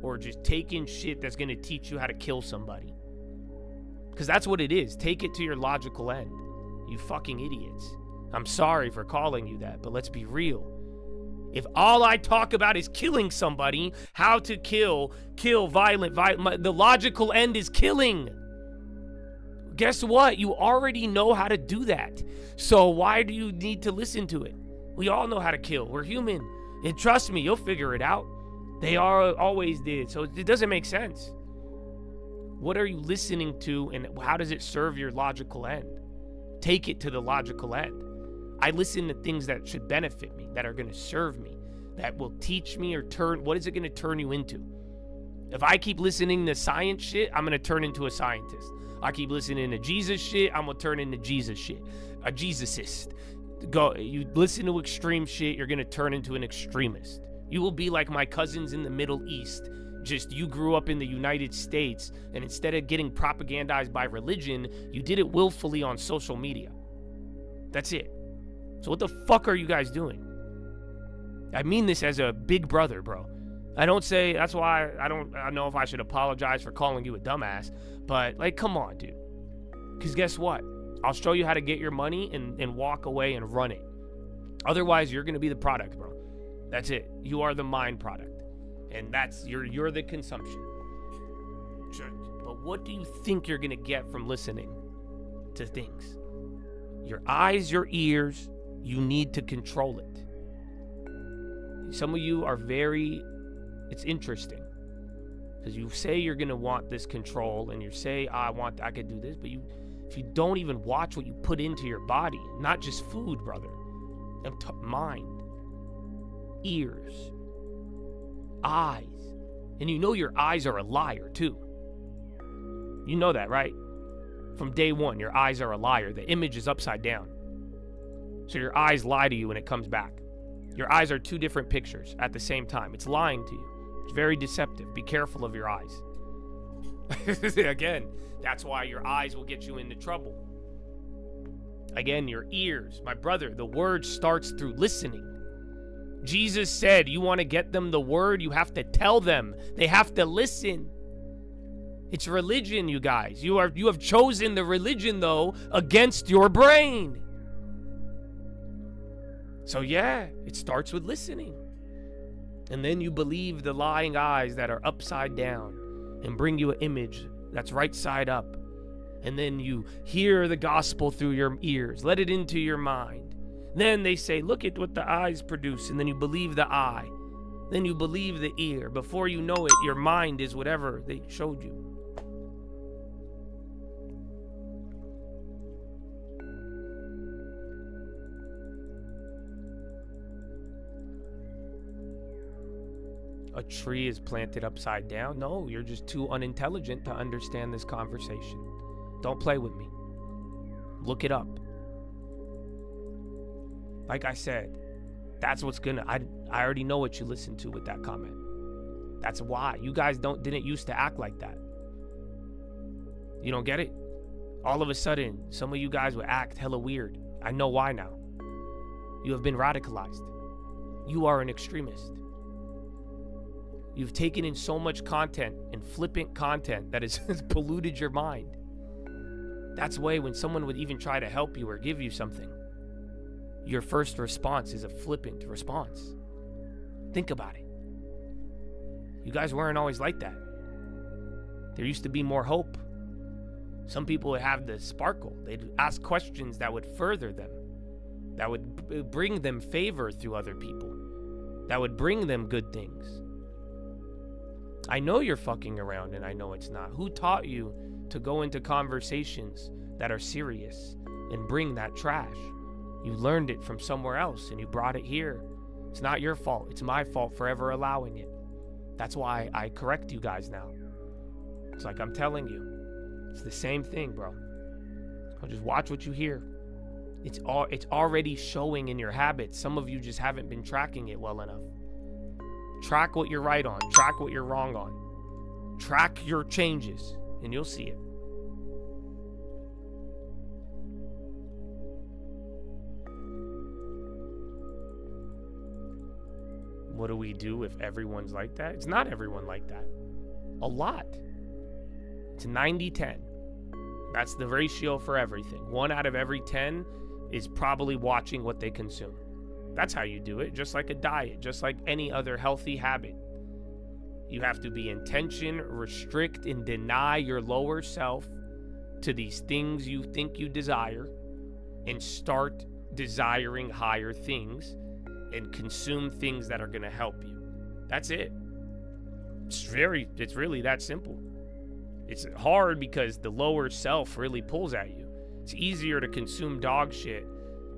or just take in shit that's going to teach you how to kill somebody? Because that's what it is. Take it to your logical end. You fucking idiots. I'm sorry for calling you that, but let's be real. If all I talk about is killing somebody, how to kill, violent, the logical end is killing. Guess what? You already know how to do that. So why do you need to listen to it? We all know how to kill. We're human. And trust me, you'll figure it out. They always did. So it doesn't make sense. What are you listening to, and how does it serve your logical end? Take it to the logical end. I listen to things that should benefit me, that are going to serve me, that will teach me or what is it going to turn you into? If I keep listening to science shit, I'm going to turn into a scientist. I keep listening to Jesus shit, I'm going to turn into Jesus shit. A Jesusist. You listen to extreme shit, you're going to turn into an extremist. You will be like my cousins in the Middle East. Just you grew up in the United States, and instead of getting propagandized by religion, you did it willfully on social media. That's it. So what the fuck are you guys doing? I mean this as a big brother, bro. I don't say, that's why I don't know if I should apologize for calling you a dumbass, but like, come on, dude. Because guess what? I'll show you how to get your money and walk away and run it. Otherwise, you're going to be the product, bro. That's it. You are the mind product. And you're the consumption. But what do you think you're going to get from listening to things? Your eyes, your ears, you need to control it. Some of you are it's interesting. Because you say you're going to want this control, and you say, I could do this, but if you don't even watch what you put into your body, not just food, brother, mind, ears, eyes, and you know your eyes are a liar too. You know that, right? From day one, your eyes are a liar. The image is upside down. So your eyes lie to you when it comes back. Your eyes are two different pictures at the same time. It's lying to you. It's very deceptive. Be careful of your eyes. Again, that's why your eyes will get you into trouble. Again, your ears. My brother, the word starts through listening. Jesus said, you want to get them the word, you have to tell them. They have to listen. It's religion, you guys. You have chosen the religion, though, against your brain. So yeah, it starts with listening. And then you believe the lying eyes that are upside down and bring you an image that's right side up. And then you hear the gospel through your ears. Let it into your mind. Then they say, look at what the eyes produce. And then you believe the eye. Then you believe the ear. Before you know it, your mind is whatever they showed you. A tree is planted upside down? No, you're just too unintelligent to understand this conversation. Don't play with me. Look it up. Like I said, that's what's gonna, I already know what you listened to with that comment. That's why. You guys didn't used to act like that. You don't get it? All of a sudden, some of you guys would act hella weird. I know why now. You have been radicalized. You are an extremist. You've taken in so much content and flippant content that has polluted your mind. That's why when someone would even try to help you or give you something, your first response is a flippant response. Think about it. You guys weren't always like that. There used to be more hope. Some people would have the sparkle. They'd ask questions that would further them, that would bring them favor through other people, that would bring them good things. I know you're fucking around and I know it's not. Who taught you to go into conversations that are serious and bring that trash? You learned it from somewhere else and you brought it here. It's not your fault. It's my fault for ever allowing it. That's why I correct you guys now. It's like I'm telling you. It's the same thing, bro. I'll just watch what you hear. It's already showing in your habits. Some of you just haven't been tracking it well enough. Track what you're right on. Track what you're wrong on. Track your changes, and you'll see it. What do we do if everyone's like that? It's not everyone like that. A lot. It's 90-10. That's the ratio for everything. 1 out of every 10 is probably watching what they consume. That's how you do it, just like a diet, just like any other healthy habit. You have to be intention, restrict, and deny your lower self to these things you think you desire and start desiring higher things and consume things that are going to help you. That's it. It's really that simple. It's hard because the lower self really pulls at you. It's easier to consume dog shit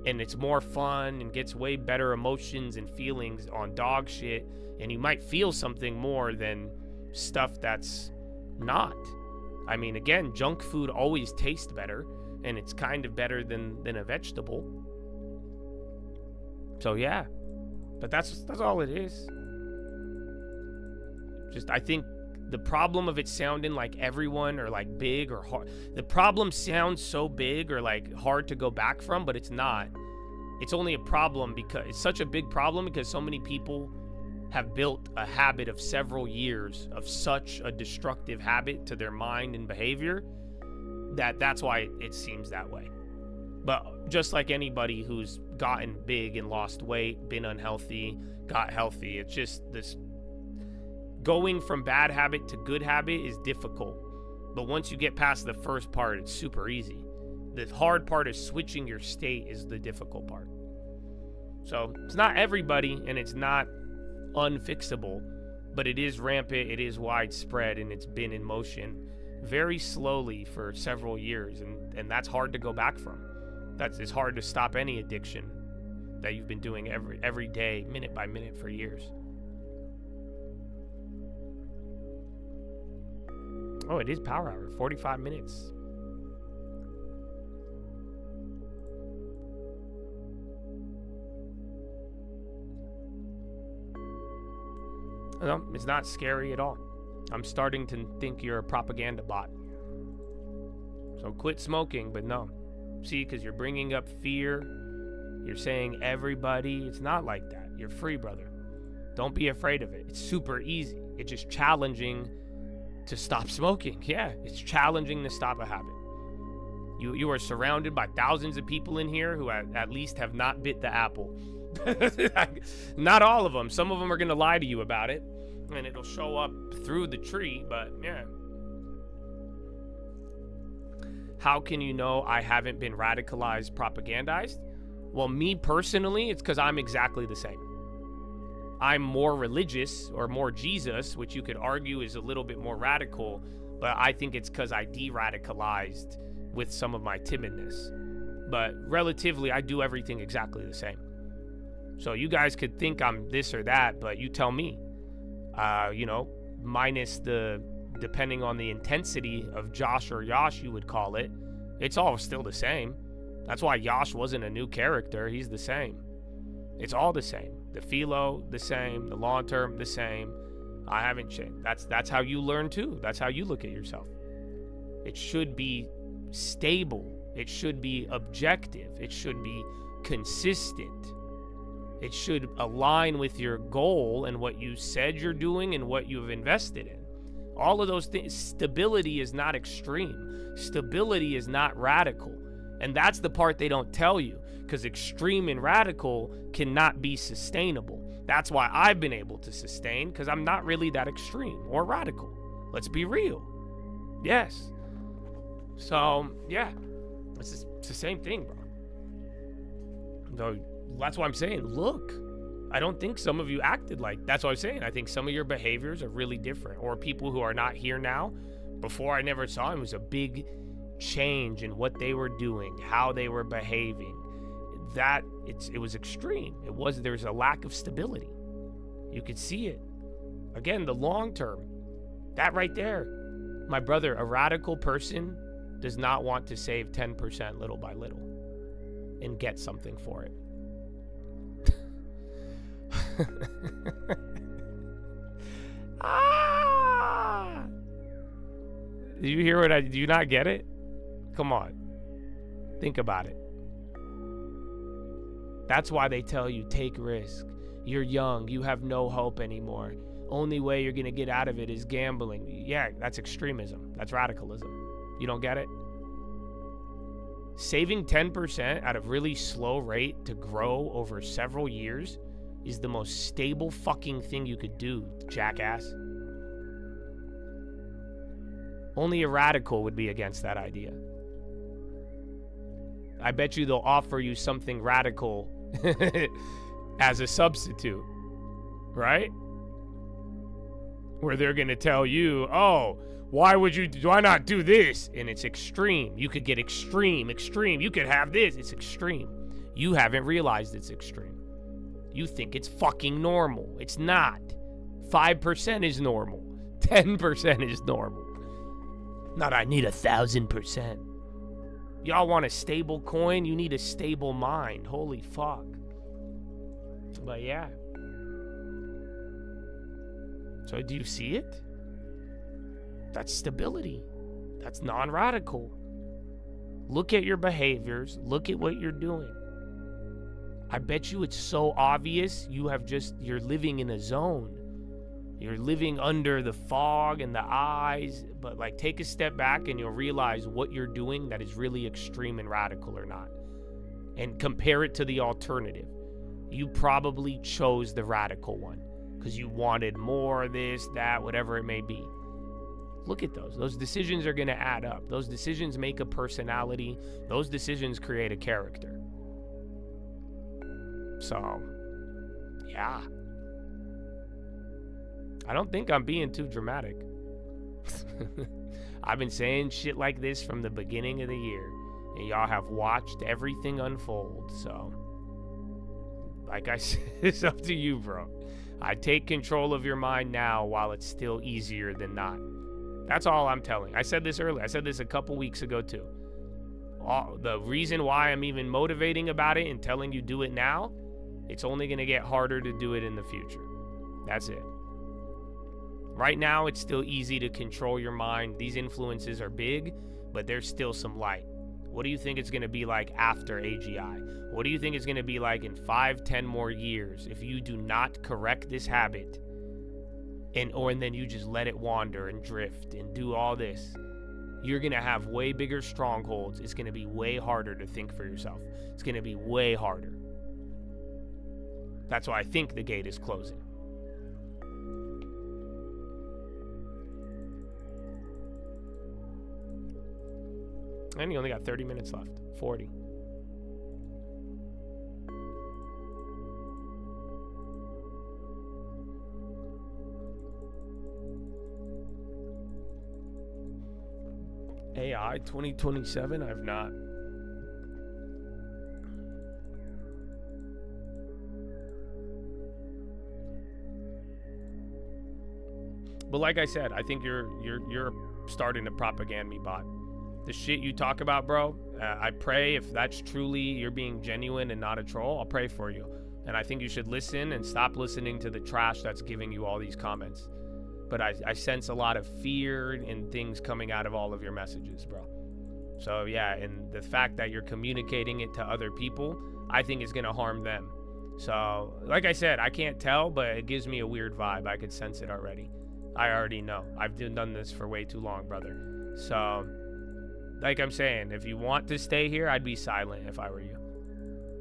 and it's more fun and gets way better emotions and feelings on dog shit, and you might feel something more than stuff that's not. I mean, again, junk food always tastes better, and it's kind of better than a vegetable. So yeah, but that's all it is. Just, I think the problem of it sounding like everyone or like big or hard, the problem sounds so big or like hard to go back from, but it's not. It's only a problem because it's such a big problem because so many people have built a habit of several years of such a destructive habit to their mind and behavior that's why it seems that way. But just like anybody who's gotten big and lost weight, been unhealthy, got healthy, it's just this going from bad habit to good habit is difficult. But once you get past the first part, it's super easy. The hard part is switching your state is the difficult part. So it's not everybody, and it's not unfixable, but it is rampant, it is widespread, and it's been in motion very slowly for several years, and that's hard to go back from. It's hard to stop any addiction that you've been doing every day, minute by minute for years. Oh, it is power hour, 45 minutes. No, it's not scary at all. I'm starting to think you're a propaganda bot. So quit smoking, but no. See, because you're bringing up fear. You're saying everybody. It's not like that. You're free, brother. Don't be afraid of it. It's super easy. It's just challenging to stop smoking. Yeah, it's challenging to stop a habit. You are surrounded by thousands of people in here who at least have not bit the apple. Not all of them. Some of them are going to lie to you about it, and it'll show up through the tree, but yeah. How can you know I haven't been radicalized, propagandized? Well, me personally, it's because I'm exactly the same. I'm more religious or more Jesus, which you could argue is a little bit more radical, but I think it's because I de-radicalized with some of my timidness. But relatively, I do everything exactly the same. So you guys could think I'm this or that, but you tell me. Minus the, depending on the intensity of Josh or Yash, you would call it, it's all still the same. That's why Yash wasn't a new character. He's the same. It's all the same. The Philo, the same. The long term, the same. I haven't changed. That's how you learn too. That's how you look at yourself. It should be stable. It should be objective. It should be consistent. It should align with your goal and what you said you're doing and what you've invested in. All of those things. Stability is not extreme. Stability is not radical. And that's the part they don't tell you, because extreme and radical cannot be sustainable. That's why I've been able to sustain, because I'm not really that extreme or radical. Let's be real. Yes. So, yeah. It's the same thing, bro. Though, that's why I'm saying, look. I don't think some of you acted like, that's what I'm saying. I think some of your behaviors are really different. Or people who are not here now, before I never saw him, it was a big change in what they were doing, how they were behaving. It was extreme. There's a lack of stability. You could see it. Again, the long term. That right there. My brother, a radical person does not want to save 10% little by little and get something for it. Did you hear do you not get it? Come on. Think about it. That's why they tell you take risk. You're young. You have no hope anymore. Only way you're going to get out of it is gambling. Yeah, that's extremism. That's radicalism. You don't get it? Saving 10% at a really slow rate to grow over several years is the most stable fucking thing you could do, jackass. Only a radical would be against that idea. I bet you they'll offer you something radical as a substitute, right? Where they're going to tell you, oh, why not do this? And it's extreme. You could get extreme. You could have this. It's extreme. You haven't realized it's extreme. You think it's fucking normal. It's not. 5% is normal. 10% is normal. Not I need 1,000%. Y'all want a stable coin? You need a stable mind. Holy fuck. But yeah. So do you see it? That's stability. That's non-radical. Look at your behaviors. Look at what you're doing. I bet you it's so obvious you're living in a zone. You're living under the fog and the eyes, but like take a step back and you'll realize what you're doing that is really extreme and radical or not. And compare it to the alternative. You probably chose the radical one because you wanted more, this, that, whatever it may be. Look at those. Those decisions are going to add up. Those decisions make a personality. Those decisions create a character. So, yeah. I don't think I'm being too dramatic. I've been saying shit like this from the beginning of the year, and y'all have watched everything unfold. So, like I said, it's up to you, bro. I take control of your mind now while it's still easier than not. That's all I'm telling. I said this earlier. I said this a couple weeks ago too. The reason why I'm even motivating about it and telling you do it now, it's only going to get harder to do it in the future. That's it. Right now, it's still easy to control your mind. These influences are big, but there's still some light. What do you think it's going to be like after AGI? What do you think it's going to be like in 5-10 more years if you do not correct this habit and then you just let it wander and drift and do all this? You're going to have way bigger strongholds. It's going to be way harder to think for yourself. It's going to be way harder. That's why I think the gate is closing. And you only got 30 minutes left. 40. AI 2027? I've not. But like I said, I think you're starting to propaganda me, bot. The shit you talk about, bro, I pray if that's truly you're being genuine and not a troll, I'll pray for you. And I think you should listen and stop listening to the trash that's giving you all these comments. But I sense a lot of fear and things coming out of all of your messages, bro. So yeah, and the fact that you're communicating it to other people, I think is gonna harm them. So, like I said, I can't tell, but it gives me a weird vibe. I could sense it already. I already know. I've done this for way too long, brother. So, like I'm saying, if you want to stay here, I'd be silent if I were you.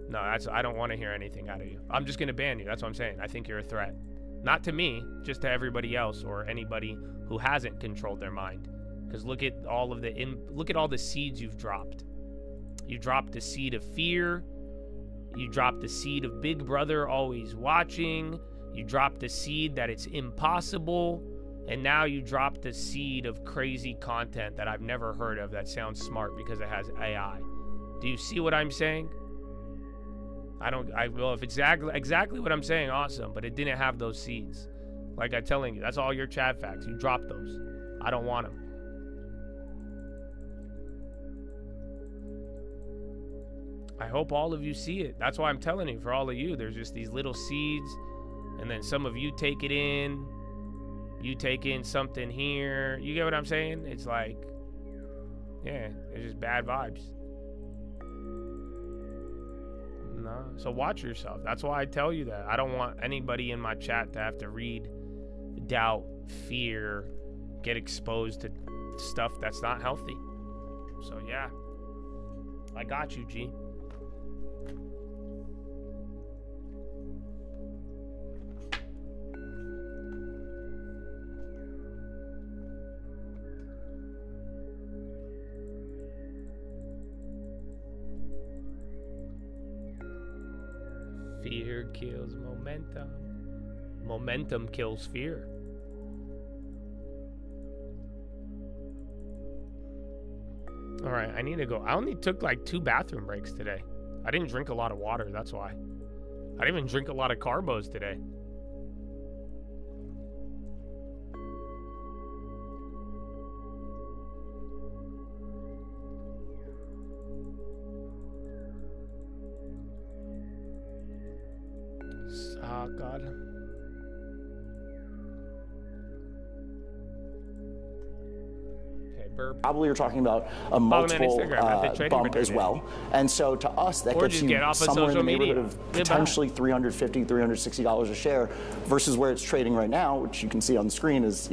No, I don't want to hear anything out of you. I'm just gonna ban you. That's what I'm saying. I think you're a threat. Not to me, just to everybody else or anybody who hasn't controlled their mind. Because look at all the seeds you've dropped. You dropped the seed of fear. You dropped the seed of Big Brother always watching. You dropped the seed that it's impossible. And now you dropped the seed of crazy content that I've never heard of that sounds smart because it has AI. Do you see what I'm saying? Well, if it's exactly what I'm saying, awesome, but it didn't have those seeds. Like I'm telling you, that's all your chat facts. You dropped those. I don't want them. I hope all of you see it. That's why I'm telling you, for all of you, there's just these little seeds, and then some of you take it in. You take in something here. You get what I'm saying? It's like, yeah, it's just bad vibes. No. So watch yourself. That's why I tell you that. I don't want anybody in my chat to have to read doubt, fear, get exposed to stuff that's not healthy. So yeah, I got you, G. Fear kills momentum. Momentum kills fear. All right, I need to go. I only took like 2 bathroom breaks today. I didn't drink a lot of water, that's why. I didn't even drink a lot of carbos today. Oh, God. Okay, burp. Probably you're talking about a multiple bump as well. And so to us, that gets you somewhere in the neighborhood of potentially $350, $360 a share versus where it's trading right now, which you can see on the screen is,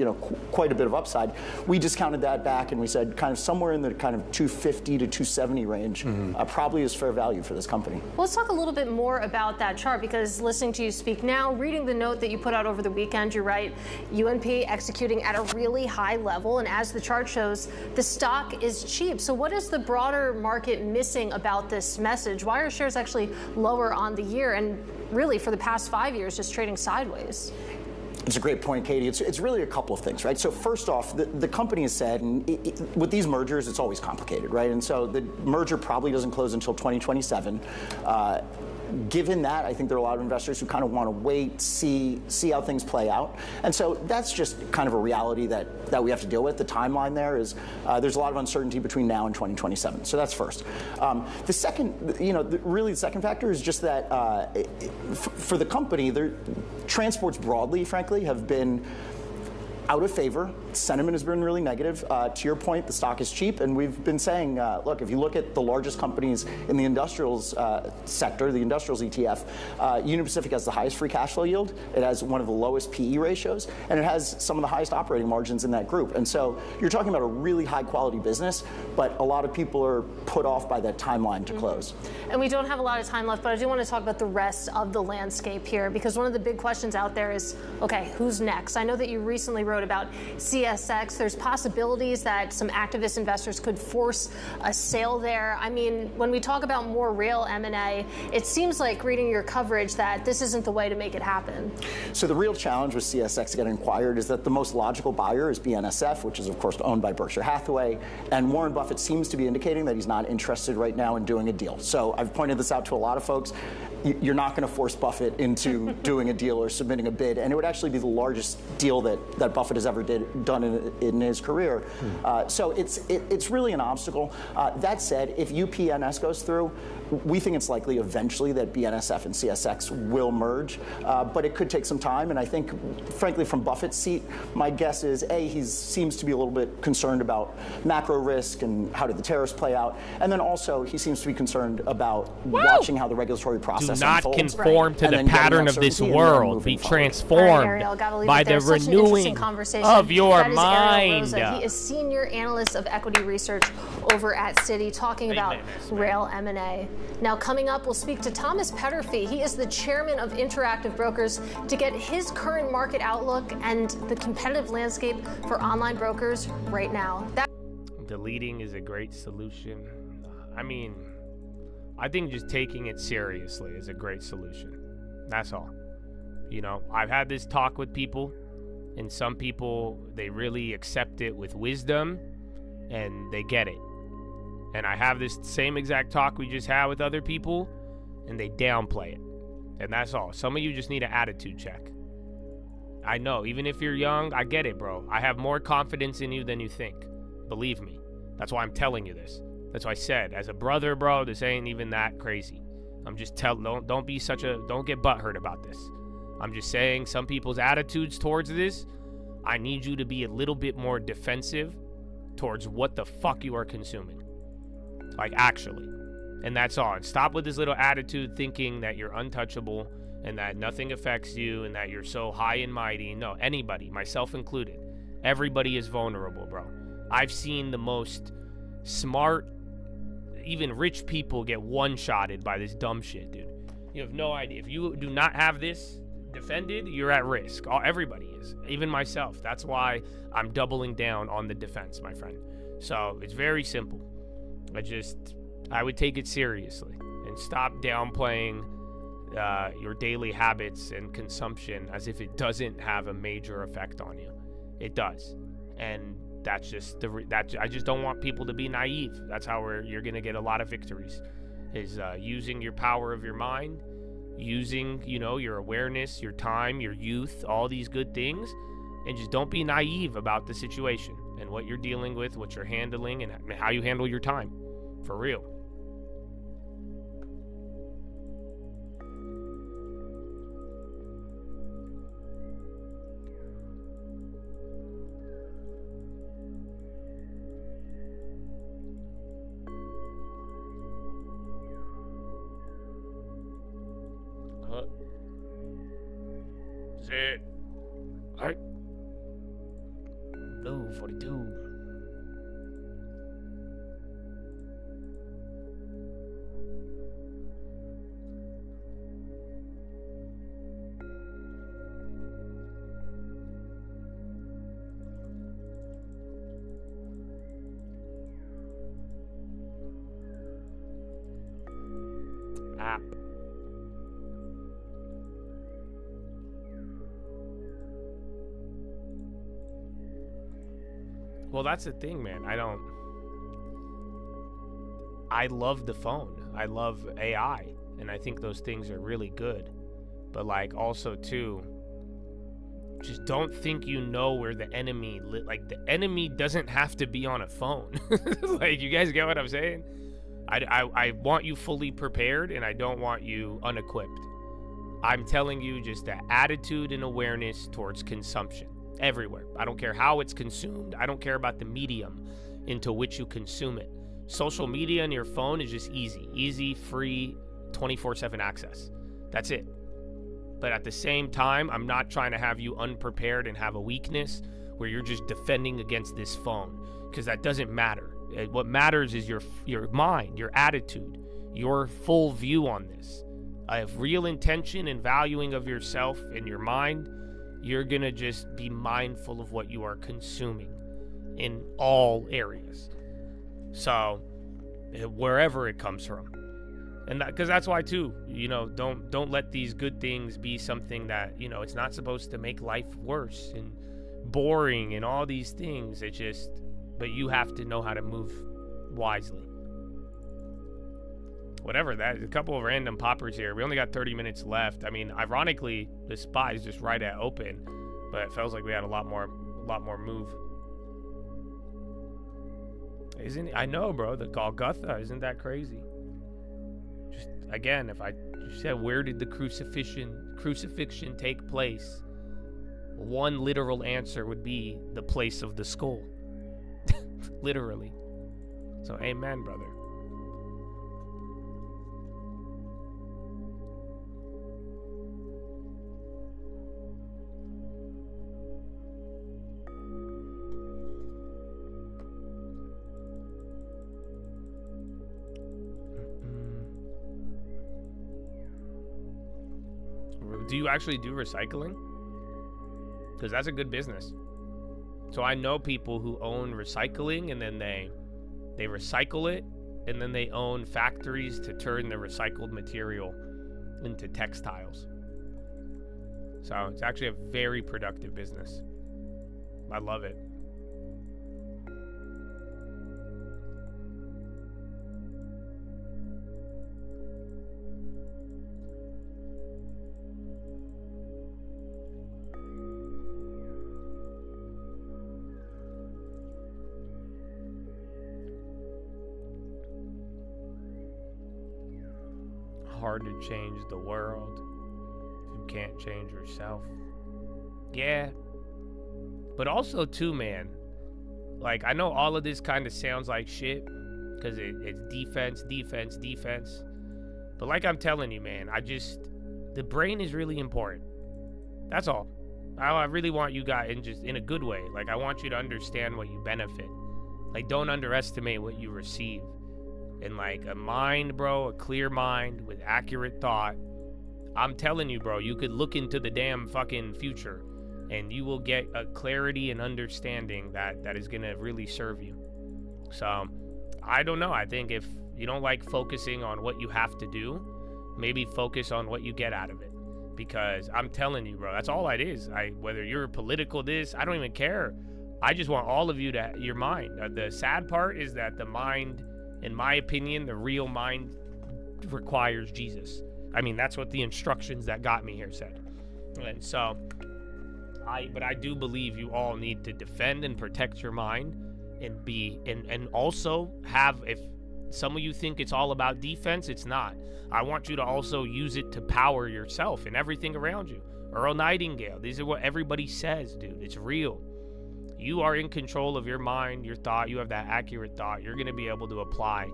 quite a bit of upside. We discounted that back and we said kind of somewhere in the kind of 250 to 270 range probably is fair value for this company. Well, let's talk a little bit more about that chart, because listening to you speak now, reading the note that you put out over the weekend, you're right, UNP executing at a really high level, and as the chart shows, the stock is cheap. So what is the broader market missing about this message? Why are shares actually lower on the year and really for the past 5 years just trading sideways? It's a great point, Katie. It's really a couple of things, right? So first off, the company has said, and with these mergers, it's always complicated, right? And so the merger probably doesn't close until 2027. Given that, I think there are a lot of investors who kind of want to wait, see how things play out. And so that's just kind of a reality that we have to deal with. The timeline there is there's a lot of uncertainty between now and 2027. So that's first. The second, really the second factor is just that for the company, transports broadly, frankly, have been out of favor. Sentiment has been really negative. To your point, the stock is cheap, and we've been saying, look, if you look at the largest companies in the industrials sector, the industrials ETF, Union Pacific has the highest free cash flow yield. It has one of the lowest PE ratios, and it has some of the highest operating margins in that group. And so you're talking about a really high quality business, but a lot of people are put off by that timeline to close. And we don't have a lot of time left, but I do want to talk about the rest of the landscape here, because one of the big questions out there is, okay, who's next? I know that you recently wrote about CSX. There's possibilities that some activist investors could force a sale there. I mean, when we talk about more real M&A, it seems like reading your coverage that this isn't the way to make it happen. So the real challenge with CSX getting acquired is that the most logical buyer is BNSF, which is of course owned by Berkshire Hathaway, and Warren Buffett seems to be indicating that he's not interested right now in doing a deal. So I've pointed this out to a lot of folks. You're not going to force Buffett into doing a deal or submitting a bid, and it would actually be the largest deal that Buffett has ever done in his career. So it's really an obstacle. That said, if UPNS goes through, we think it's likely eventually that BNSF and CSX will merge, but it could take some time. And I think, frankly, from Buffett's seat, my guess is, A, he seems to be a little bit concerned about macro risk and how did the tariffs play out. And then also, he seems to be concerned about watching how the regulatory process unfolds. Do not conform to the pattern of this world. Be transformed by the renewing of your mind. He is senior analyst of equity research over at Citi, talking about rail M&A. Now, coming up, we'll speak to Thomas Petterfy. He is the chairman of Interactive Brokers, to get his current market outlook and the competitive landscape for online brokers right now. Deleting is a great solution. I mean, I think just taking it seriously is a great solution. That's all. I've had this talk with people, and some people, they really accept it with wisdom, and they get it. And I have this same exact talk we just had with other people, and they downplay it. And that's all. Some of you just need an attitude check. I know, even if you're young, I get it, bro. I have more confidence in you than you think. Believe me. That's why I'm telling you this. That's why I said, as a brother, bro, this ain't even that crazy. I'm just don't get butthurt about this. I'm just saying some people's attitudes towards this, I need you to be a little bit more defensive towards what the fuck you are consuming. Like, actually. And that's all. And stop with this little attitude thinking that you're untouchable and that nothing affects you and that you're so high and mighty. No, anybody, myself included, everybody is vulnerable, bro. I've seen the most smart, even rich people get one-shotted by this dumb shit, dude. You have no idea. If you do not have this defended, you're at risk. Everybody is, even myself. That's why I'm doubling down on the defense, my friend. So it's very simple. I would take it seriously and stop downplaying your daily habits and consumption as if it doesn't have a major effect on you. It does. And that's just I just don't want people to be naive. That's how you're going to get a lot of victories. is using your power of your mind, using, you know, your awareness, your time, your youth, all these good things, and just don't be naive about the situation and what you're dealing with, what you're handling, and how you handle your time. For real. That's it. All right. Blue 42. App. Well, that's the thing, man. I love the phone. I love AI, and I think those things are really good. But like also too, just don't think you know where the enemy like the enemy doesn't have to be on a phone. Like, you guys get what I'm saying? I want you fully prepared, and I don't want you unequipped. I'm telling you just the attitude and awareness towards consumption everywhere. I don't care how it's consumed. I don't care about the medium into which you consume it. Social media on your phone is just easy, free, 24/7 access. That's it. But at the same time, I'm not trying to have you unprepared and have a weakness where you're just defending against this phone, because that doesn't matter. What matters is your mind, your attitude, your full view on this. I have real intention and valuing of yourself and your mind. You're going to just be mindful of what you are consuming in all areas. So, wherever it comes from. And because that's why too, you know, don't let these good things be something that, you know, it's not supposed to make life worse and boring and all these things. It just, but you have to know how to move wisely. Whatever that, a couple of random poppers here. We only got 30 minutes left. I mean, ironically, the spot is just right at open, but it feels like we had a lot more move. Isn't it? I know, bro. The Golgotha, isn't that crazy? Just again, if I said, where did the crucifixion take place? One literal answer would be the place of the skull. Literally. So, amen, brother. Do you actually do recycling? Because that's a good business. So I know people who own recycling, and then they recycle it, and then they own factories to turn the recycled material into textiles. So it's actually a very productive business. I love it. Hard to change the world if you can't change yourself. Yeah. But also too, man, like, I know all of this kind of sounds like shit because it's defense. But like I'm telling you, man, the brain is really important. That's all. I really want you guys in a good way. Like, I want you to understand what you benefit. Like, don't underestimate what you receive. And like a mind, bro, a clear mind with accurate thought, I'm telling you, bro, you could look into the damn fucking future and you will get a clarity and understanding that is going to really serve you. So I don't know. I think if you don't like focusing on what you have to do, maybe focus on what you get out of it. Because I'm telling you, bro, that's all it is. Whether you're political this, I don't even care. I just want all of you to, your mind. The sad part is that the mind, in my opinion, the real mind requires Jesus. I mean, that's what the instructions that got me here said. And so, but I do believe you all need to defend and protect your mind and also have, if some of you think it's all about defense, it's not. I want you to also use it to power yourself and everything around you. Earl Nightingale, these are what everybody says, dude. It's real. You are in control of your mind, your thought. You have that accurate thought. You're going to be able to apply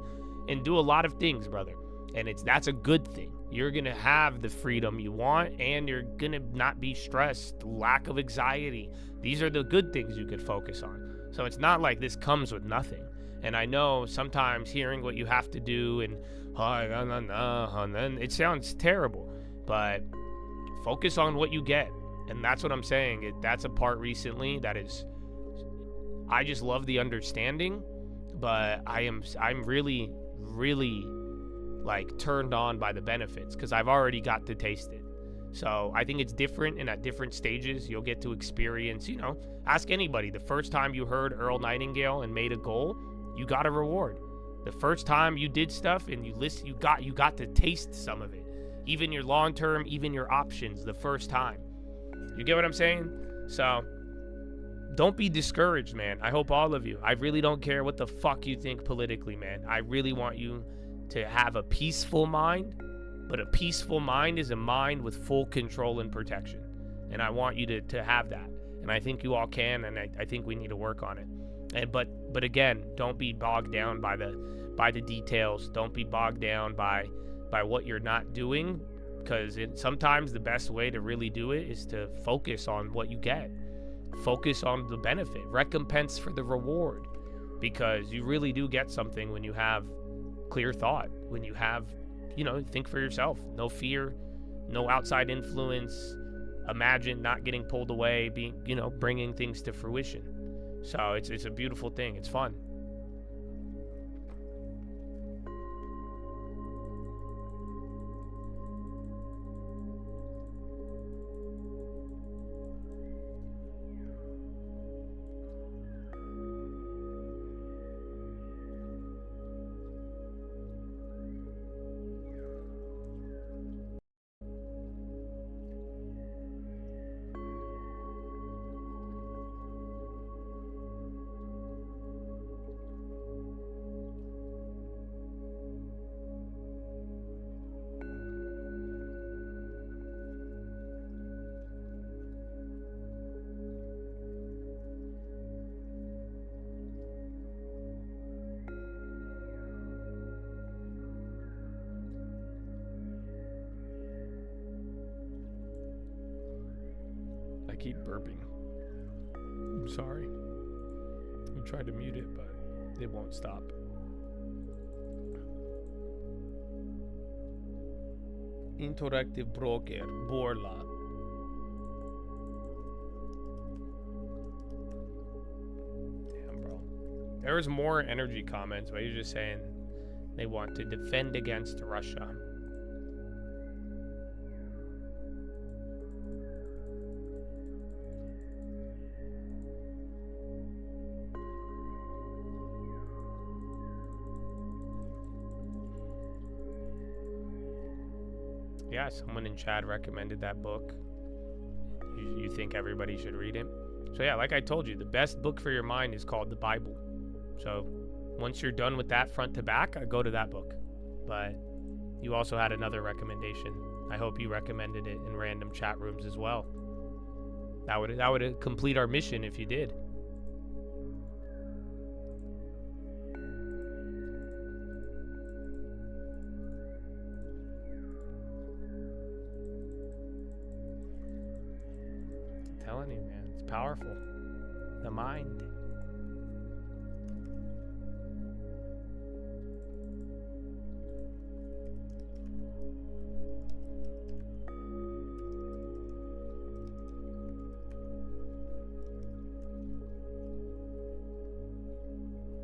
and do a lot of things, brother. And that's a good thing. You're going to have the freedom you want, and you're going to not be stressed, lack of anxiety. These are the good things you could focus on. So it's not like this comes with nothing. And I know sometimes hearing what you have to do and then it sounds terrible, but focus on what you get. And that's what I'm saying. That's a part recently that is, I just love the understanding, but I'm really, really like turned on by the benefits because I've already got to taste it. So I think it's different, and at different stages you'll get to experience, ask anybody. The first time you heard Earl Nightingale and made a goal, you got a reward. The first time you did stuff and you got to taste some of it. Even your long-term, even your options the first time. You get what I'm saying? So don't be discouraged, man. I hope all of you. I really don't care what the fuck you think politically, man. I really want you to have a peaceful mind, but a peaceful mind is a mind with full control and protection. And I want you to have that. And I think you all can, and I think we need to work on it. And but again, don't be bogged down by the details. Don't be bogged down by what you're not doing, because sometimes the best way to really do it is to focus on what you get. Focus on the benefit, recompense for the reward, because you really do get something when you have clear thought, when you have, think for yourself, no fear, no outside influence, imagine not getting pulled away, bringing things to fruition. So it's a beautiful thing. It's fun. I keep burping. I'm sorry. I tried to mute it, but it won't stop. Interactive broker, Borla. Damn, bro. There was more energy comments, but you're just saying they want to defend against Russia. Yeah, someone in chat recommended that book. You think everybody should read it? So yeah, like I told you, the best book for your mind is called the Bible. So once you're done with that front to back, I go to that book. But you also had another recommendation. I hope you recommended it in random chat rooms as well. That would complete our mission if you did. Telling you, man, it's powerful. The mind.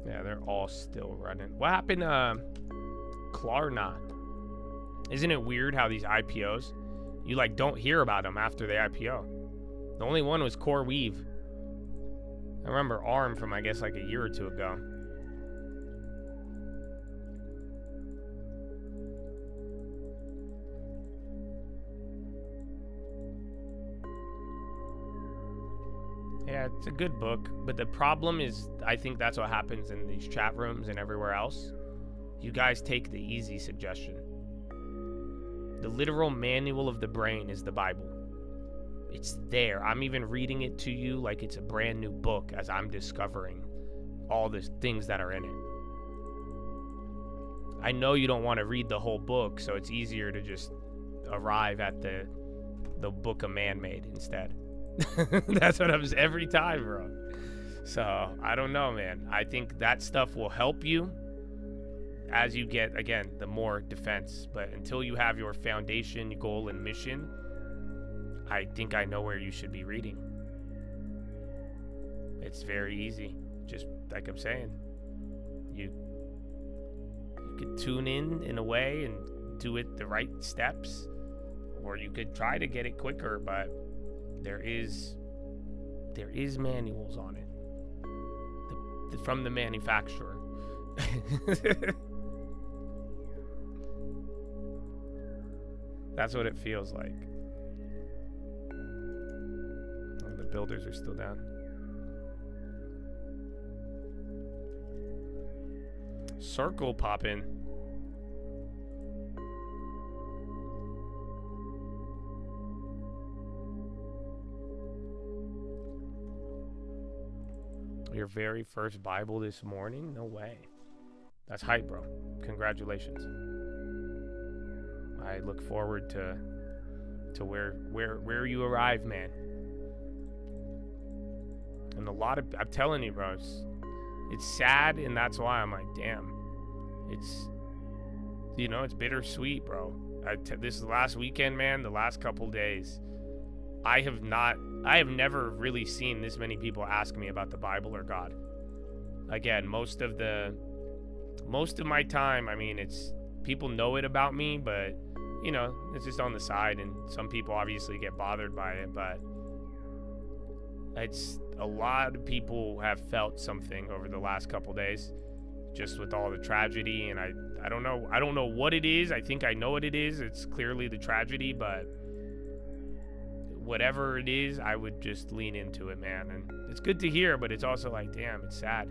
Yeah, they're all still running. What happened to Klarna? Isn't it weird how these IPOs, you don't hear about them after the IPO? The only one was CoreWeave. I remember ARM from, I guess, a year or two ago. Yeah, it's a good book, but the problem is, I think that's what happens in these chat rooms and everywhere else. You guys take the easy suggestion. The literal manual of the brain is the Bible. It's there. I'm even reading it to you like it's a brand new book as I'm discovering all the things that are in it. I know you don't want to read the whole book, so it's easier to just arrive at the book a man made instead. That's what I'm saying every time, bro. So I don't know, man. I think that stuff will help you as you get, again, the more defense. But until you have your foundation, goal, and mission, I think I know where you should be reading. It's very easy. Just like I'm saying, you could tune in a way and do it the right steps, or you could try to get it quicker, but there is manuals on it from the manufacturer. That's what it feels like. Oh, the builders are still down. Circle poppin'. Your very first Bible this morning? No way. That's hype, bro. Congratulations. I look forward to where you arrive, man. And I'm telling you, bro, it's sad, and that's why I'm like, damn. It's bittersweet, bro. This last weekend, man, the last couple days, I have never really seen this many people ask me about the Bible or God. Again, most of my time, I mean, it's people know it about me, but it's just on the side, and some people obviously get bothered by it, but it's a lot of people have felt something over the last couple days, just with all the tragedy, and I don't know what it is. I think I know what it is. It's clearly the tragedy, but whatever it is, I would just lean into it, man. And it's good to hear, but it's also like, damn, it's sad.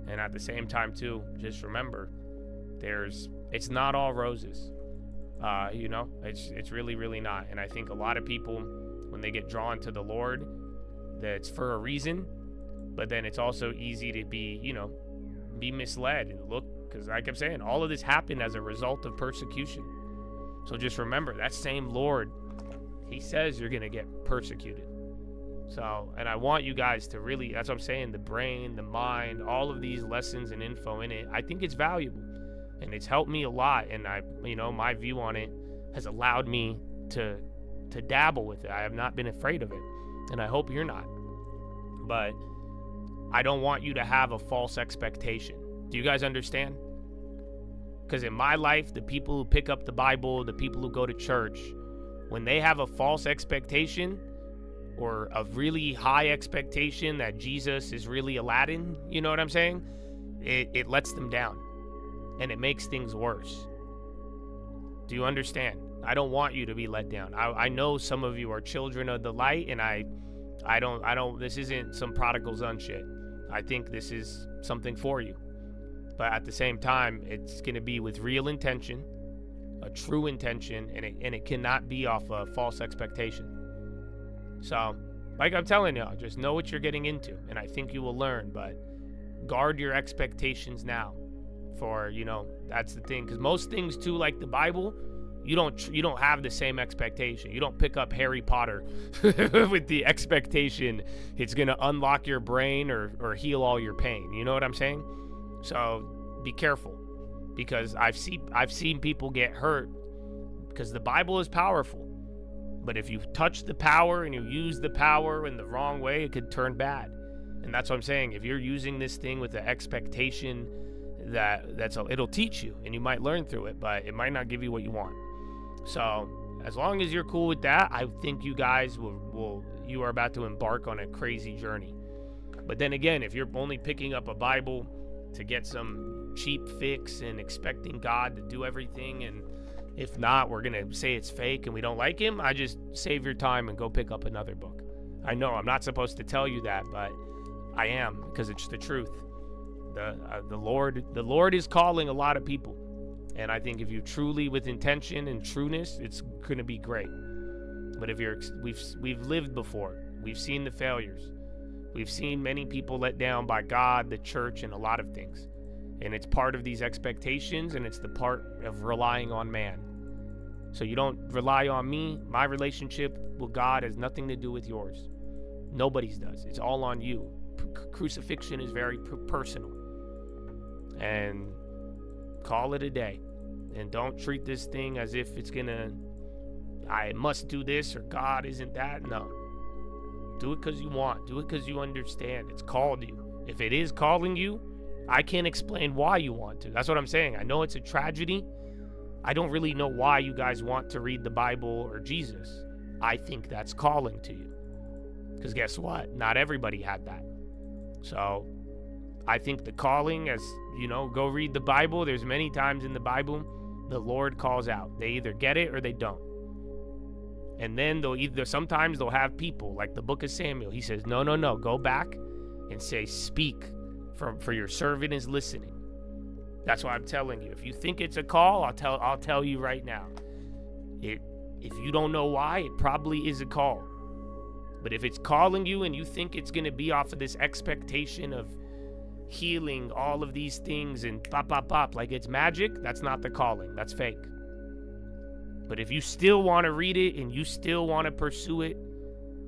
And at the same time too, just remember, it's not all roses. It's really, really not. And I think a lot of people, when they get drawn to the Lord, that's for a reason, but then it's also easy to be misled and look, because like I'm saying, all of this happened as a result of persecution. So just remember, that same Lord, he says you're going to get persecuted. So, and I want you guys to really, that's what I'm saying, the brain, the mind, all of these lessons and info in it, I think it's valuable. And it's helped me a lot, and my view on it has allowed me to dabble with it. I have not been afraid of it, and I hope you're not. But I don't want you to have a false expectation. Do you guys understand? Because in my life, the people who pick up the Bible, the people who go to church, when they have a false expectation or a really high expectation that Jesus is really Aladdin, you know what I'm saying? It lets them down. And it makes things worse. Do you understand? I don't want you to be let down. I know some of you are children of the light, and I don't, this isn't some prodigal son shit. I think this is something for you. But at the same time, it's going to be with real intention, a true intention, and it cannot be off a false expectation. So, like I'm telling you, just know what you're getting into, and I think you will learn, but guard your expectations now. For that's the thing, because most things too, like the Bible, you don't have the same expectation. You don't pick up Harry Potter with the expectation it's gonna unlock your brain or heal all your pain. You know what I'm saying? So be careful, because I've seen people get hurt because the Bible is powerful, but if you touch the power and you use the power in the wrong way, it could turn bad. And that's what I'm saying. If you're using this thing with the expectation it'll teach you, and you might learn through it, but it might not give you what you want. So as long as you're cool with that, I think you guys you are about to embark on a crazy journey. But then again, if you're only picking up a Bible to get some cheap fix and expecting God to do everything, and if not, we're gonna say it's fake and we don't like him, I just save your time and go pick up another book. I know I'm not supposed to tell you that, but I am, because it's the truth. The Lord is calling a lot of people, and I think if you truly with intention and trueness, it's going to be great. But if we've lived before, we've seen the failures, we've seen many people let down by God, the church, and a lot of things, and it's part of these expectations, and it's the part of relying on man. So you don't rely on me. My relationship with God has nothing to do with yours. Nobody's does. It's all on you. Crucifixion is very personal. And call it a day. And don't treat this thing as if it's gonna, I must do this or God isn't that. No. Do it because you want. Do it because you understand. It's called you. If it is calling you, I can't explain why you want to. That's what I'm saying. I know it's a tragedy. I don't really know why you guys want to read the Bible or Jesus. I think that's calling to you. Because guess what? Not everybody had that. So I think the calling, as you know, go read the Bible. There's many times in the Bible the Lord calls out. They either get it or they don't. And then sometimes they'll have people like the book of Samuel. He says, no, go back and say, speak, for your servant is listening. That's why I'm telling you. If you think it's a call, I'll tell you right now. If you don't know why, it probably is a call. But if it's calling you and you think it's going to be off of this expectation of healing all of these things and pop, like it's magic, that's not the calling. That's fake. But if you still want to read it and you still want to pursue it,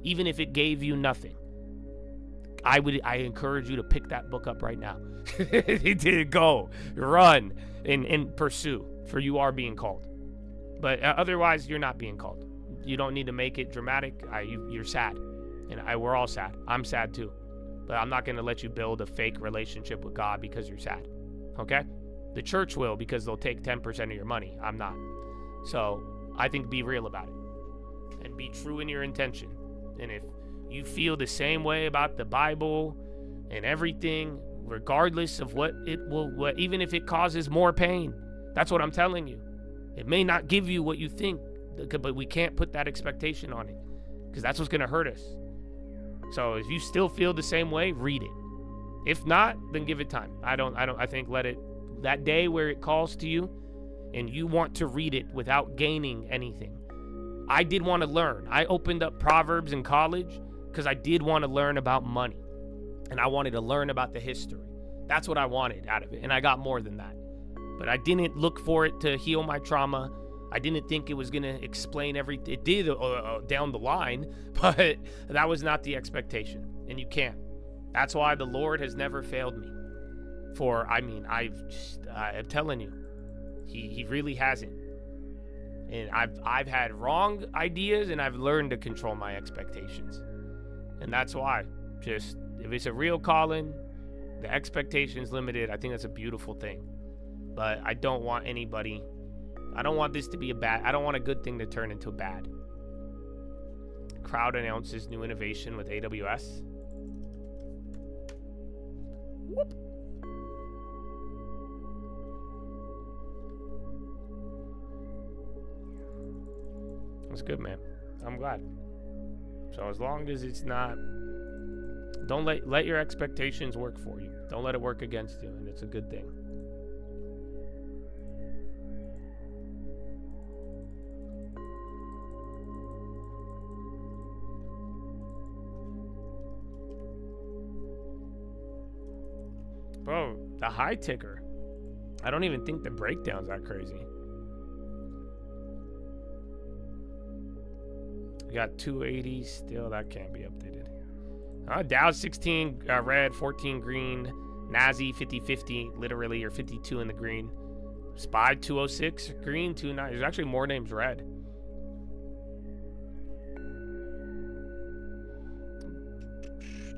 even if it gave you nothing, I encourage you to pick that book up right now. Go, run, and pursue, for you are being called. But otherwise, you're not being called. You don't need to make it dramatic. You're sad, and we're all sad. I'm sad too. But I'm not going to let you build a fake relationship with God because you're sad, okay? The church will, because they'll take 10% of your money. I'm not. So I think be real about it and be true in your intention. And if you feel the same way about the Bible and everything, regardless of even if it causes more pain, that's what I'm telling you. It may not give you what you think, but we can't put that expectation on it, because that's what's going to hurt us. So if you still feel the same way, read it. If not, then give it time. I think let it, that day where it calls to you and you want to read it without gaining anything. I did want to learn. I opened up Proverbs in college because I did want to learn about money, and I wanted to learn about the history. That's what I wanted out of it, and I got more than that. But I didn't look for it to heal my trauma. I didn't think it was going to explain everything. It did down the line, but that was not the expectation, and you can't. That's why the Lord has never failed me. I'm telling you, he really hasn't. And I've had wrong ideas, and I've learned to control my expectations. And that's why, just, if it's a real calling, the expectation's limited. I think that's a beautiful thing. But I don't want this to be I don't want a good thing to turn into bad. Crowd announces new innovation with AWS. Whoop. That's good, man. I'm glad. So as long as it's not, don't let your expectations work for you. Don't let it work against you, and it's a good thing. Bro, the high ticker. I don't even think the breakdown's that crazy. We got 280 still. That can't be updated. Dow 16 red, 14 green. Nazi 50-50 literally, or 52 in the green. SPY 206 green, 29. There's actually more names red.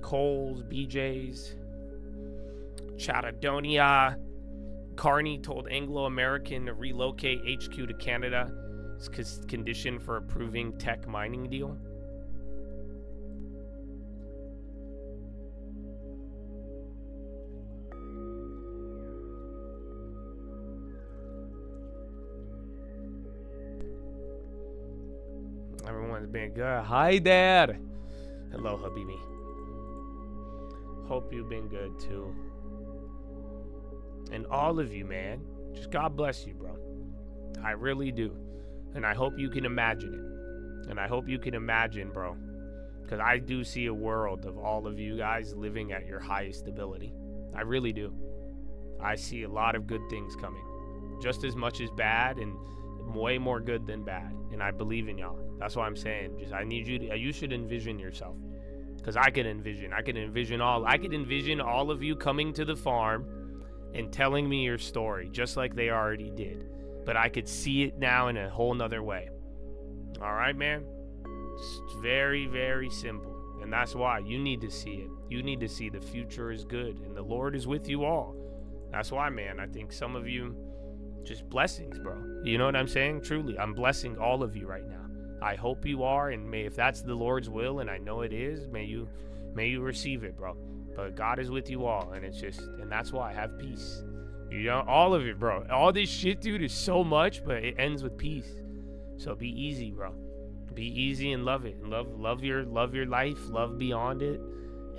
Coles, BJ's. Chatadonia. Carney told Anglo American to relocate HQ to Canada. It's condition for approving tech mining deal. Everyone's being good. Hi, Dad. Hello, Habibi. Hope you've been good too. And all of you, man, just God bless you, bro. I really do. And I hope you can imagine it. And I hope you can imagine, bro, because I do see a world of all of you guys living at your highest ability. I really do. I see a lot of good things coming, just as much as bad, and way more good than bad. And I believe in y'all. That's why I'm saying, just I need you to, you should envision yourself, because I could envision all of you coming to the farm and telling me your story, just like they already did. But I could see it now in a whole nother way. All right, man? It's very, very simple. And that's why you need to see it. You need to see the future is good and the Lord is with you all. That's why, man, I think some of you, just blessings, bro. You know what I'm saying? Truly, I'm blessing all of you right now. I hope you are, and if that's the Lord's will, and I know it is, may you receive it, bro. But God is with you all, and and that's why, have peace. You know, all of it, bro. All this shit, dude, is so much, but it ends with peace. So be easy, bro. Be easy and love it. And love your life, love beyond it,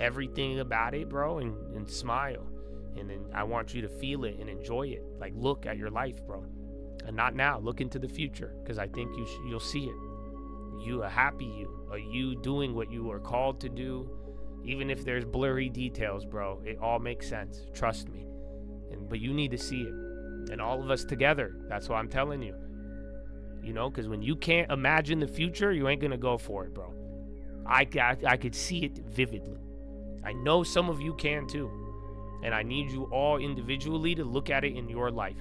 everything about it, bro, and smile. And then I want you to feel it and enjoy it. Like, look at your life, bro. And not now. Look into the future, because I think you'll see it. You, a happy you, a you doing what you are called to do. Even if there's blurry details, bro, it all makes sense. Trust me. But you need to see it. And all of us together. That's what I'm telling you. You know, because when you can't imagine the future, you ain't going to go for it, bro. I could see it vividly. I know some of you can too. And I need you all individually to look at it in your life.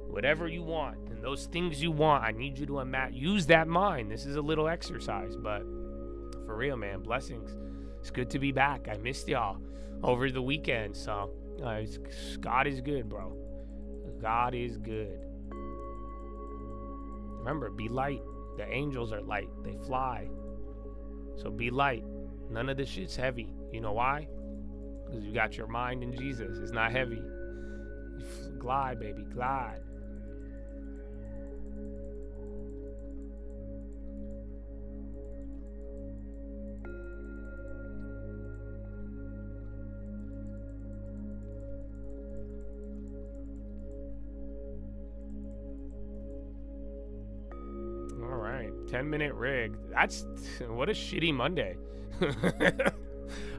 Whatever you want and those things you want, I need you to use that mind. This is a little exercise, but for real, man, blessings. It's good to be back. I missed y'all over the weekend, so God is good, bro. God is good. Remember, be light. The angels are light. They fly. So be light. None of this shit's heavy. You know why? Because you got your mind in Jesus. It's not heavy. Glide, baby, glide. All right, 10-minute rig. That's what a shitty Monday.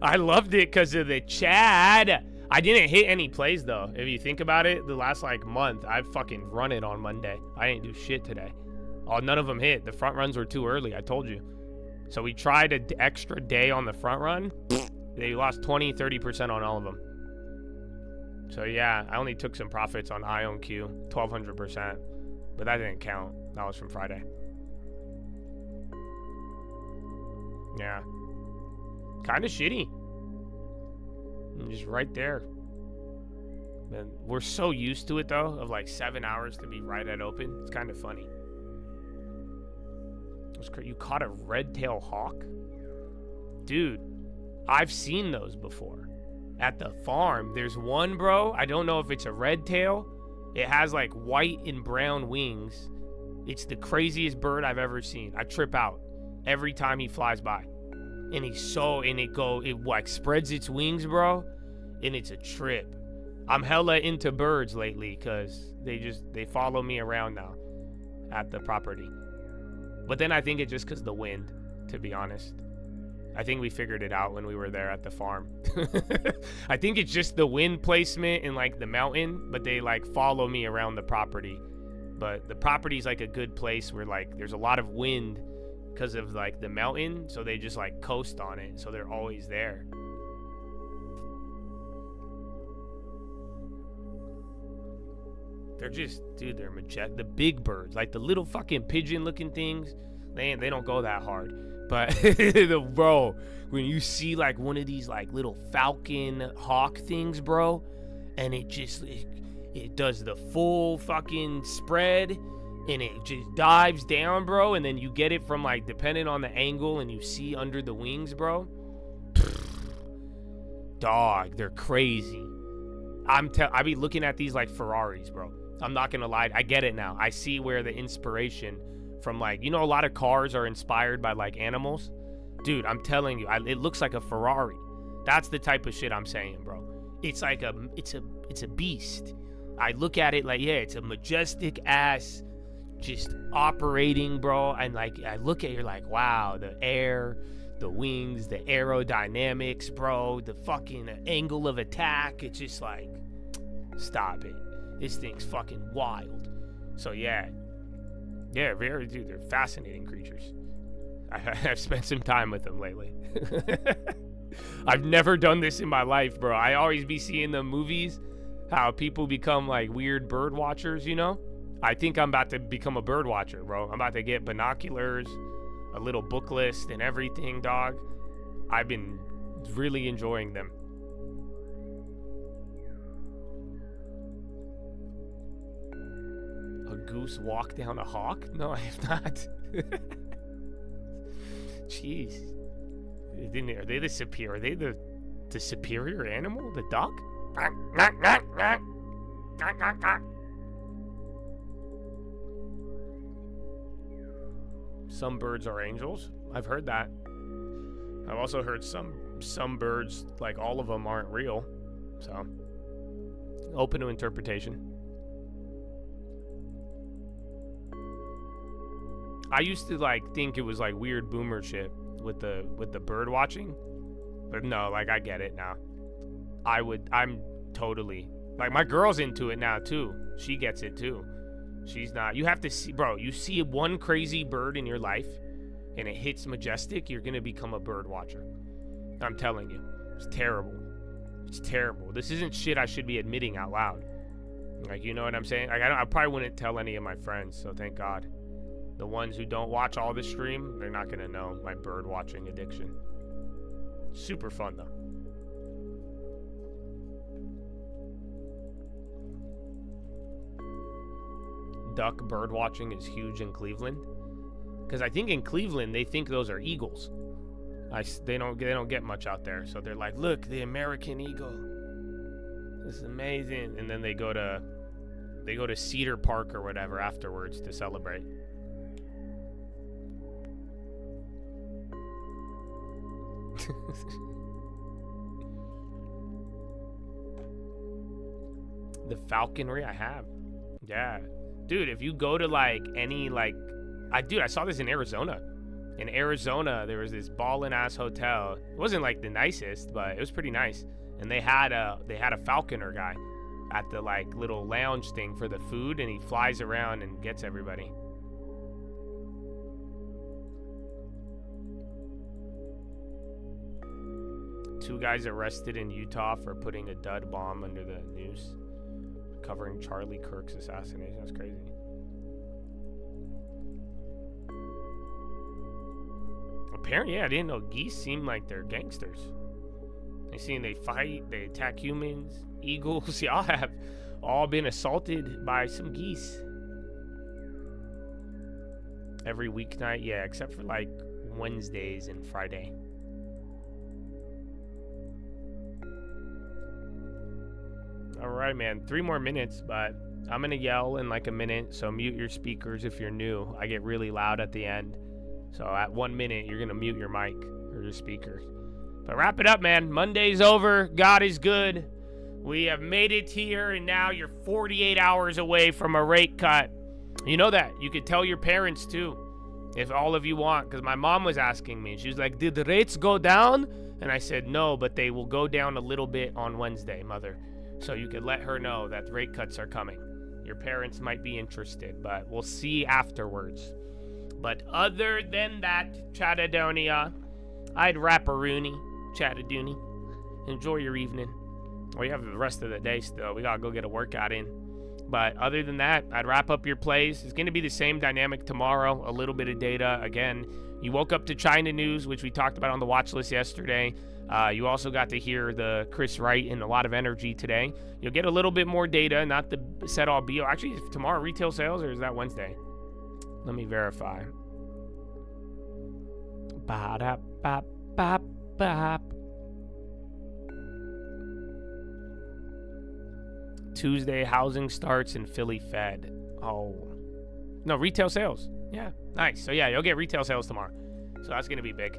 I loved it because of the Chad. I didn't hit any plays though. If you think about it, the last month, I've fucking run it on Monday. I didn't do shit today. Oh, none of them hit. The front runs were too early, I told you. So we tried an extra day on the front run. They lost 20-30% on all of them. So yeah, I only took some profits on IonQ, 1,200%. But that didn't count. That was from Friday. Yeah. Kind of shitty. Just right there. Man, we're so used to it though, of 7 hours to be right at open. It's kind of funny. You caught a red-tailed hawk? Dude, I've seen those before. At the farm, there's one, bro. I don't know if it's a red tail. It has white and brown wings. It's the craziest bird I've ever seen. I trip out every time he flies by. And it spreads its wings, bro. And it's a trip. I'm hella into birds lately because they follow me around now at the property. But then I think it's just because the wind, to be honest. I think we figured it out when we were there at the farm. I think it's just the wind placement in the mountain, but they follow me around the property. But the property's a good place where there's a lot of wind because of the mountain, so they just coast on it, so they're always there. They're just, dude, they're majestic. The big birds, the little fucking pigeon looking things, they don't go that hard. But bro, when you see one of these little falcon hawk things, bro, and it does the full fucking spread, and it just dives down, bro, and then you get it from depending on the angle, and you see under the wings, bro. Dog, they're crazy. I be looking at these Ferraris, bro. I'm not gonna lie, I get it now. I see where the inspiration from a lot of cars are inspired by animals. Dude, I'm telling you, it looks like a Ferrari. That's the type of shit I'm saying, bro. It's like it's a beast. I look at it like, yeah, it's a majestic ass, just operating, bro. And like, I look at it, you're like, wow, the air, the wings, the aerodynamics, bro, the fucking angle of attack. It's just like, stop it. This thing's fucking wild. So yeah, very, dude, they're fascinating creatures. I've spent some time with them lately. I've never done this in my life, bro. I always be seeing the movies, how people become like weird bird watchers, you know? I think I'm about to become a bird watcher, bro. I'm about to get binoculars, a little book list and everything, dog. I've been really enjoying them. A goose walk down a hawk? No, I have not. Jeez. Are they the superior? Are they the superior animal? The duck? Some birds are angels. I've heard that. I've also heard some birds, like all of them, aren't real. So, open to interpretation. I used to like think it was like weird boomer shit with the bird watching, but no, like I get it now. I'm totally, like, my girl's into it now too. She gets it too. She's not. You have to see, bro. You see one crazy bird in your life, and it hits majestic. You're gonna become a bird watcher. I'm telling you, it's terrible. It's terrible. This isn't shit I should be admitting out loud. Like, you know what I'm saying? Like, I probably wouldn't tell any of my friends. So thank God. The ones who don't watch all the stream, they're not gonna know my bird watching addiction. Super fun though. Duck bird watching is huge in Cleveland, because I think in Cleveland they think those are eagles. They don't get much out there, so they're like, look, the American eagle, this is amazing. And then they go to Cedar Park or whatever afterwards to celebrate. The falconry I have. Yeah. Dude, if you go to like any like I saw this in Arizona. In Arizona, there was this ballin' ass hotel. It wasn't like the nicest, but it was pretty nice. And they had a falconer guy at the like little lounge thing for the food, and he flies around and gets everybody. Two guys arrested in Utah for putting a dud bomb under the noose, covering Charlie Kirk's assassination. That's crazy. Apparently, yeah, I didn't know geese seem like they're gangsters. They fight, they attack humans, eagles. Y'all have all been assaulted by some geese. Every weeknight, yeah, except for like Wednesdays and Friday. All right, man. 3 more minutes, but I'm going to yell in like a minute, so mute your speakers if you're new. I get really loud at the end. So at 1 minute, you're going to mute your mic or your speakers. But wrap it up, man. Monday's over. God is good. We have made it here, and now you're 48 hours away from a rate cut. You know that. You could tell your parents, too, if all of you want, because my mom was asking me. She was like, did the rates go down? And I said, no, but they will go down a little bit on Wednesday, mother. So you could let her know that the rate cuts are coming. Your parents might be interested, but we'll see afterwards. But other than that, Chattadonia, I'd rap-a-rooney, Chattadooney. Enjoy your evening. We have the rest of the day still. We gotta go get a workout in. But other than that, I'd wrap up your plays. It's gonna be the same dynamic tomorrow. A little bit of data. Again, you woke up to China news, which we talked about on the watch list yesterday. You also got to hear the Chris Wright and a lot of energy today. You'll get a little bit more data, not the set all be all. Actually, is tomorrow retail sales, or is that Wednesday? Let me verify. Tuesday, housing starts in Philly Fed. Oh. No, retail sales. Yeah, nice. So yeah, you'll get retail sales tomorrow. So that's going to be big.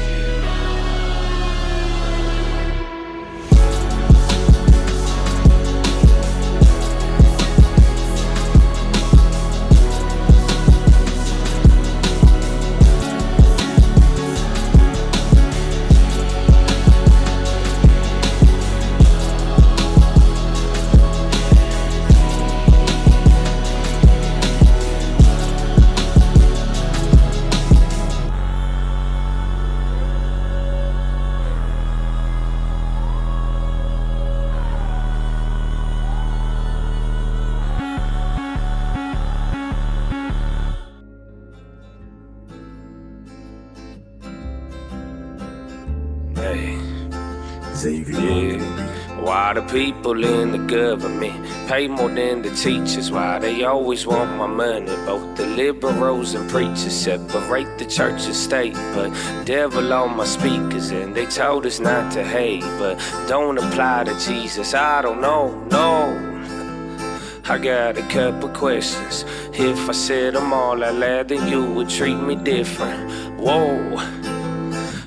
Yeah. Why the people in the government pay more than the teachers? Why they always want my money? Both the liberals and preachers separate the church and state, but devil on my speakers, and they told us not to hate, but don't apply to Jesus. I don't know, no. I got a couple questions. If I said them all out loud, then you would treat me different. Whoa.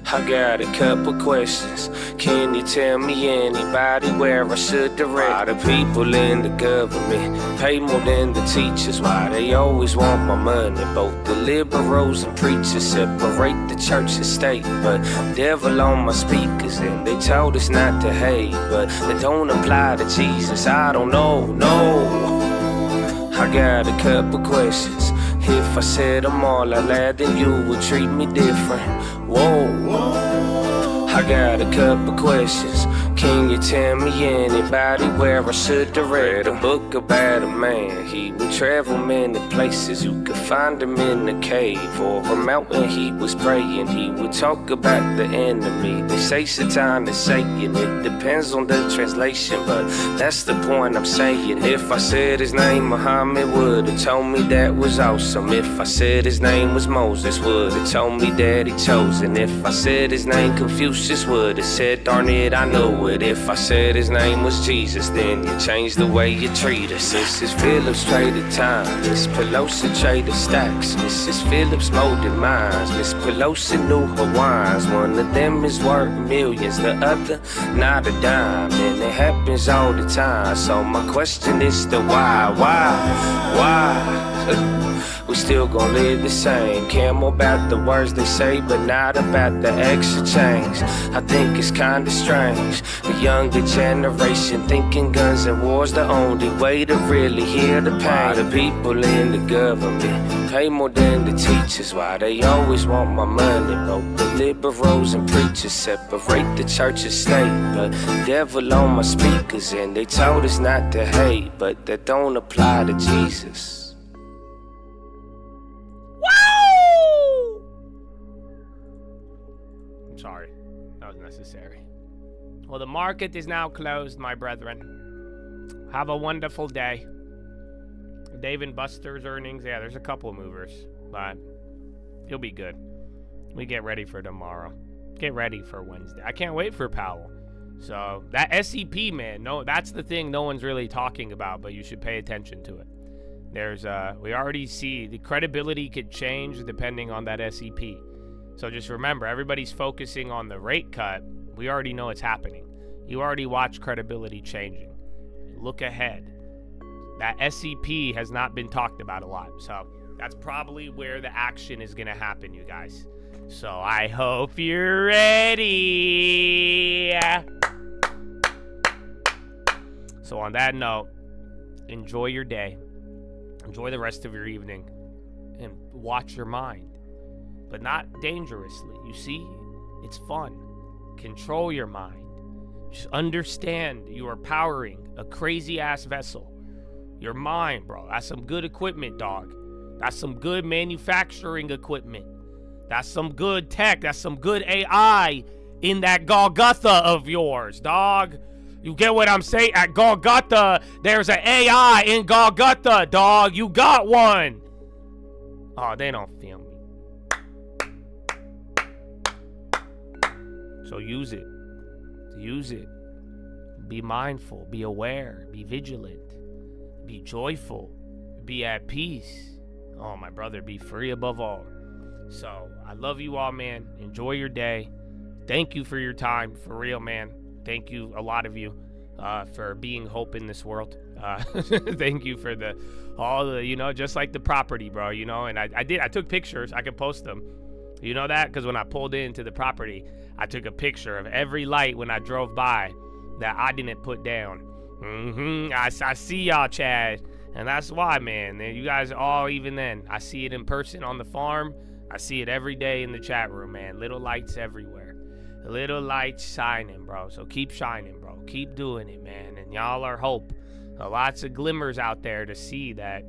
I got a couple questions. Can you tell me anybody where I should direct? Why the people in the government pay more than the teachers? Why they always want my money? Both the liberals and preachers separate the church and state, but devil on my speakers, and they told us not to hate, but they don't apply to Jesus. I don't know, no. I got a couple questions. If I said them all out loud, then you would treat me different. Whoa. I got a couple questions. Can you tell me anybody where I should direct? A book about a man. He would travel many places. You could find him in a cave or a mountain. He was praying. He would talk about the enemy. They say Satan is Satan. It depends on the translation, but that's the point I'm saying. If I said his name Muhammad, would have told me that was awesome. If I said his name was Moses, would have told me that he chosen. If I said his name Confucius, would have said darn it, I know it. If I said his name was Jesus, then you changed the way you treat us. Mrs. Phillips traded time, Miss Pelosi traded stacks, Mrs. Phillips molded minds, Miss Pelosi knew her wines. One of them is worth millions, the other not a dime, and it happens all the time. So my question is the why? We still gon' live the same. Care more about the words they say, but not about the extra change. I think it's kinda strange. The younger generation thinking guns and war's the only way to really hear the pain. The people in the government pay more than the teachers. Why they always want my money? Both the liberals and preachers separate the church and state, but devil on my speakers, and they told us not to hate, but that don't apply to Jesus. Sorry, that was necessary. Well, the market is now closed, my brethren. Have a wonderful day. Dave and Buster's earnings, yeah, there's a couple of movers, but you'll be good. We get ready for tomorrow. Get ready for Wednesday. I can't wait for Powell. So that SEP, man, no, that's the thing no one's really talking about, but you should pay attention to it. There's we already see the credibility could change depending on that SEP. So just remember, everybody's focusing on the rate cut. We already know it's happening. You already watch credibility changing. Look ahead. That SEP has not been talked about a lot. So that's probably where the action is going to happen, you guys. So I hope you're ready. So on that note, enjoy your day. Enjoy the rest of your evening. And watch your mind. But not dangerously. You see? It's fun. Control your mind. Just understand you are powering a crazy-ass vessel. Your mind, bro. That's some good equipment, dog. That's some good manufacturing equipment. That's some good tech. That's some good AI in that Golgotha of yours, dog. You get what I'm saying? At Golgotha, there's an AI in Golgotha, dog. You got one. Oh, they don't feel me. So use it. Use it. Be mindful. Be aware. Be vigilant. Be joyful. Be at peace. Oh, my brother, be free above all. So, I love you all, man. Enjoy your day. Thank you for your time. For real, man. Thank you, a lot of you, for being hope in this world. Thank you for all the, just like the property, bro, and I took pictures. I could post them. You know that? Because when I pulled into the property, I took a picture of every light when I drove by that I didn't put down. I see y'all, Chad. And that's why, man. You guys all, even then, I see it in person on the farm. I see it every day in the chat room, man. Little lights everywhere. Little lights shining, bro. So keep shining, bro. Keep doing it, man. And y'all are hope. Lots of glimmers out there to see that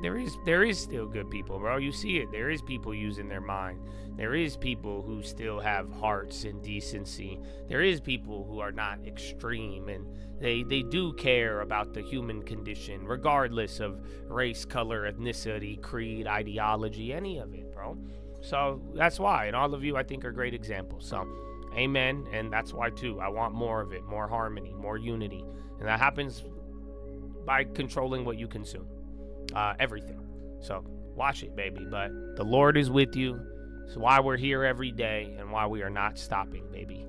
there is still good people, bro. You see it. There is people using their mind. There is people who still have hearts and decency. There is people who are not extreme, and they do care about the human condition, regardless of race, color, ethnicity, creed, ideology, any of it, bro. So that's why, and all of you, I think, are great examples. So, amen, and that's why, too, I want more of it, more harmony, more unity, and that happens by controlling what you consume, everything. So, watch it, baby, but the Lord is with you. It's why we're here every day and why we are not stopping, baby.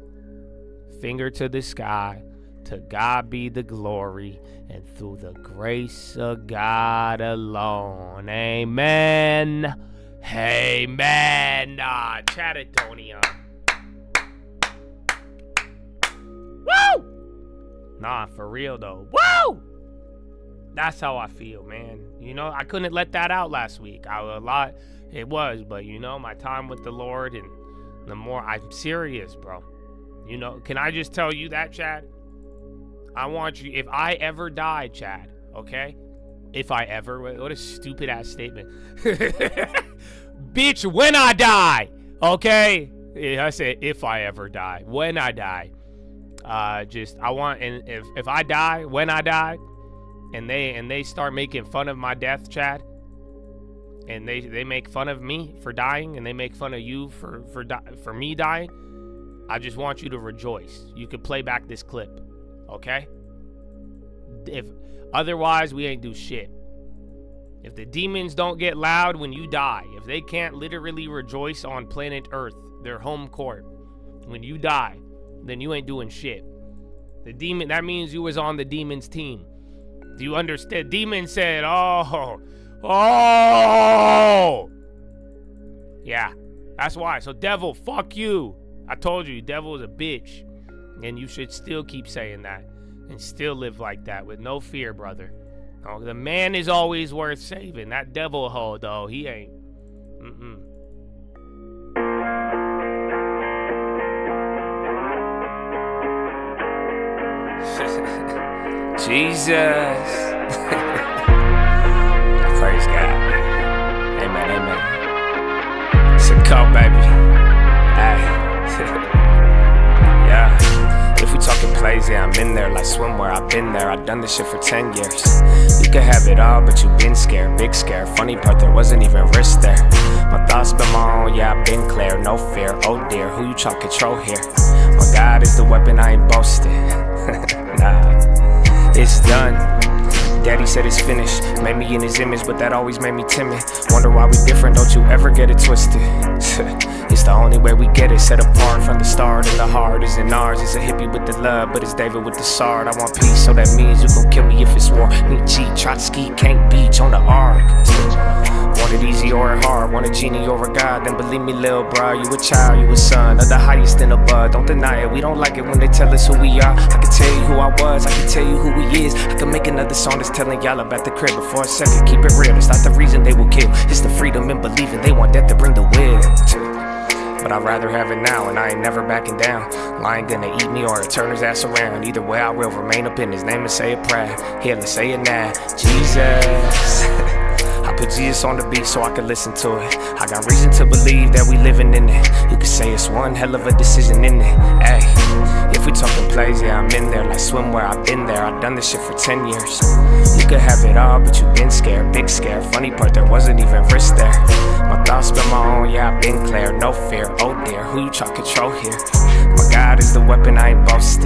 Finger to the sky, to God be the glory, and through the grace of God alone. Amen. Amen. Chatatonia. Woo! Nah, for real though. Woo! That's how I feel, man. You know, I couldn't let that out last week. It was, but you know, my time with the Lord, and the more I'm serious, bro. You know, can I just tell you that, Chad? I want you, if I ever die, Chad, okay? If I ever, what a stupid ass statement. Bitch, when I die, okay? Yeah, I said if I ever die, when I die. I want, and if I die, when I die, and they start making fun of my death, Chad, and they make fun of me for dying, and they make fun of you for me dying, I just want you to rejoice. You could play back this clip, okay? If otherwise, we ain't do shit. If the demons don't get loud when you die, if they can't literally rejoice on planet Earth, their home court, when you die, then you ain't doing shit. That means you was on the demon's team. Do you understand? Demon said, oh. Yeah, that's why. So devil, fuck you. I told you, devil is a bitch. And you should still keep saying that. And still live like that with no fear, brother. Oh, the man is always worth saving. That devil hoe, though, he ain't. Jesus. Praise God. Amen, amen. It's a cult, baby. Hey. Yeah. If we talking plays, yeah, I'm in there like swimwear. I've been there. I've done this shit for 10 years. You could have it all, but you been scared. Big scare. Funny part, there wasn't even risk there. My thoughts been my own, yeah, I've been clear. No fear. Oh dear, who you trying to control here? My God is the weapon, I ain't boasting. Nah, it's done. Daddy said it's finished. Made me in his image, but that always made me timid. Wonder why we different, don't you ever get it twisted. It's the only way we get it, set apart from the start. And the heart isn't ours, it's a hippie with the love, but it's David with the sword. I want peace, so that means you gon' kill me if it's war. Nietzsche, Trotsky, can't beach on the ark. Want it easy or hard, want a genie or a god, then believe me, lil' bro, you a child, you a son of the highest in the bud. Don't deny it, we don't like it when they tell us who we are. I can tell you who I was, I can tell you who he is. I can make another song that's telling y'all about the crib, but for a second, keep it real. It's not the reason they will kill, it's the freedom in believing. They want death to bring the will, but I'd rather have it now, and I ain't never backing down. Lion gonna eat me or turn his ass around. Either way, I will remain up in his name and say a prayer. Here, let's say it now. Jesus. I put Jesus on the beat so I can listen to it. I got reason to believe that we living in it. You could say it's one hell of a decision in it. Ay, if we talking plays, yeah, I'm in there like swimwear. I've been there, I've done this shit for 10 years. You could have it all, but you been scared, big scare. Funny part, there wasn't even risk there. My thoughts been my own, yeah, I've been clear. No fear, oh dear, who you try to control here? My God is the weapon, I ain't boasting.